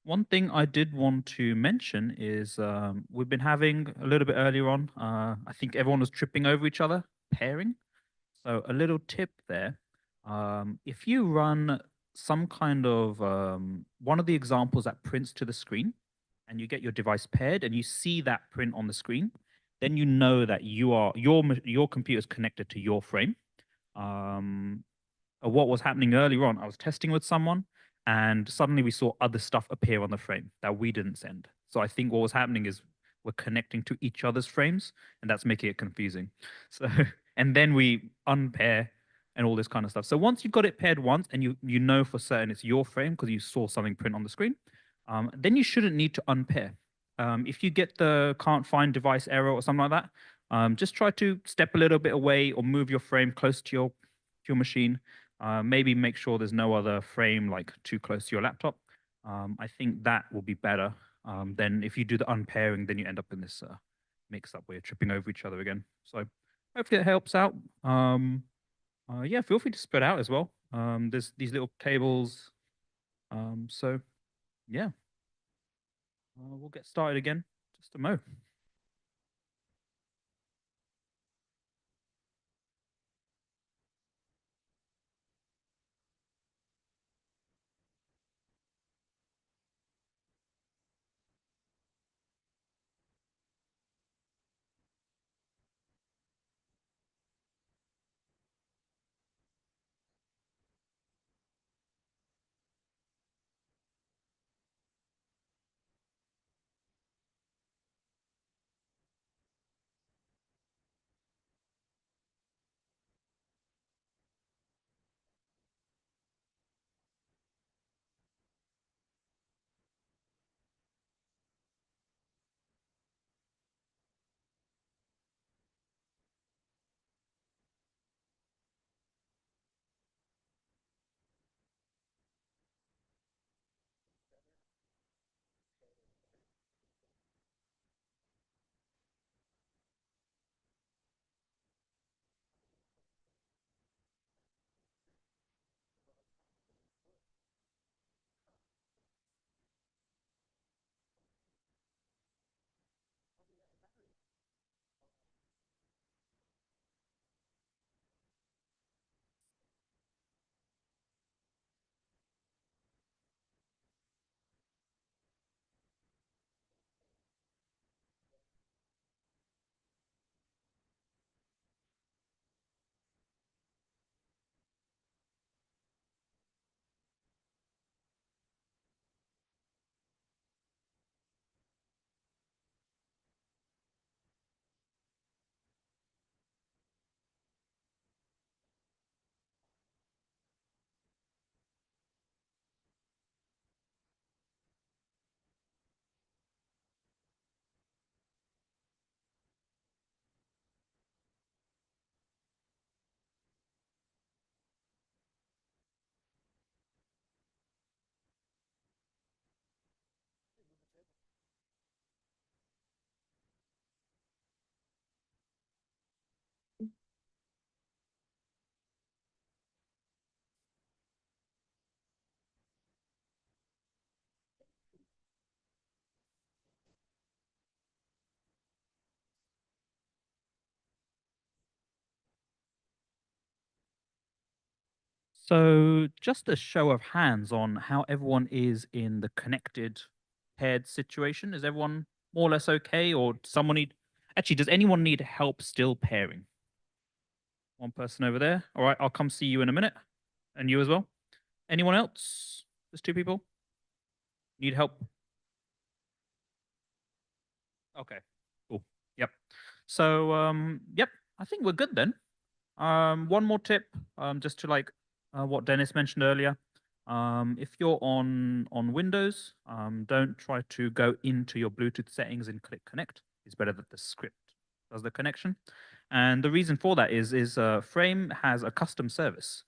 One thing I did want to mention is we've been having a little bit earlier on. I think everyone was tripping over each other, pairing. So a little tip there. If you run some kind of one of the examples that prints to the screen, and you get your device paired, and you see that print on the screen, then you know that your computer is connected to your frame. What was happening earlier on, I was testing with someone, and suddenly we saw other stuff appear on the frame that we didn't send. So I think what was happening is we're connecting to each other's frames, and that's making it confusing. So, and then we unpair and all this kind of stuff. So once you've got it paired once, and you know for certain it's your frame because you saw something print on the screen, then you shouldn't need to unpair. If you get the can't find device error or something like that, just try to step a little bit away or move your frame close to your machine. Maybe make sure there's no other frame like too close to your laptop. I think that will be better than if you do the unpairing, then you end up in this mix up where you're tripping over each other again. So hopefully it helps out. Yeah, feel free to spread out as well. There's these little tables. So yeah, we'll get started again. Just a mo. So, just a show of hands on how everyone is in the connected paired situation. Is everyone more or less okay, or does someone need? Actually, does anyone need help still pairing? One person over there. All right, I'll come see you in a minute, and you as well. Anyone else? There's two people. Need help? Okay, cool. Yep. So, yep, I think we're good then. One more tip, just to like what Dennis mentioned earlier. If you're on Windows, don't try to go into your Bluetooth settings and click connect. It's better that the script does the connection. And the reason for that is Frame has a custom service,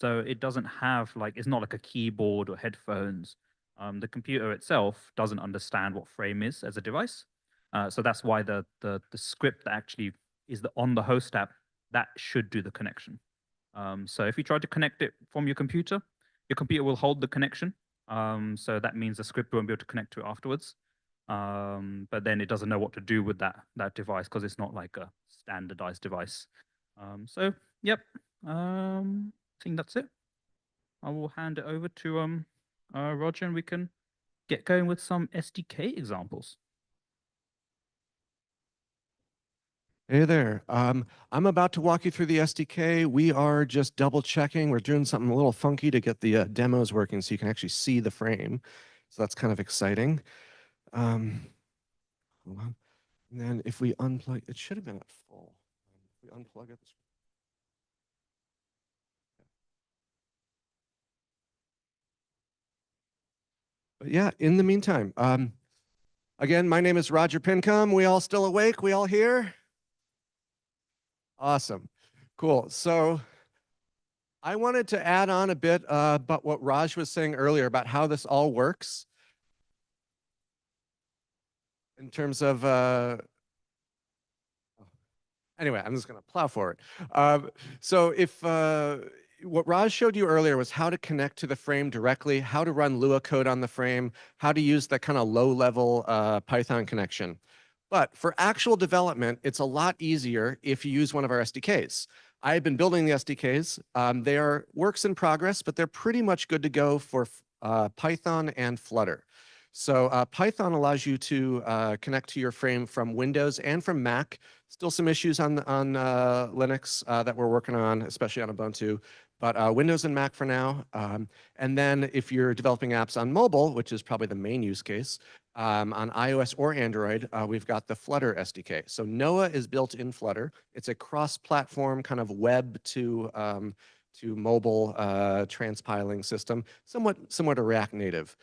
so it doesn't have like it's not like a keyboard or headphones. The computer itself doesn't understand what Frame is as a device, so that's why the script that actually is on the host app that should do the connection. So if you try to connect it from your computer will hold the connection. So that means the script won't be able to connect to it afterwards. But then it doesn't know what to do with that device because it's not like a standardized device. So yep, I think that's it. I will hand it over to Roger, and we can get going with some SDK examples. Hey there. I'm about to walk you through the SDK. We are just double checking. We're doing something a little funky to get the demos working so you can actually see the frame. So that's kind of exciting. Hold on. And then if we unplug, it should have been at full. If we unplug it. But yeah, in the meantime, again, my name is Roger Pincombe. We all still awake? We all here? Awesome. Cool. So I wanted to add on a bit about what Raj was saying earlier about how this all works in terms of, anyway, I'm just going to plow forward. So if what Raj showed you earlier was how to connect to the frame directly, how to run Lua code on the frame, how to use that kind of low-level Python connection. But for actual development, it's a lot easier if you use one of our SDKs. I've been building the SDKs. They are works in progress, but they're pretty much good to go for Python and Flutter. So Python allows you to connect to your frame from Windows and from Mac. Still some issues on Linux that we're working on, especially on Ubuntu, but Windows and Mac for now. And then if you're developing apps on mobile, which is probably the main use case, on iOS or Android, we've got the Flutter SDK. So Noah is built in Flutter. It's a cross-platform kind of web to mobile transpiling system, somewhat similar to React Native.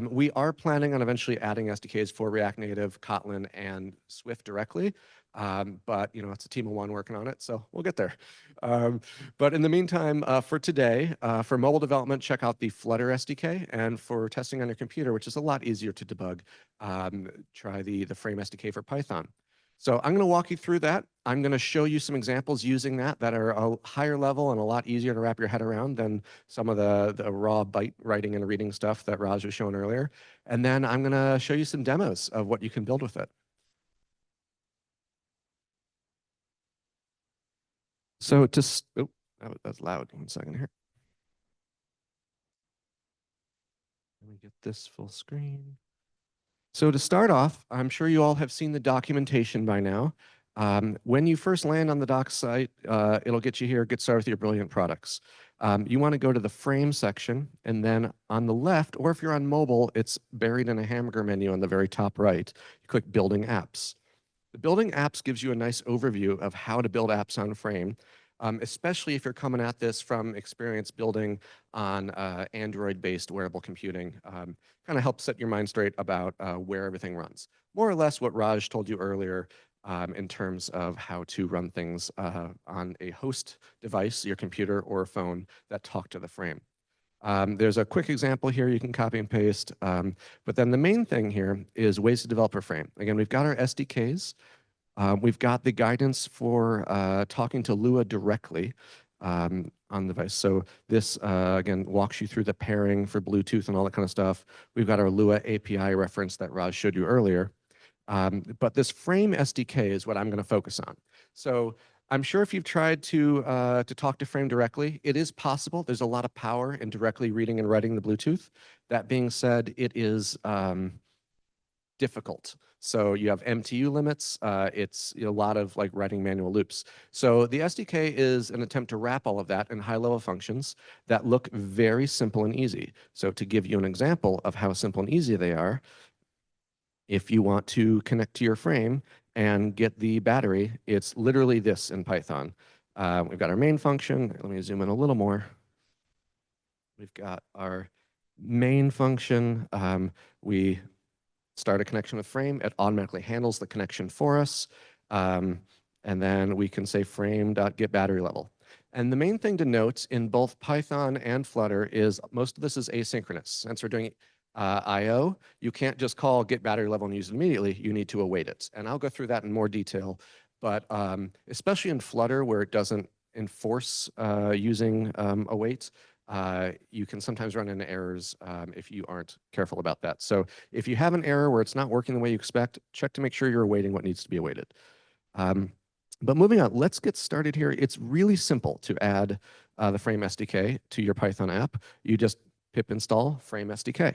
We are planning on eventually adding SDKs for React Native, Kotlin, and Swift directly. But it's a team of one working on it, so we'll get there. But in the meantime, for today, for mobile development, check out the Flutter SDK, and for testing on your computer, which is a lot easier to debug, try the Frame SDK for Python. So I'm going to walk you through that. I'm going to show you some examples using that are a higher level and a lot easier to wrap your head around than some of the raw byte writing and reading stuff that Raj was showing earlier. And then I'm going to show you some demos of what you can build with it. So oh, that's loud. 1 second here. Let me get this full screen. So to start off, I'm sure you all have seen the documentation by now. When you first land on the docs site, it'll get you here, get started with your brilliant products. You want to go to the frame section, and then on the left, or if you're on mobile, it's buried in a hamburger menu on the very top right. You click Building Apps. The Building Apps gives you a nice overview of how to build apps on Frame, especially if you're coming at this from experience building on Android-based wearable computing. Kind of helps set your mind straight about where everything runs. More or less what Raj told you earlier in terms of how to run things on a host device, your computer or phone, that talk to the frame. There's a quick example here you can copy and paste, but then the main thing here is ways to develop a frame. Again, we've got our SDKs. We've got the guidance for talking to Lua directly on the device. So this, again, walks you through the pairing for Bluetooth and all that kind of stuff. We've got our Lua API reference that Raj showed you earlier. But this Frame SDK is what I'm going to focus on. So I'm sure if you've tried to talk to Frame directly, it is possible. There's a lot of power in directly reading and writing the Bluetooth. That being said, it is difficult. So you have MTU limits. It's a lot of like writing manual loops. So the SDK is an attempt to wrap all of that in high-level functions that look very simple and easy. So to give you an example of how simple and easy they are, if you want to connect to your frame and get the battery, it's literally this in Python. We've got our main function. Let me zoom in a little more. We've got our main function. We start a connection with frame. It automatically handles the connection for us. And then we can say frame.getBatteryLevel. And the main thing to note in both Python and Flutter is most of this is asynchronous. Since we're doing I/O, you can't just call getBatteryLevel and use it immediately. You need to await it. And I'll go through that in more detail. But especially in Flutter, where it doesn't enforce using await, you can sometimes run into errors if you aren't careful about that. So if you have an error where it's not working the way you expect, check to make sure you're awaiting what needs to be awaited. But moving on, let's get started here. It's really simple to add the Frame SDK to your Python app. You just pip install Frame SDK.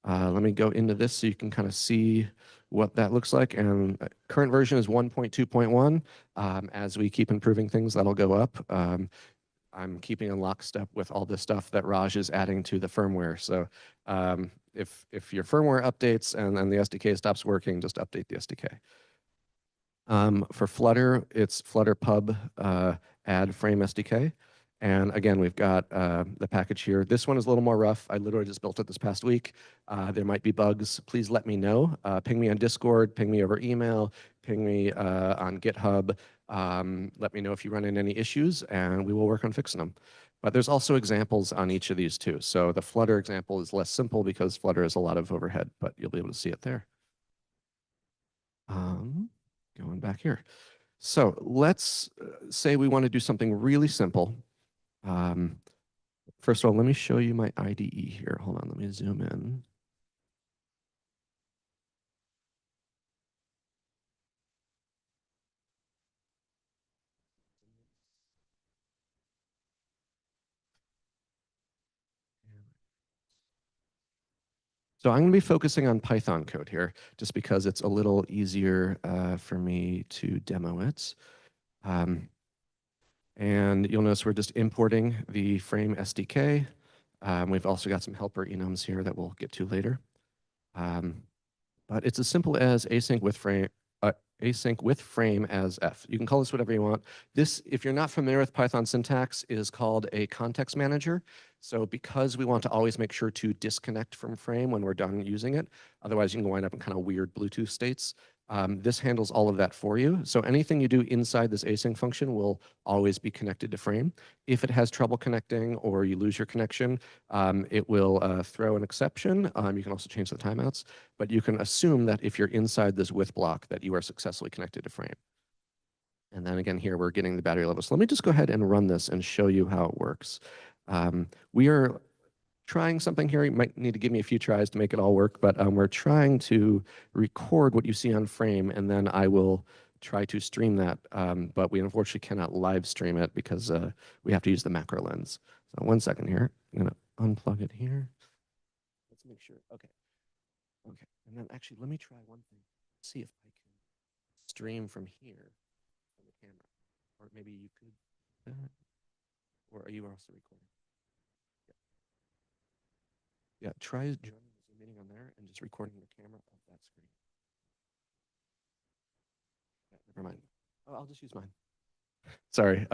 Let me go into this so you can kind of see what that looks like. And current version is 1.2.1. As we keep improving things, that'll go up. I'm keeping in lockstep with all this stuff that Raj is adding to the firmware. So if your firmware updates and then the SDK stops working, just update the SDK. For Flutter, it's Flutter pub add frame SDK. And again, we've got the package here. This one is a little more rough. I literally just built it this past week. There might be bugs. Please let me know. Ping me on Discord, ping me over email, ping me on GitHub. Let me know if you run into any issues, and we will work on fixing them. But there's also examples on each of these too. So the Flutter example is less simple because Flutter has a lot of overhead, but you'll be able to see it there. Going back here. So let's say we want to do something really simple. First of all, let me show you my IDE here. Hold on, let me zoom in. So I'm going to be focusing on Python code here, just because it's a little easier for me to demo it. And you'll notice we're just importing the Frame SDK. We've also got some helper enums here that we'll get to later. But it's as simple as async with frame as f. You can call this whatever you want. This, if you're not familiar with Python syntax, is called a context manager. So because we want to always make sure to disconnect from frame when we're done using it, otherwise you can wind up in kind of weird Bluetooth states. This handles all of that for you. So anything you do inside this async function will always be connected to frame. If it has trouble connecting or you lose your connection, it will throw an exception. You can also change the timeouts, but you can assume that if you're inside this with block that you are successfully connected to frame. And then again, here we're getting the battery level. So let me just go ahead and run this and show you how it works. We are trying something here. You might need to give me a few tries to make it all work, but we're trying to record what you see on frame, and then I will try to stream that. But we unfortunately cannot live stream it because we have to use the macro lens. So 1 second here. I'm going to unplug it here. Let's make sure. Okay. Okay. And then actually, let me try one thing. See if I can stream from here from the camera. Or maybe you could. Or are you also recording? Yeah, try joining the Zoom meeting on there and just recording your camera of that screen. Yeah, never mind. Oh, I'll just use mine. Sorry,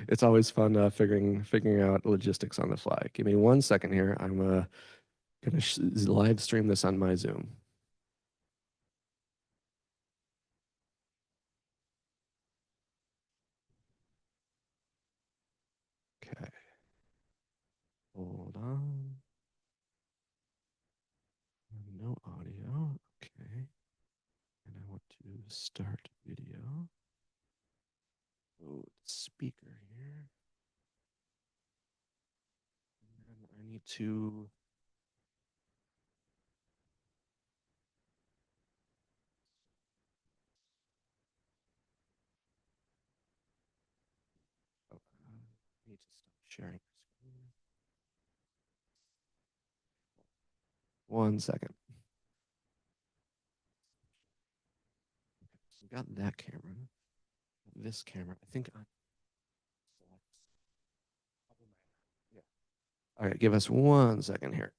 it's always fun figuring out logistics on the fly. Give me 1 second here. I'm gonna live stream this on my Zoom. Okay. Hold on. No audio. Okay. And I want to start video. Oh, speaker here. And I need to. Oh, I need to stop sharing my screen. 1 second. So we got that camera. This camera. I think I. Yeah. All right, give us 1 second here.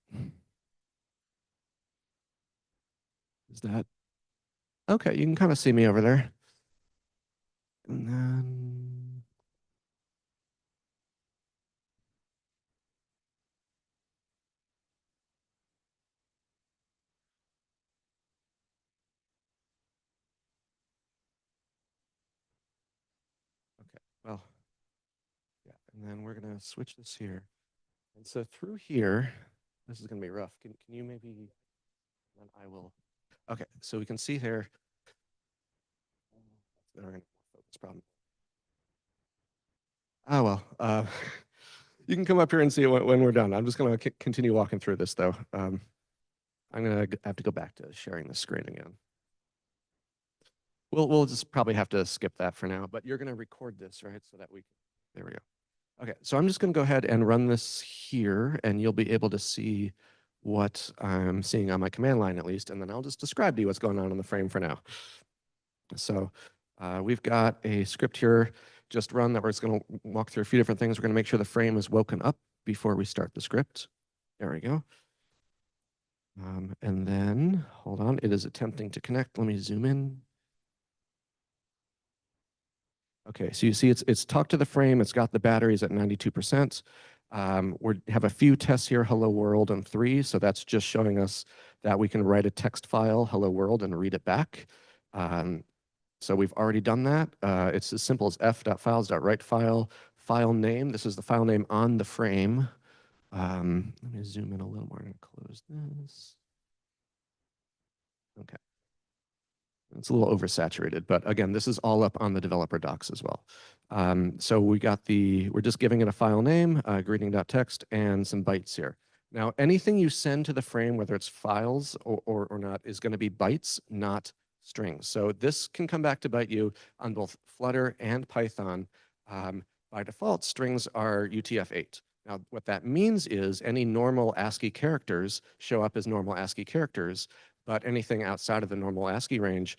Is that okay? You can kind of see me over there. And then okay, well, yeah, and then we're gonna switch this here. And so through here, this is gonna be rough. Can you maybe? Then I will. Okay, so we can see here. We're gonna focus problem. Ah, well, you can come up here and see it when we're done. I'm just going to continue walking through this, though. I'm going to have to go back to sharing the screen again. We'll just probably have to skip that for now, but you're going to record this, right? So that we can, there we go. Okay, so I'm just going to go ahead and run this here, and you'll be able to see what I'm seeing on my command line at least, and then I'll just describe to you what's going on in the frame for now. So we've got a script here just run that we're just going to walk through a few different things. We're going to make sure the frame is woken up before we start the script. There we go. And then, hold on, it is attempting to connect. Let me zoom in. Okay, so you see it's talked to the frame. It's got the batteries at 92%. We have a few tests here, hello world and 3. So that's just showing us that we can write a text file, hello world, and read it back. So we've already done that. It's as simple as f.files.writefile, file name. This is the file name on the frame. Let me zoom in a little more. I'm going to close this. Okay. It's a little oversaturated, but again, this is all up on the developer docs as well. So we're just giving it a file name, greeting.txt, and some bytes here. Now, anything you send to the frame, whether it's files or not, is going to be bytes, not strings. So this can come back to bite you on both Flutter and Python. By default, strings are UTF-8. Now, what that means is any normal ASCII characters show up as normal ASCII characters, but anything outside of the normal ASCII range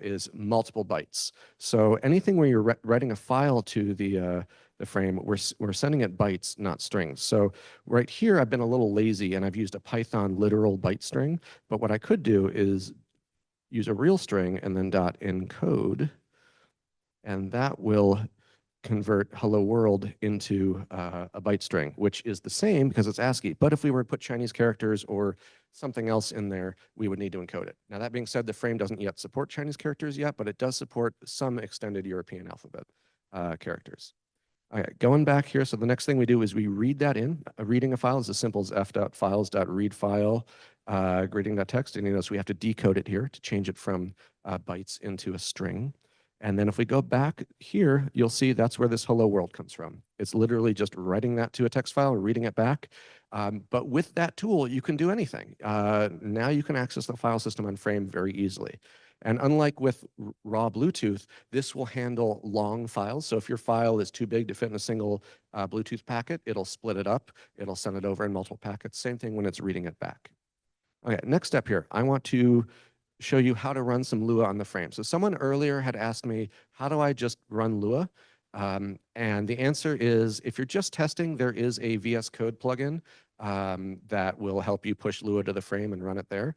is multiple bytes. So anything where you're writing a file to the frame, we're sending it bytes, not strings. So right here, I've been a little lazy and I've used a Python literal byte string, but what I could do is use a real string and then .encode, and that will convert hello world into a byte string, which is the same because it's ASCII. But if we were to put Chinese characters or something else in there, we would need to encode it. Now, that being said, the frame doesn't yet support Chinese characters yet, but it does support some extended European alphabet characters. Okay, going back here, so the next thing we do is we read that in. Reading a file is as simple as f.files.readFile greeting.txt, and you notice we have to decode it here to change it from bytes into a string. And then if we go back here, you'll see that's where this hello world comes from. It's literally just writing that to a text file, reading it back. But with that tool, you can do anything. Now you can access the file system on Frame very easily. And unlike with raw Bluetooth, this will handle long files. So if your file is too big to fit in a single Bluetooth packet, it'll split it up. It'll send it over in multiple packets. Same thing when it's reading it back. Okay, next step here. I want to show you how to run some Lua on the frame. So someone earlier had asked me, how do I just run Lua? And the answer is, if you're just testing, there is a VS Code plugin that will help you push Lua to the frame and run it there.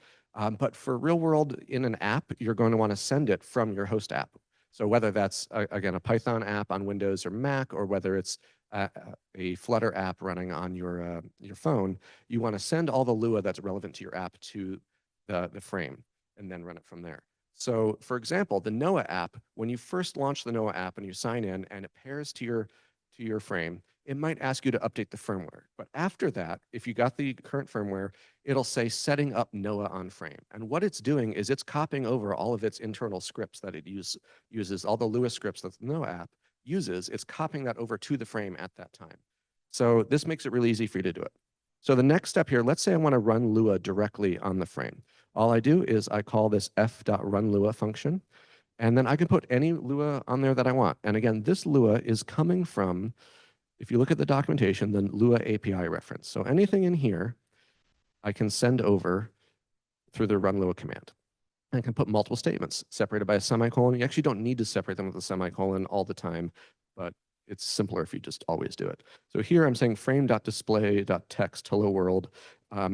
But for real world in an app, you're going to want to send it from your host app. So whether that's, again, a Python app on Windows or Mac, or whether it's a Flutter app running on your phone, you want to send all the Lua that's relevant to your app to the frame and then run it from there. So for example, the Noah app, when you first launch the Noah app and you sign in and it pairs to your frame, it might ask you to update the firmware. But after that, if you got the current firmware, it'll say setting up Noah on frame. And what it's doing is it's copying over all of its internal scripts that it uses, all the Lua scripts that the Noah app uses, it's copying that over to the frame at that time. So this makes it really easy for you to do it. So the next step here, let's say I want to run Lua directly on the frame. All I do is I call this f.runLua function, and then I can put any Lua on there that I want. And again, this Lua is coming from, if you look at the documentation, the Lua API reference. So anything in here, I can send over through the run Lua command. I can put multiple statements separated by a semicolon. You actually don't need to separate them with a semicolon all the time, but it's simpler if you just always do it. So here I'm saying frame.display.text hello world.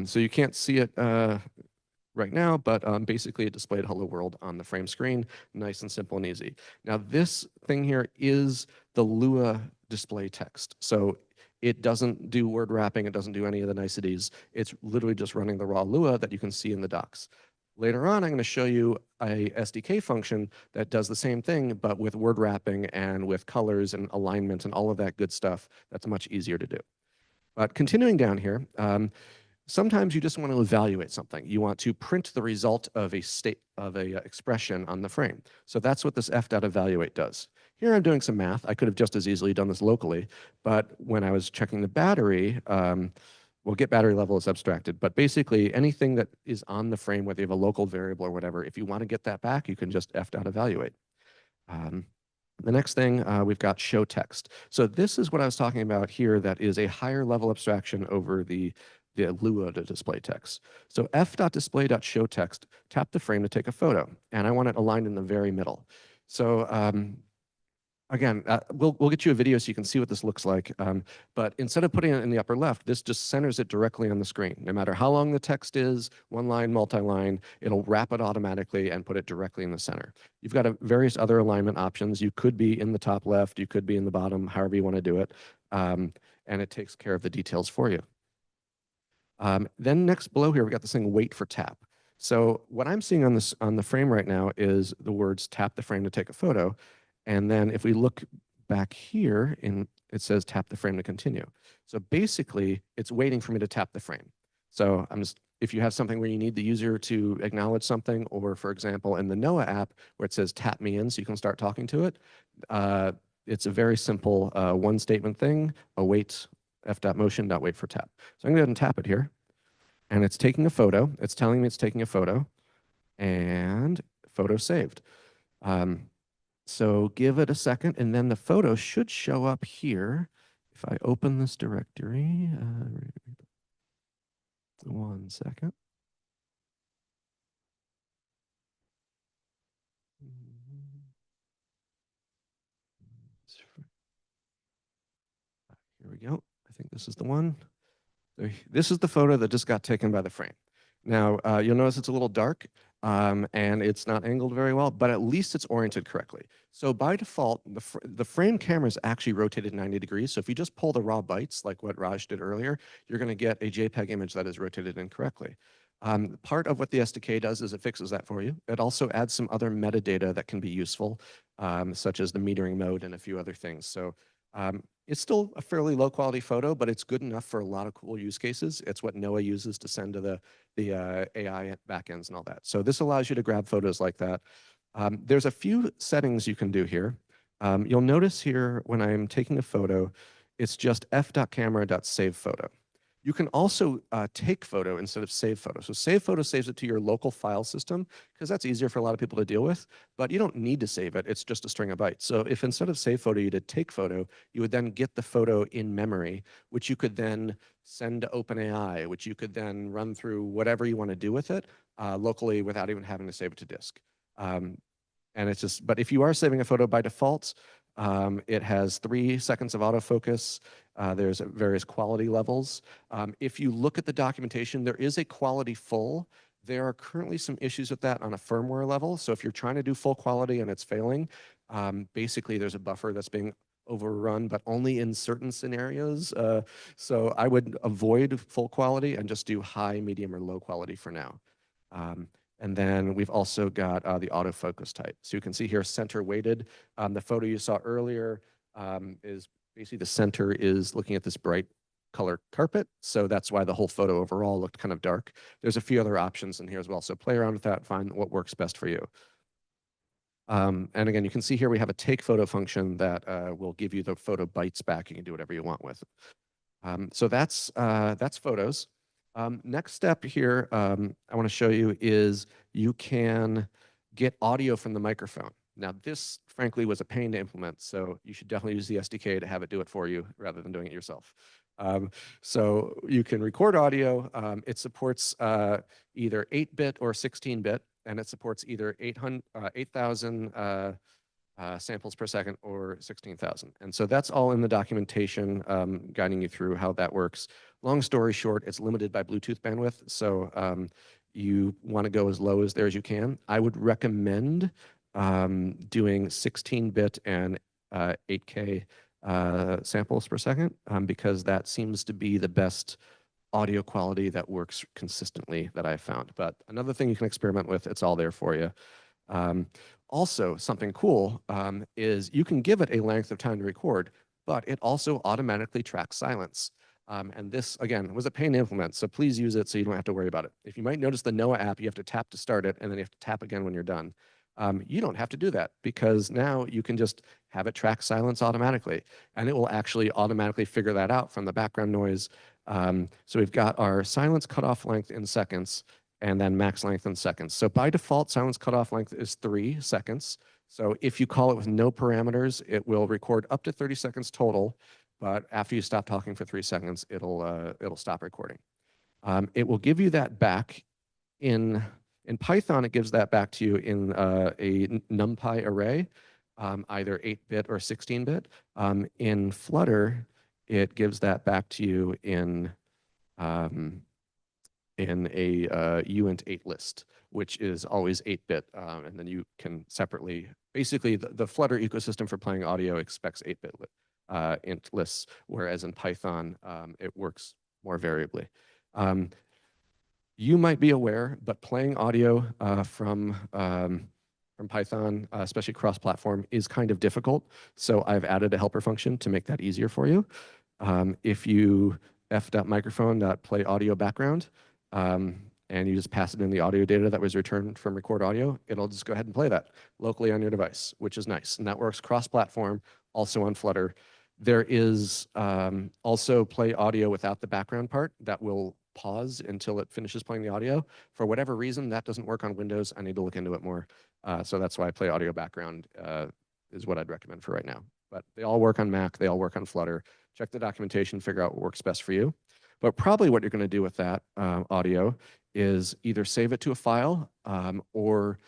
So you can't see it right now, but basically it displayed hello world on the frame screen, nice and simple and easy. Now this thing here is the Lua display text. So it doesn't do word wrapping, it doesn't do any of the niceties. It's literally just running the raw Lua that you can see in the docs. Later on, I'm going to show you a SDK function that does the same thing, but with word wrapping and with colors and alignment and all of that good stuff that's much easier to do. But continuing down here, Sometimes you just want to evaluate something. You want to print the result of a state of a expression on the frame. So that's what this f.evaluate does. Here I'm doing some math. I could have just as easily done this locally, but when I was checking the battery, well, get battery level is abstracted, but basically anything that is on the frame, whether you have a local variable or whatever, if you want to get that back, you can just f.evaluate. The next thing, we've got show text. So this is what I was talking about here that is a higher level abstraction over the Lua to display text. So f.display.show text, tap the frame to take a photo, and I want it aligned in the very middle. So again, we'll get you a video so you can see what this looks like. But instead of putting it in the upper left, this just centers it directly on the screen. No matter how long the text is, one line, multi-line, it'll wrap it automatically and put it directly in the center. You've got various other alignment options. You could be in the top left, you could be in the bottom, however you want to do it. And it takes care of the details for you. Then next below here, we got this thing wait for tap. So what I'm seeing on the frame right now is the words tap the frame to take a photo. And then if we look back here, it says tap the frame to continue. So basically, it's waiting for me to tap the frame. So if you have something where you need the user to acknowledge something, or for example, in the Noah app where it says tap me in so you can start talking to it, it's a very simple one statement thing, await f.motion.wait for tap. So I'm going to go ahead and tap it here. And it's taking a photo. It's telling me it's taking a photo. And photo saved. So give it a second, and then the photo should show up here. If I open this directory, 1 second. Here we go. I think this is the one. This is the photo that just got taken by the frame. Now, you'll notice it's a little dark, and it's not angled very well, but at least it's oriented correctly. So by default, the frame camera is actually rotated 90 degrees. So if you just pull the raw bytes, like what Raj did earlier, you're going to get a JPEG image that is rotated incorrectly. Part of what the SDK does is it fixes that for you. It also adds some other metadata that can be useful, such as the metering mode and a few other things. So it's still a fairly low quality photo, but it's good enough for a lot of cool use cases. It's what Noah uses to send to the AI backends and all that. So this allows you to grab photos like that. There's a few settings you can do here. You'll notice here when I'm taking a photo, it's just f.camera.savephoto. You can also take photo instead of save photo. So save photo saves it to your local file system because that's easier for a lot of people to deal with, but you don't need to save it. It's just a string of bytes. So if instead of save photo, you did take photo, you would then get the photo in memory, which you could then send to OpenAI, which you could then run through whatever you want to do with it locally without even having to save it to disk. And it's just, but if you are saving a photo by default, it has 3 seconds of autofocus. There's various quality levels. If you look at the documentation, there is a quality full. There are currently some issues with that on a firmware level. So if you're trying to do full quality and it's failing, basically there's a buffer that's being overrun, but only in certain scenarios. So I would avoid full quality and just do high, medium, or low quality for now. And then we've also got the autofocus type. So you can see here center weighted. The photo you saw earlier is basically the center is looking at this bright color carpet. So that's why the whole photo overall looked kind of dark. There's a few other options in here as well. So play around with that, find what works best for you. And again, you can see here we have a take photo function that will give you the photo bytes back. You can do whatever you want with. So that's photos. Next step here I want to show you is you can get audio from the microphone. Now this, frankly, was a pain to implement, so you should definitely use the SDK to have it do it for you rather than doing it yourself. So you can record audio. It supports either 8-bit or 16-bit, and it supports either 8,000 samples per second or 16,000. And so that's all in the documentation guiding you through how that works. Long story short, it's limited by Bluetooth bandwidth. So you want to go as low as there as you can. I would recommend doing 16-bit and 8K samples per second because that seems to be the best audio quality that works consistently that I've found. But another thing you can experiment with, it's all there for you. Also, something cool is you can give it a length of time to record, but it also automatically tracks silence. And this, again, was a pain to implement, so please use it so you don't have to worry about it. If you might notice the Noah app, you have to tap to start it, and then you have to tap again when you're done. You don't have to do that because now you can just have it track silence automatically, and it will actually automatically figure that out from the background noise. So we've got our silence cutoff length in seconds, and then max length in seconds. So by default, silence cutoff length is 3 seconds. So if you call it with no parameters, it will record up to 30 seconds total. But after you stop talking for 3 seconds, it'll stop recording. It will give you that back in Python. It gives that back to you in a NumPy array, either 8-bit or 16-bit. In Flutter, it gives that back to you in a uint 8 list, which is always 8-bit, and then you can separately. Basically, the Flutter ecosystem for playing audio expects 8-bit int lists, whereas in Python, it works more variably. You might be aware, but playing audio from Python, especially cross-platform, is kind of difficult. So I've added a helper function to make that easier for you. If you f.microphone.play audio background, and you just pass it in the audio data that was returned from record audio, it'll just go ahead and play that locally on your device, which is nice. And that works cross-platform, also on Flutter. There is also play audio without the background part that will pause until it finishes playing the audio. For whatever reason, that doesn't work on Windows. I need to look into it more. So that's why play audio background is what I'd recommend for right now. But they all work on Mac. They all work on Flutter. Check the documentation, figure out what works best for you. But probably what you're going to do with that audio is either save it to a file or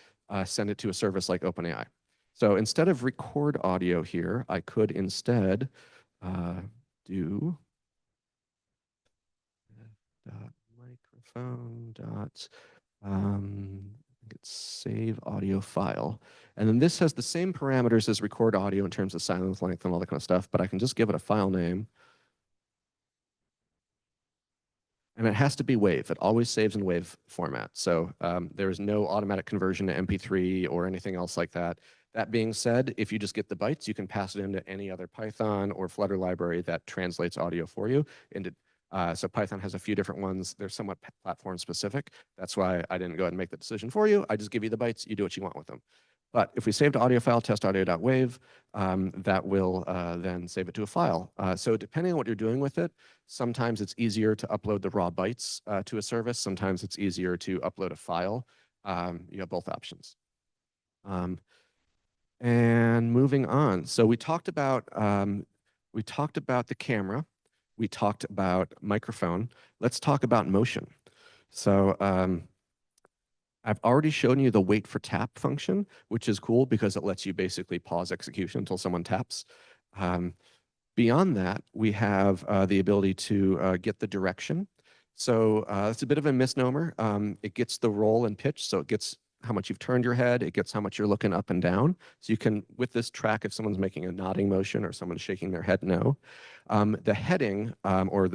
send it to a service like OpenAI. So instead of record audio here, I could instead do microphone dot save audio file. And then this has the same parameters as record audio in terms of silence length and all that kind of stuff, but I can just give it a file name. And it has to be WAV. It always saves in WAV format. So there is no automatic conversion to MP3 or anything else like that. That being said, if you just get the bytes, you can pass it into any other Python or Flutter library that translates audio for you. So Python has a few different ones. They're somewhat platform specific. That's why I didn't go ahead and make the decision for you. I just give you the bytes. You do what you want with them. But if we saved audio file, testaudio.wav, that will then save it to a file. So depending on what you're doing with it, sometimes it's easier to upload the raw bytes to a service. Sometimes it's easier to upload a file. You have both options. And moving on. So we talked about the camera. We talked about microphone. Let's talk about motion. So I've already shown you the wait for tap function, which is cool because it lets you basically pause execution until someone taps. Beyond that, we have the ability to get the direction. So it's a bit of a misnomer. It gets the roll and pitch, so it gets how much you've turned your head, it gets how much you're looking up and down. So you can, with this track, if someone's making a nodding motion or someone's shaking their head no. The heading, or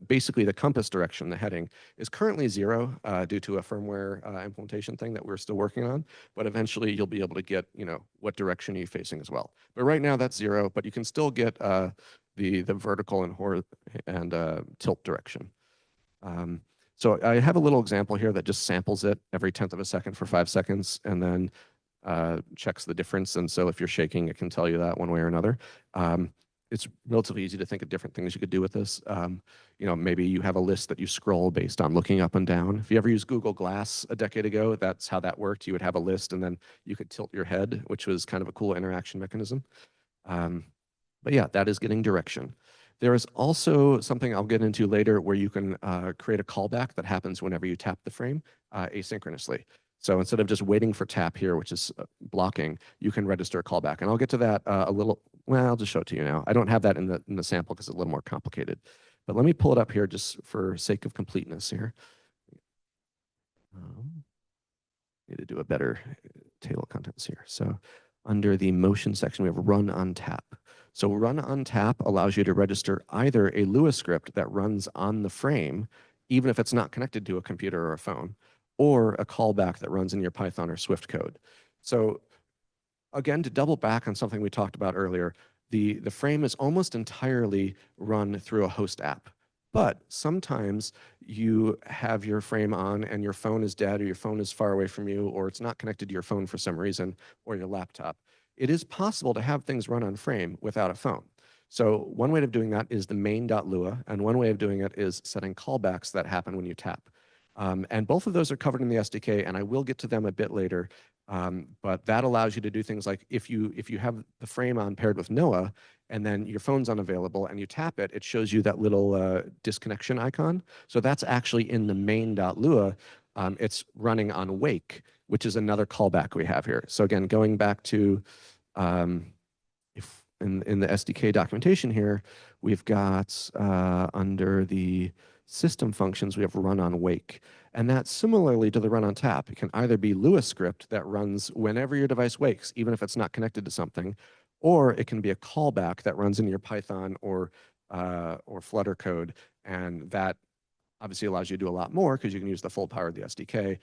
basically the compass direction, the heading, is currently 0 due to a firmware implementation thing that we're still working on. But eventually you'll be able to get, what direction are you facing as well. But right now that's 0, but you can still get the vertical and tilt direction. So I have a little example here that just samples it every 1/10 of a second for 5 seconds and then checks the difference. And so if you're shaking, it can tell you that one way or another. It's relatively easy to think of different things you could do with this. Maybe you have a list that you scroll based on looking up and down. If you ever used Google Glass a decade ago, that's how that worked. You would have a list and then you could tilt your head, which was kind of a cool interaction mechanism. But yeah, that is getting direction. There is also something I'll get into later where you can create a callback that happens whenever you tap the frame asynchronously. So instead of just waiting for tap here, which is blocking, you can register a callback. And I'll get to that I'll just show it to you now. I don't have that in the sample because it's a little more complicated. But let me pull it up here just for sake of completeness here. Need to do a better table of contents here. So under the motion section, we have run on tap. So run on tap allows you to register either a Lua script that runs on the frame, even if it's not connected to a computer or a phone, or a callback that runs in your Python or Swift code. So again, to double back on something we talked about earlier, the frame is almost entirely run through a host app. But sometimes you have your frame on and your phone is dead, or your phone is far away from you, or it's not connected to your phone for some reason, or your laptop. It is possible to have things run on frame without a phone. So one way of doing that is the main.lua, and one way of doing it is setting callbacks that happen when you tap. And both of those are covered in the SDK, and I will get to them a bit later. But that allows you to do things like if you have the frame on paired with Noah, and then your phone's unavailable and you tap it, it shows you that little disconnection icon. So that's actually in the main.lua. It's running on Wake, which is another callback we have here. So again, going back to if in the SDK documentation here, we've got under the system functions, we have run on Wake. And that similarly to the run on tap, it can either be Lua script that runs whenever your device wakes, even if it's not connected to something, or it can be a callback that runs in your Python or Flutter code. And that obviously allows you to do a lot more because you can use the full power of the SDK,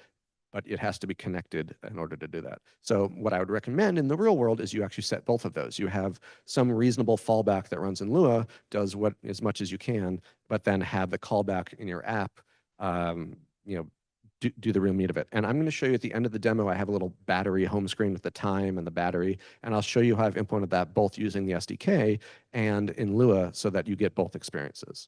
but it has to be connected in order to do that. So what I would recommend in the real world is you actually set both of those. You have some reasonable fallback that runs in Lua, does what as much as you can, but then have the callback in your app, do the real meat of it. And I'm going to show you at the end of the demo, I have a little battery home screen with the time and the battery, and I'll show you how I've implemented that both using the SDK and in Lua so that you get both experiences.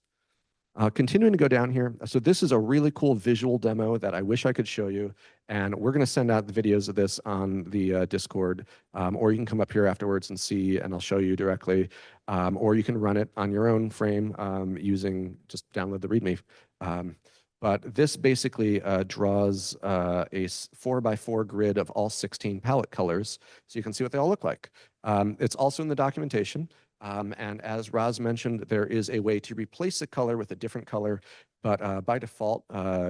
Continuing to go down here, so this is a really cool visual demo that I wish I could show you, and we're going to send out the videos of this on the Discord, or you can come up here afterwards and see, and I'll show you directly, or you can run it on your own frame using, just download the README. But this basically draws a 4x4 grid of all 16 palette colors, so you can see what they all look like. It's also in the documentation. And as Raz mentioned, there is a way to replace a color with a different color, but by default,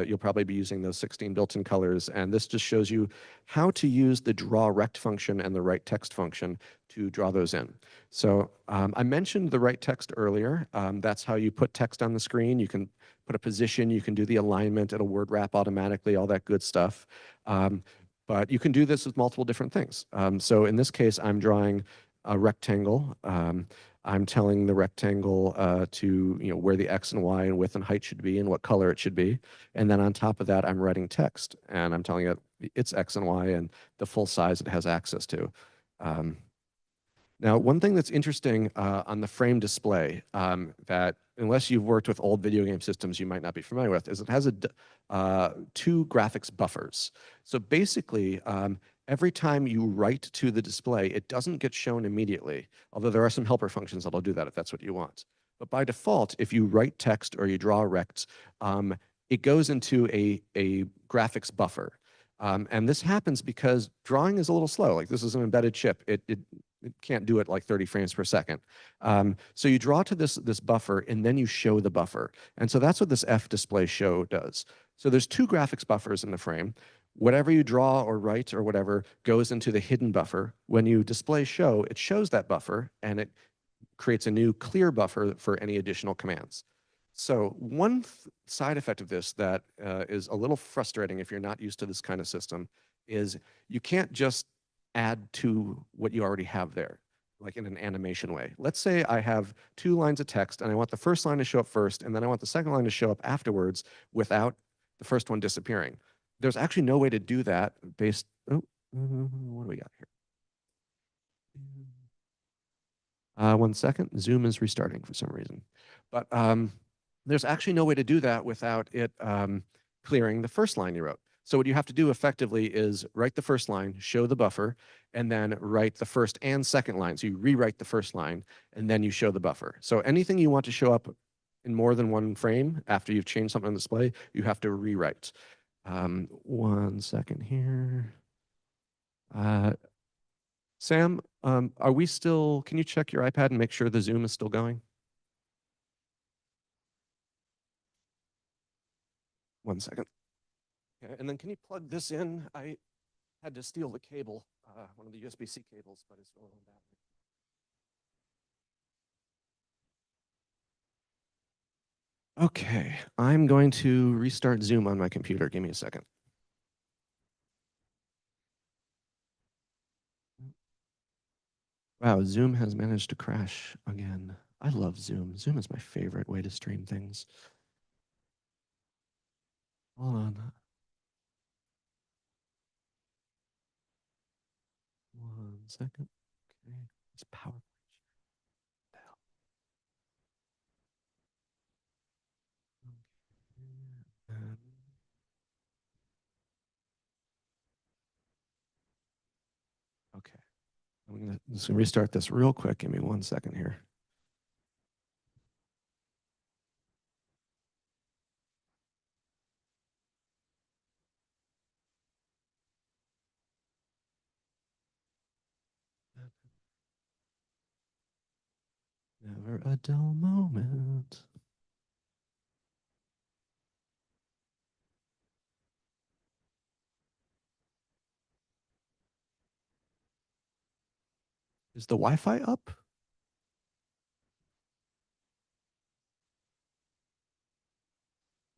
you'll probably be using those 16 built-in colors. And this just shows you how to use the draw rect function and the write text function to draw those in. So I mentioned the write text earlier. That's how you put text on the screen. You can put a position, you can do the alignment, it'll word wrap automatically, all that good stuff. But you can do this with multiple different things. So in this case, I'm drawing a rectangle. I'm telling the rectangle to where the X and Y and width and height should be and what color it should be. And then on top of that, I'm writing text and I'm telling it its X and Y and the full size it has access to. Now, one thing that's interesting on the frame display that unless you've worked with old video game systems you might not be familiar with is it has two graphics buffers. So basically, every time you write to the display, it doesn't get shown immediately, although there are some helper functions that'll do that if that's what you want. But by default, if you write text or you draw rects, it goes into a graphics buffer. And this happens because drawing is a little slow. Like this is an embedded chip. It can't do it like 30 frames per second. So you draw to this buffer and then you show the buffer. And so that's what this F display show does. So there's two graphics buffers in the frame. Whatever you draw or write or whatever goes into the hidden buffer. When you display show, it shows that buffer and it creates a new clear buffer for any additional commands. So one side effect of this that is a little frustrating if you're not used to this kind of system is you can't just add to what you already have there, like in an animation way. Let's say I have 2 lines of text and I want the first line to show up first and then I want the second line to show up afterwards without the first one disappearing. There's actually no way to do that based, what do we got here? 1 second, Zoom is restarting for some reason. But there's actually no way to do that without it clearing the first line you wrote. So what you have to do effectively is write the first line, show the buffer, and then write the first and second line. So you rewrite the first line, and then you show the buffer. So anything you want to show up in more than one frame after you've changed something on the display, you have to rewrite. 1 second here. Sam, are we still, can you check your iPad and make sure the Zoom is still going? 1 second. Okay, and then can you plug this in? I had to steal the cable, one of the USB-C cables, but it's going on battery. Okay, I'm going to restart Zoom on my computer. Give me a second. Wow, Zoom has managed to crash again. I love Zoom. Zoom is my favorite way to stream things. Hold on. 1 second. Okay. It's PowerPoint. The hell? Okay. Okay. I'm just gonna restart this real quick. Give me 1 second here. Never a dull moment. Is the Wi-Fi up?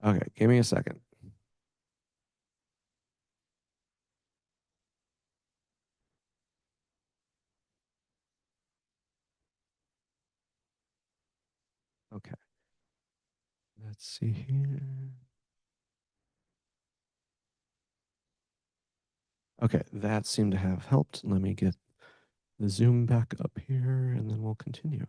Okay, give me a second. Okay. Let's see here. Okay, that seemed to have helped. Let me get the Zoom back up here and then we'll continue.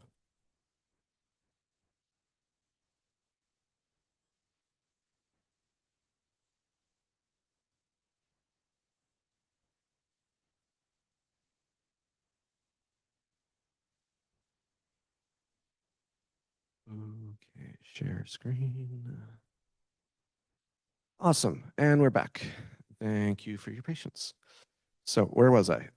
Okay, share screen. Awesome, and we're back. Thank you for your patience. So where was I?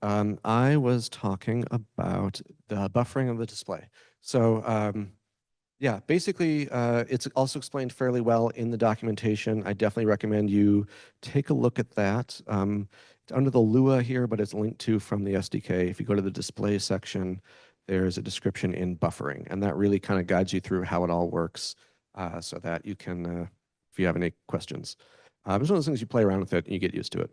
I was talking about the buffering of the display. So yeah, basically, it's also explained fairly well in the documentation. I definitely recommend you take a look at that. It's under the Lua here, but it's linked to from the SDK. If you go to the display section, there's a description in buffering, and that really kind of guides you through how it all works so that you can, if you have any questions. It's one of those things you play around with it and you get used to it.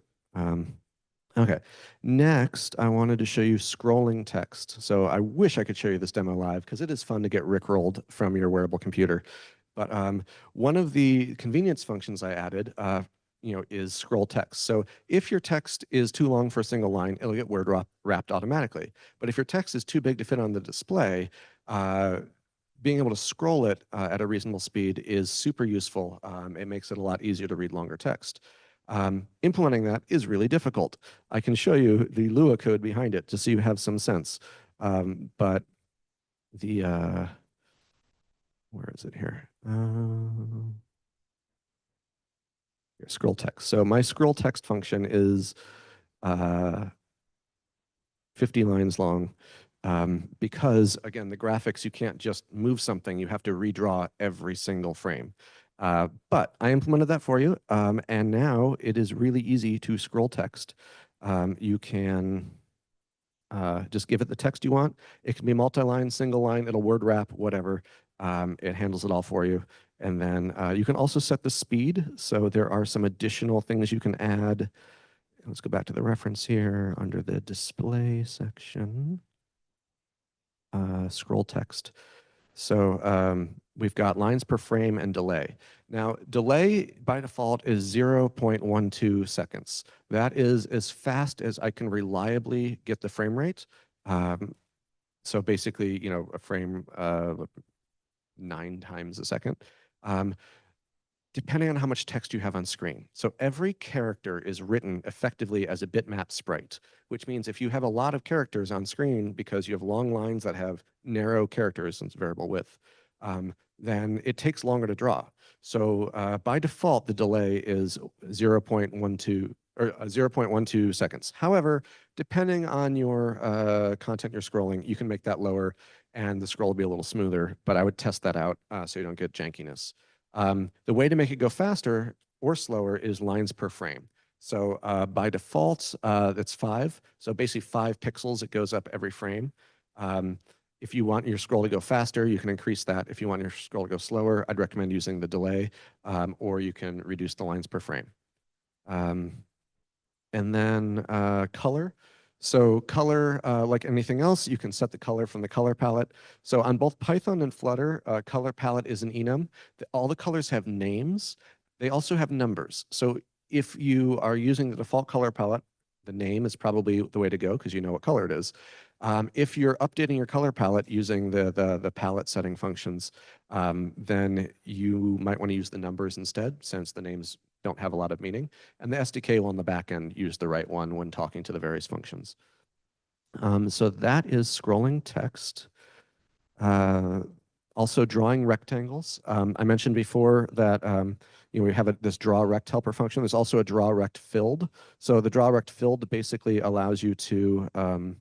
Okay, next I wanted to show you scrolling text. So I wish I could show you this demo live because it is fun to get rickrolled from your wearable computer. But one of the convenience functions I added is scroll text. So if your text is too long for a single line, it'll get word wrapped automatically. But if your text is too big to fit on the display, being able to scroll it at a reasonable speed is super useful. It makes it a lot easier to read longer text. Implementing that is really difficult. I can show you the Lua code behind it to so you have some sense. But the, where is it here? Here, scroll text. So my scroll text function is 50 lines long. Because again, the graphics, you can't just move something, you have to redraw every single frame. But I implemented that for you, and now it is really easy to scroll text. You can just give it the text you want. It can be multi-line, single line, it'll word wrap, whatever. It handles it all for you. And then you can also set the speed. So there are some additional things you can add. Let's go back to the reference here under the display section. Scroll text. So we've got lines per frame and delay. Now, delay by default is 0.12 seconds. That is as fast as I can reliably get the frame rate. So basically, a frame 9 times a second. Depending on how much text you have on screen. So every character is written effectively as a bitmap sprite, which means if you have a lot of characters on screen because you have long lines that have narrow characters since variable width, then it takes longer to draw. So by default, the delay is 0.12 or 0.12 seconds. However, depending on your content you're scrolling, you can make that lower and the scroll will be a little smoother, but I would test that out so you don't get jankiness. The way to make it go faster or slower is lines per frame. So by default, it's 5. So basically 5 pixels, it goes up every frame. If you want your scroll to go faster, you can increase that. If you want your scroll to go slower, I'd recommend using the delay, or you can reduce the lines per frame. And then color. So color, like anything else, you can set the color from the color palette. So on both Python and Flutter, color palette is an enum. All the colors have names. They also have numbers. So if you are using the default color palette, the name is probably the way to go because you know what color it is. If you're updating your color palette using the palette setting functions, then you might want to use the numbers instead, since the names don't have a lot of meaning. And the SDK will on the back end use the right one when talking to the various functions. So that is scrolling text. Also drawing rectangles. I mentioned before that we have this draw rect helper function. There's also a draw rect filled. So the draw rect filled basically allows you to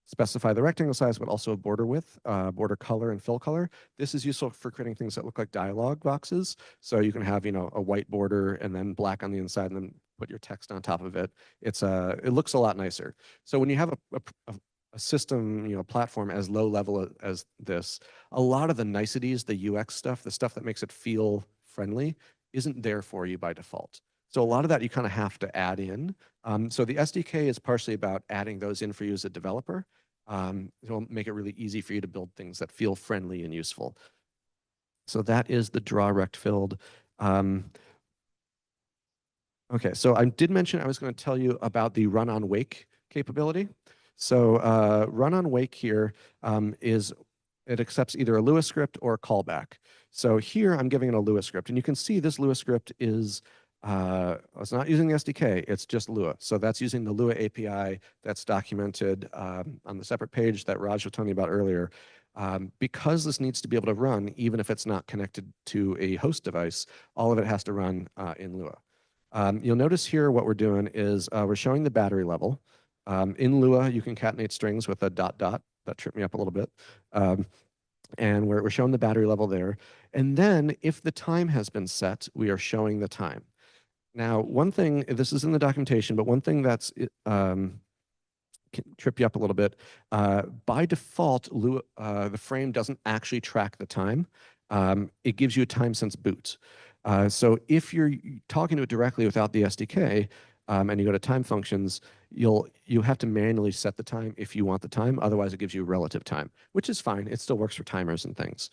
specify the rectangle size, but also a border width, border color, and fill color. This is useful for creating things that look like dialog boxes. So you can have, a white border and then black on the inside, and then put your text on top of it. It looks a lot nicer. So when you have a system, platform as low level as this, a lot of the niceties, the UX stuff, the stuff that makes it feel friendly, isn't there for you by default. So a lot of that you kind of have to add in. So the SDK is partially about adding those in for you as a developer. It'll make it really easy for you to build things that feel friendly and useful. So that is the draw rect filled. Okay, so I did mention I was going to tell you about the run on wake capability. So run on wake here it accepts either a Lua script or a callback. So here I'm giving it a Lua script, and you can see this Lua script is it's not using the SDK, it's just Lua. So that's using the Lua API that's documented on the separate page that Raj was telling you about earlier. Because this needs to be able to run, even if it's not connected to a host device, all of it has to run in Lua. You'll notice here what we're doing is we're showing the battery level. In Lua, you can concatenate strings with a ... That tripped me up a little bit. And we're showing the battery level there. And then if the time has been set, we are showing the time. Now, one thing, this is in the documentation, but one thing that's can trip you up a little bit, by default, Lua, the frame doesn't actually track the time. It gives you a time since boot. So if you're talking to it directly without the SDK, and you go to time functions, you have to manually set the time if you want the time. Otherwise, it gives you relative time, which is fine. It still works for timers and things.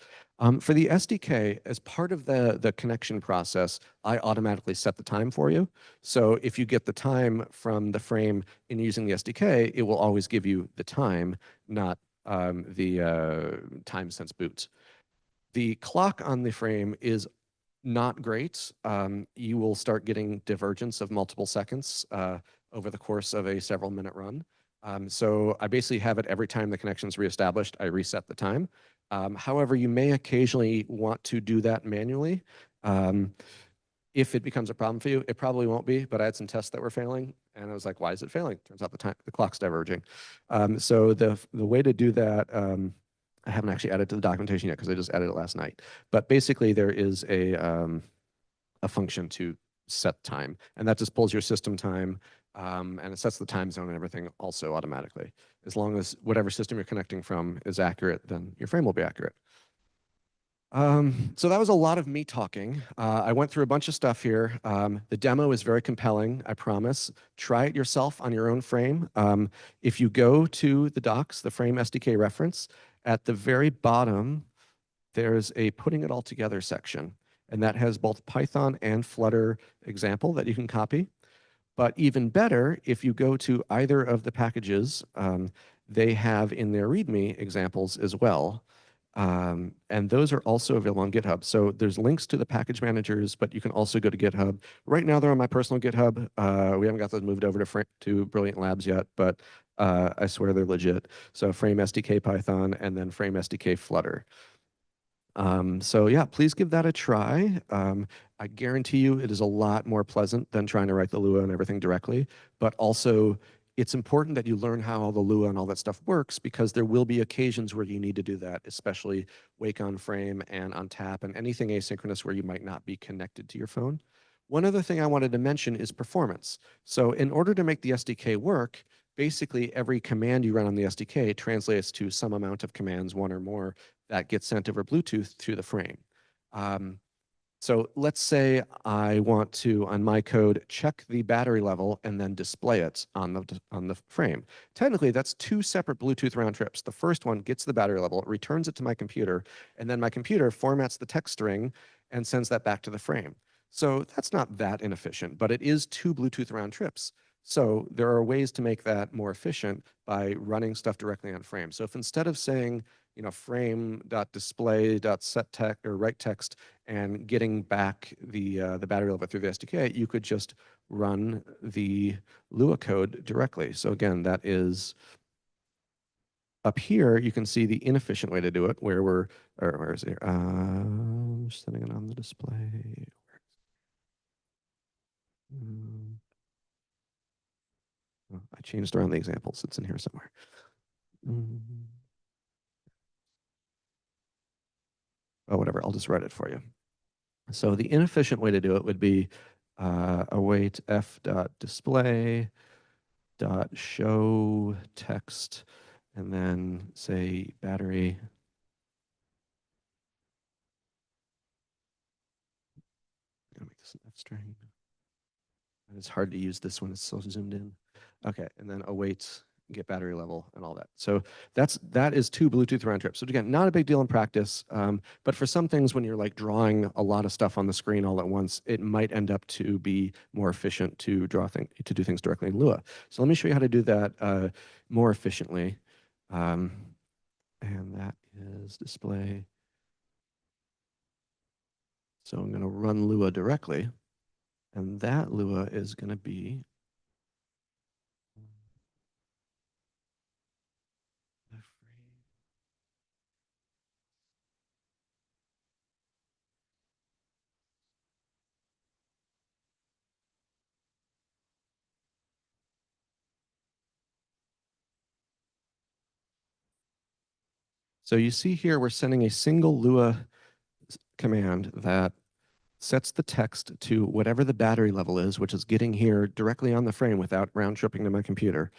For the SDK, as part of the connection process, I automatically set the time for you. So if you get the time from the frame in using the SDK, it will always give you the time, not the time since boot. The clock on the frame is not great. You will start getting divergence of multiple seconds over the course of a several minute run. So I basically have it every time the connection's reestablished, I reset the time. However, you may occasionally want to do that manually. If it becomes a problem for you, it probably won't be, but I had some tests that were failing, and I was like, why is it failing? Turns out the clock's diverging. So the way to do that, I haven't actually added to the documentation yet because I just added it last night. But basically, there is a function to set time, and that just pulls your system time, and it sets the time zone and everything also automatically. As long as whatever system you're connecting from is accurate, then your frame will be accurate. So that was a lot of me talking. I went through a bunch of stuff here. The demo is very compelling, I promise. Try it yourself on your own frame. If you go to the docs, the frame SDK reference, at the very bottom, there's a putting it all together section, and that has both Python and Flutter example that you can copy. But even better, if you go to either of the packages, they have in their README examples as well. And those are also available on GitHub. So there's links to the package managers, but you can also go to GitHub. Right now, they're on my personal GitHub. We haven't got those moved over to Brilliant Labs yet, but I swear they're legit. So Frame SDK Python and then Frame SDK Flutter. So yeah, please give that a try. I guarantee you it is a lot more pleasant than trying to write the Lua and everything directly, but also it's important that you learn how all the Lua and all that stuff works, because there will be occasions where you need to do that, especially wake on frame and on tap and anything asynchronous where you might not be connected to your phone. One other thing I wanted to mention is performance. So in order to make the SDK work, basically every command you run on the SDK translates to some amount of commands, one or more, that gets sent over Bluetooth to the frame. So let's say I want to, on my code, check the battery level and then display it on the frame. Technically, that's two separate Bluetooth round trips. The first one gets the battery level, returns it to my computer, and then my computer formats the text string and sends that back to the frame. So that's not that inefficient, but it is two Bluetooth round trips. So there are ways to make that more efficient by running stuff directly on frame. So if instead of saying, frame.display.set text or write text and getting back the battery level through the SDK, you could just run the Lua code directly. So again, that is up here. You can see the inefficient way to do it, where where is it? Setting it on the display. Oh, I changed around the examples. It's in here somewhere. Oh, whatever. I'll just write it for you. So the inefficient way to do it would be await f.display show text and then say battery. I'm gonna make this an f string. It's hard to use this when it's so zoomed in. Okay, and then await, get battery level and all that. So that is two Bluetooth round trips. So again, not a big deal in practice, but for some things when you're like drawing a lot of stuff on the screen all at once, it might end up to be more efficient to do things directly in Lua. So let me show you how to do that more efficiently. And that is display. So I'm going to run Lua directly, and that Lua is going to be So you see here, we're sending a single Lua command that sets the text to whatever the battery level is, which is getting here directly on the frame without round tripping to my computer.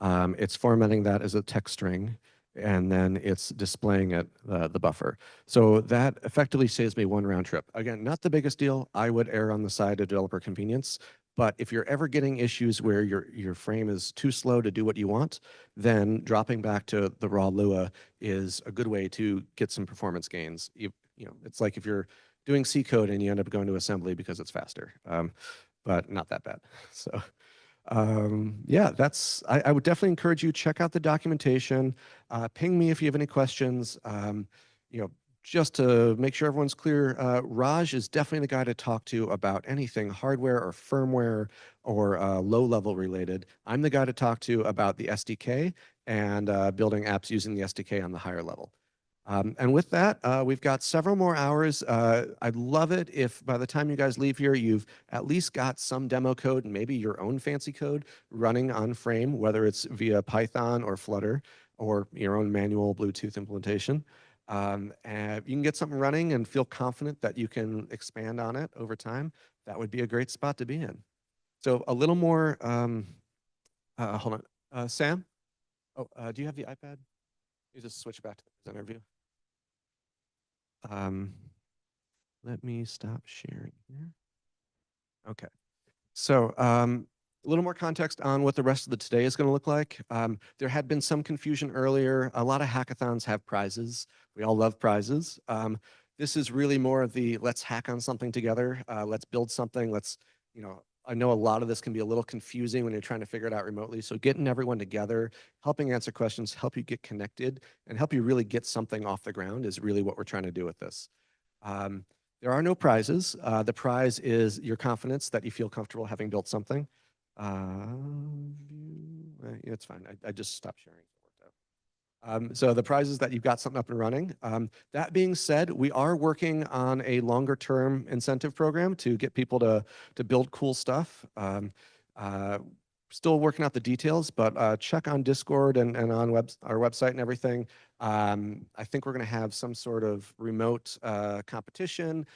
It's formatting that as a text string, and then it's displaying it, the buffer. So that effectively saves me one round trip. Again, not the biggest deal. I would err on the side of developer convenience. But if you're ever getting issues where your frame is too slow to do what you want, then dropping back to the raw Lua is a good way to get some performance gains. It's like if you're doing C code and you end up going to assembly because it's faster, but not that bad. So. Yeah, I would definitely encourage you, check out the documentation, ping me if you have any questions. Just to make sure everyone's clear, Raj is definitely the guy to talk to about anything hardware or firmware or low level related. I'm the guy to talk to about the SDK and building apps using the SDK on the higher level. And with that, we've got several more hours. I'd love it if by the time you guys leave here, you've at least got some demo code and maybe your own fancy code running on Frame, whether it's via Python or Flutter or your own manual Bluetooth implementation. And you can get something running and feel confident that you can expand on it over time. That would be a great spot to be in. So a little more, hold on. Sam? Oh, do you have the iPad? You just switch back to the presenter view. Let me stop sharing here. Okay. So a little more context on what the rest of the today is going to look like. There had been some confusion earlier. A lot of hackathons have prizes. We all love prizes. This is really more of the let's hack on something together. Let's build something. I know a lot of this can be a little confusing when you're trying to figure it out remotely. So getting everyone together, helping answer questions, help you get connected, and help you really get something off the ground is really what we're trying to do with this. There are no prizes. The prize is your confidence that you feel comfortable having built something. It's fine. I just stopped sharing. So the prize is that you've got something up and running. That being said, we are working on a longer term incentive program to get people to build cool stuff. Still working out the details, but check on Discord and on our website and everything. I think we're going to have some sort of remote competition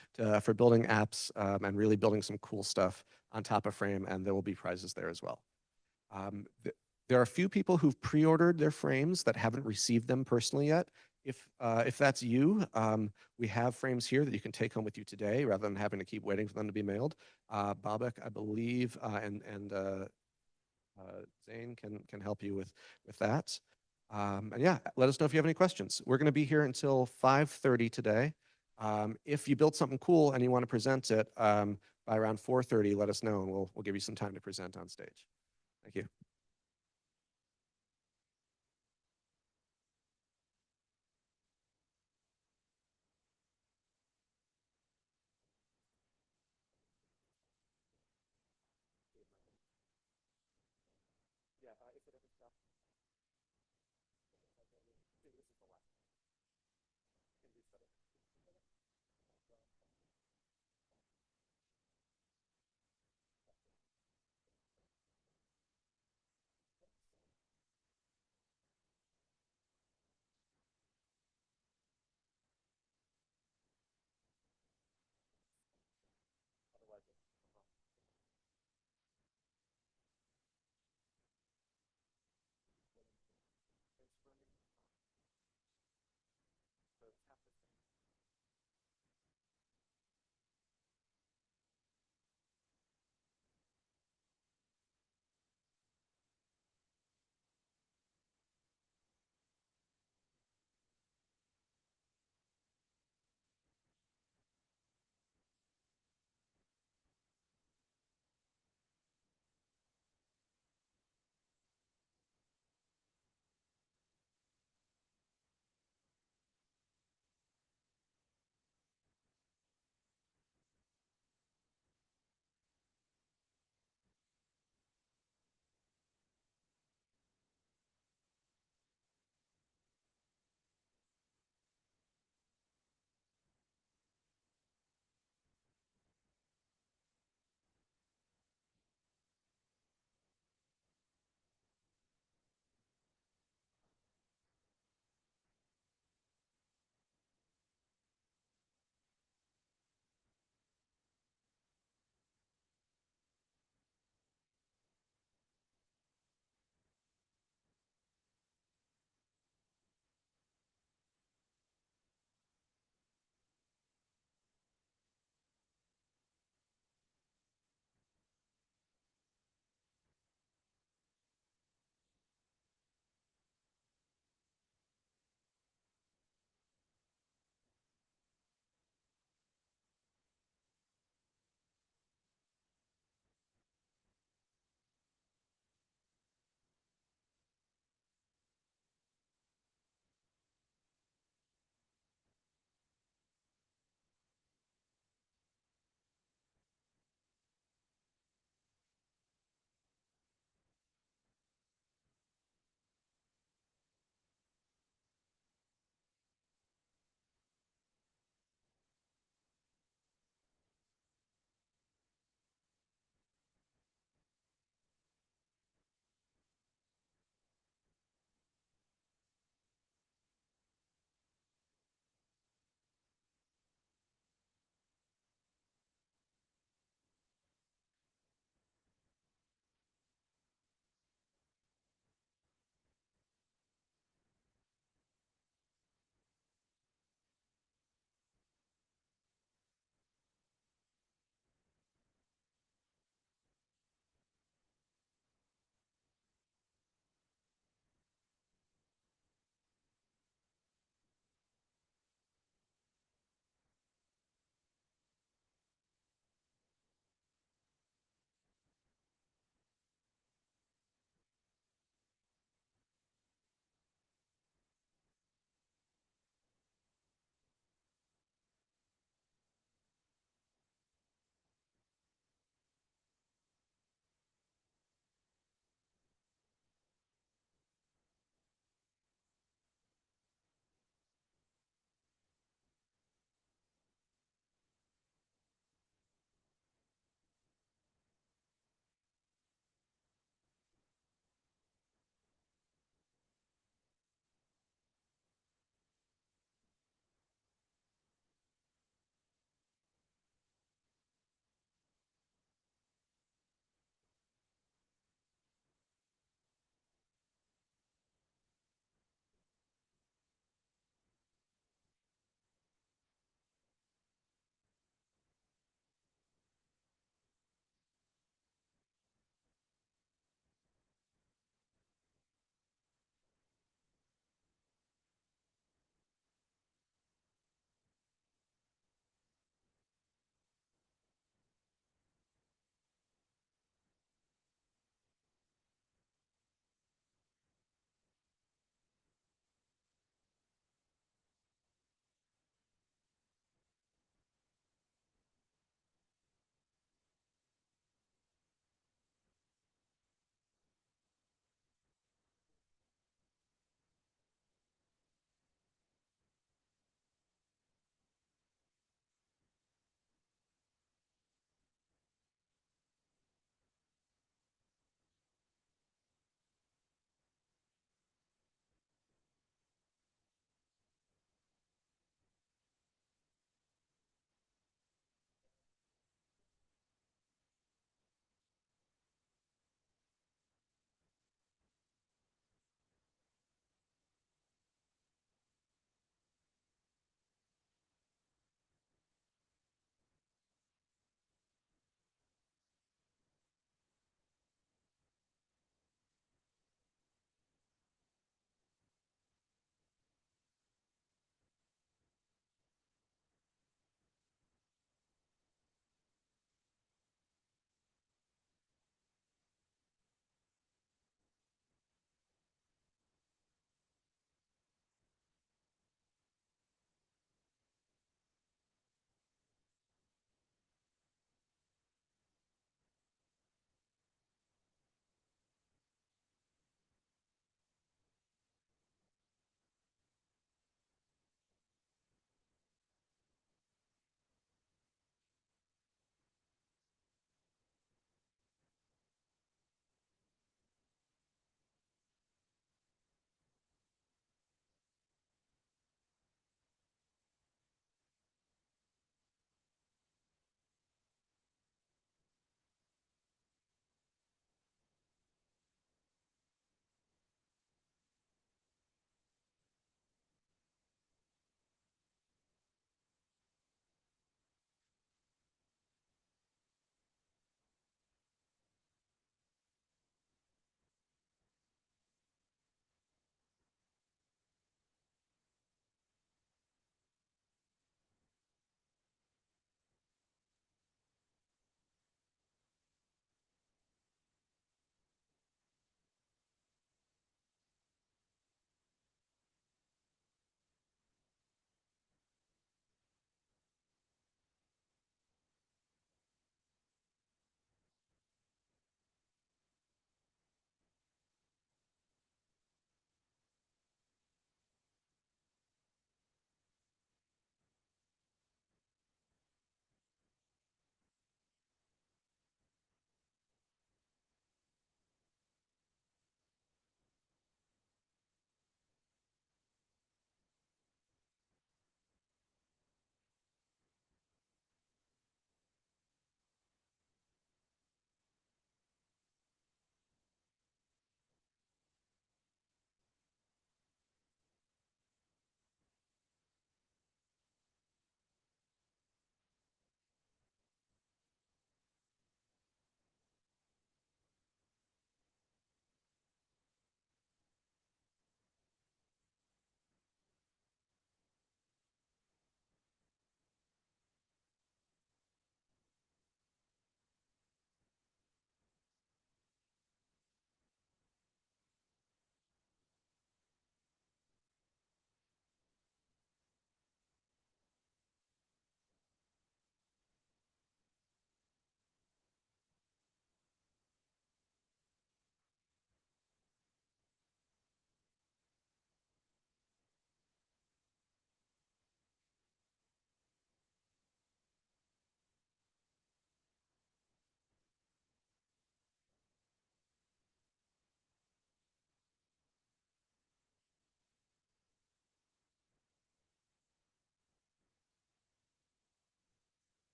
for building apps and really building some cool stuff on top of Frame, and there will be prizes there as well. There are a few people who've pre-ordered their frames that haven't received them personally yet. If that's you, we have frames here that you can take home with you today rather than having to keep waiting for them to be mailed. Babak, I believe, and Zane can help you with that. And yeah, let us know if you have any questions. We're going to be here until 5:30 today. If you built something cool and you want to present it by around 4:30, let us know and we'll give you some time to present on stage. Thank you.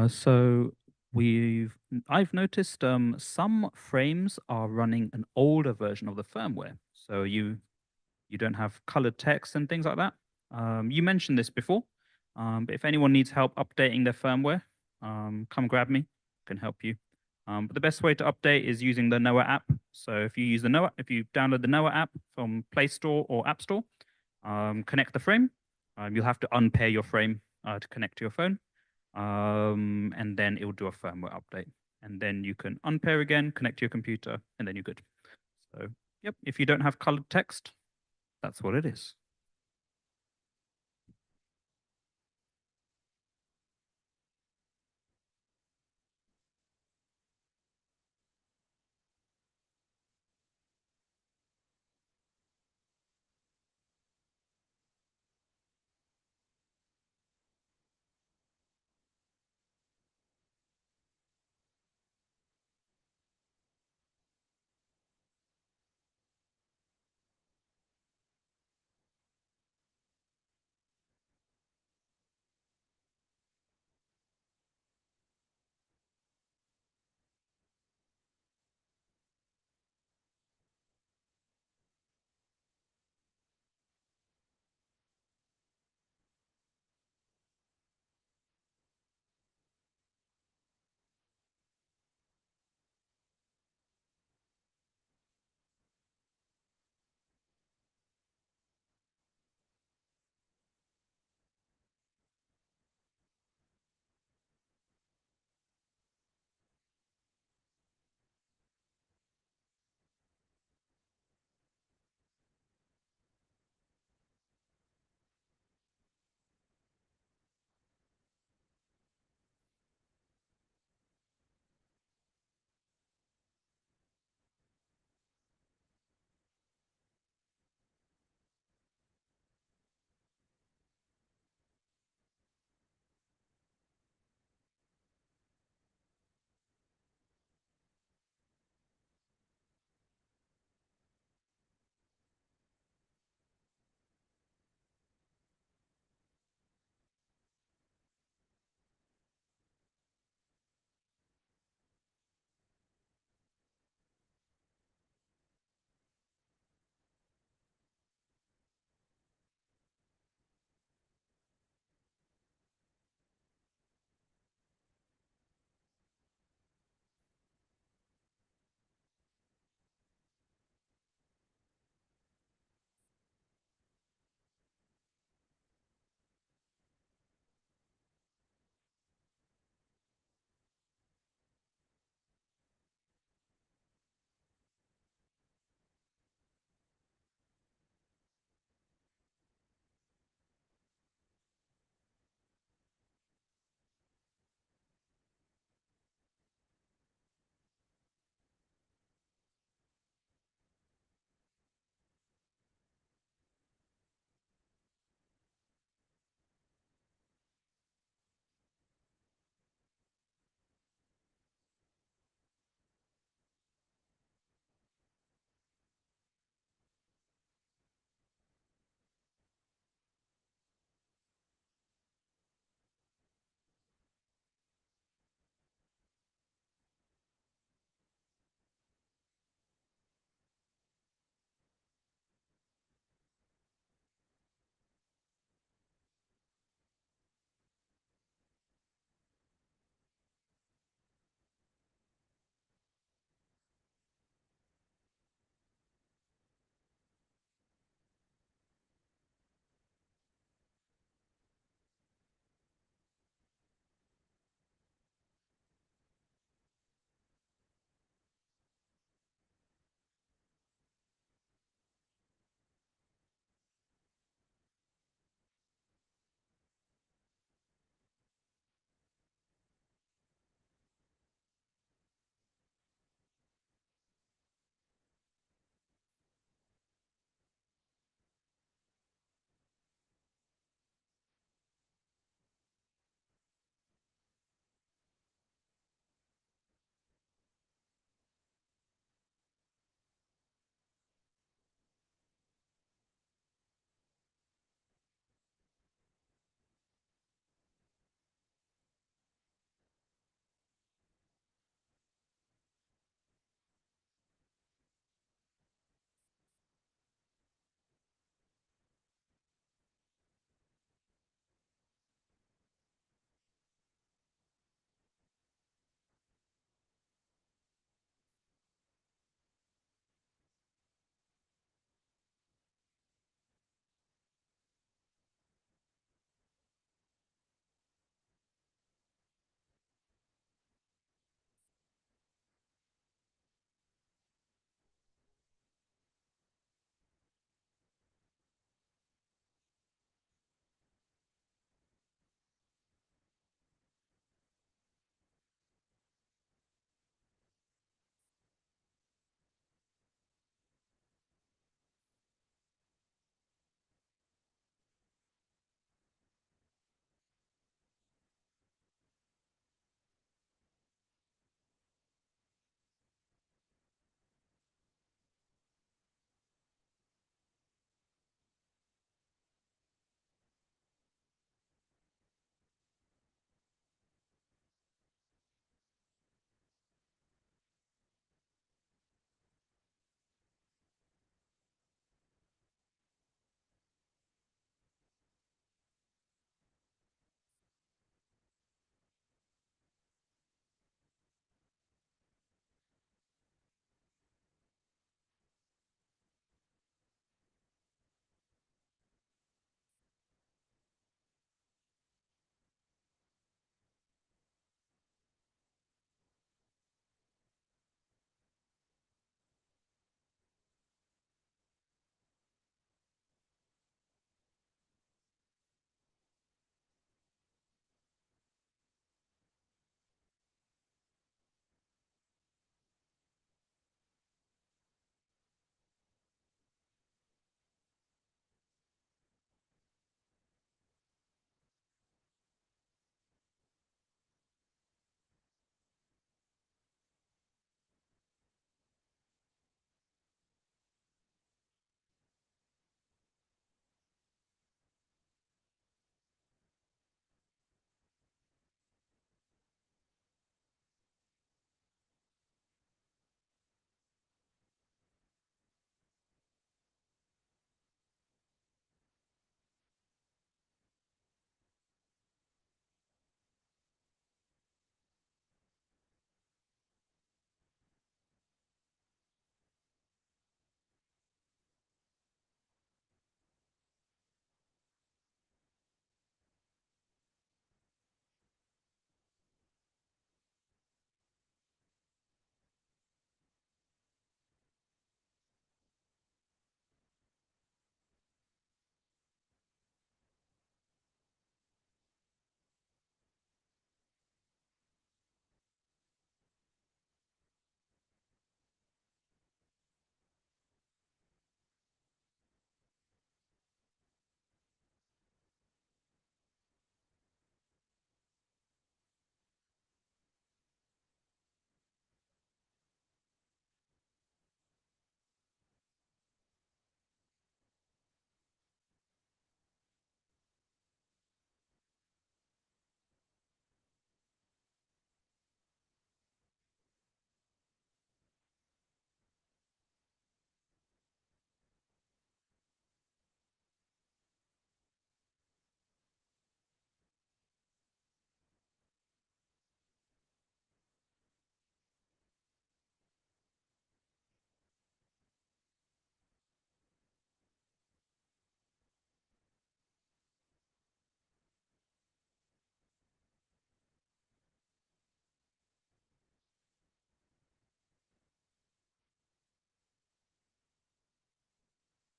So I've noticed some frames are running an older version of the firmware. So you don't have colored text and things like that. You mentioned this before, but if anyone needs help updating their firmware, come grab me. I can help you. But the best way to update is using the Noah app. So if you download the Noah app from Play Store or App Store, connect the frame. You'll have to unpair your frame to connect to your phone, and then it will do a firmware update. And then you can unpair again, connect to your computer, and then you're good. So, yep, if you don't have colored text, that's what it is.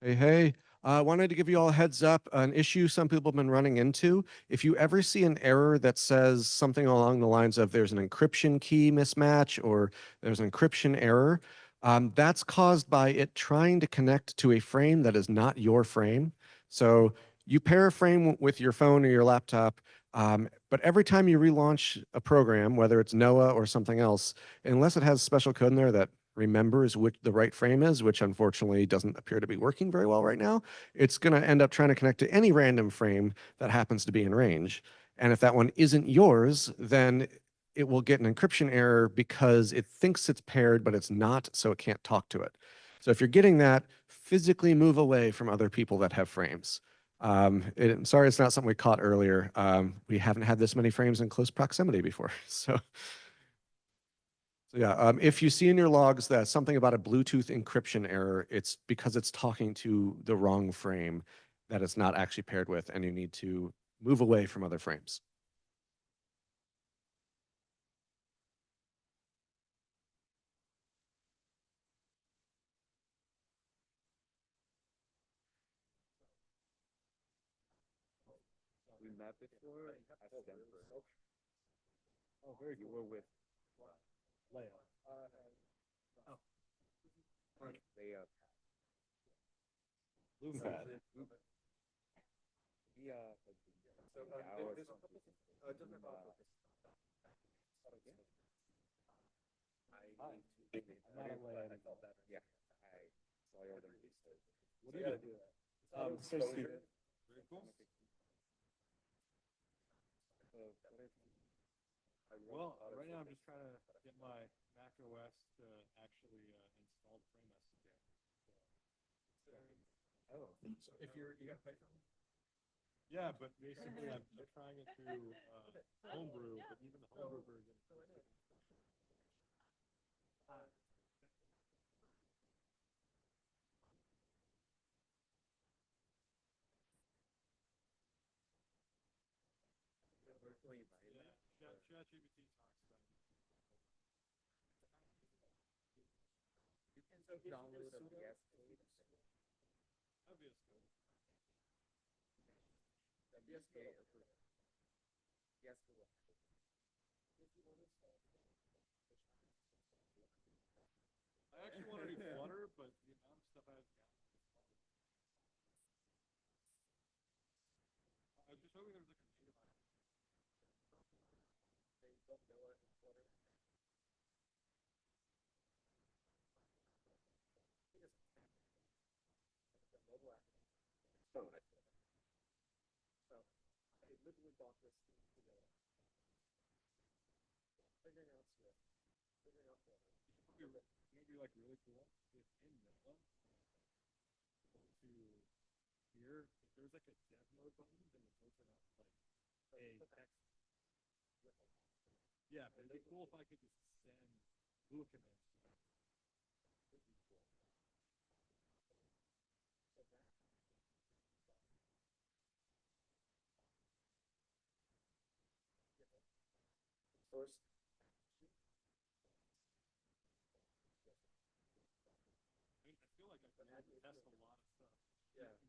Hey, hey. I wanted to give you all a heads up, an issue some people have been running into. If you ever see an error that says something along the lines of there's an encryption key mismatch or there's an encryption error, that's caused by it trying to connect to a frame that is not your frame. So you pair a frame with your phone or your laptop, but every time you relaunch a program, whether it's Noah or something else, unless it has special code in there that remembers which the right frame is, which unfortunately doesn't appear to be working very well right now, it's going to end up trying to connect to any random frame that happens to be in range. And if that one isn't yours, then it will get an encryption error because it thinks it's paired, but it's not, so it can't talk to it. So if you're getting that, physically move away from other people that have frames. Sorry, it's not something we caught earlier. We haven't had this many frames in close proximity before. So yeah, if you see in your logs that something about a Bluetooth encryption error, it's because it's talking to the wrong frame that it's not actually paired with, and you need to move away from other frames. We met before at Stanford. Oh, very cool. You were with Leia. Oh. Leia. Bloomfad. He so there's a couple different I'm not a Leia. I felt better. Yeah, I saw your other research. What do you do? So student. Very cool. Well, right now I'm just trying to get my Mac OS to actually install Frame SDK. Oh, If you got Python? Yeah, but basically I'm trying it through Homebrew, but even the Homebrew version. Yeah, ChatGPT talks about it. you can download a VS Code. Obviously. The VS Code. VS Code. I actually want to do Flutter, but the amount of stuff I've got. I'm just hoping there's like a native on it. They don't know it in Flutter. The mobile app. So I literally bought this today. Figuring out Swift. Figuring out Flutter. You know, it'd be like really cool if in Noah to here, if there's like a dev mode button, then it's open up like a text. Yeah, but it'd be cool if I could just send Lua commands. First, I feel like I can test a lot of stuff. yeah.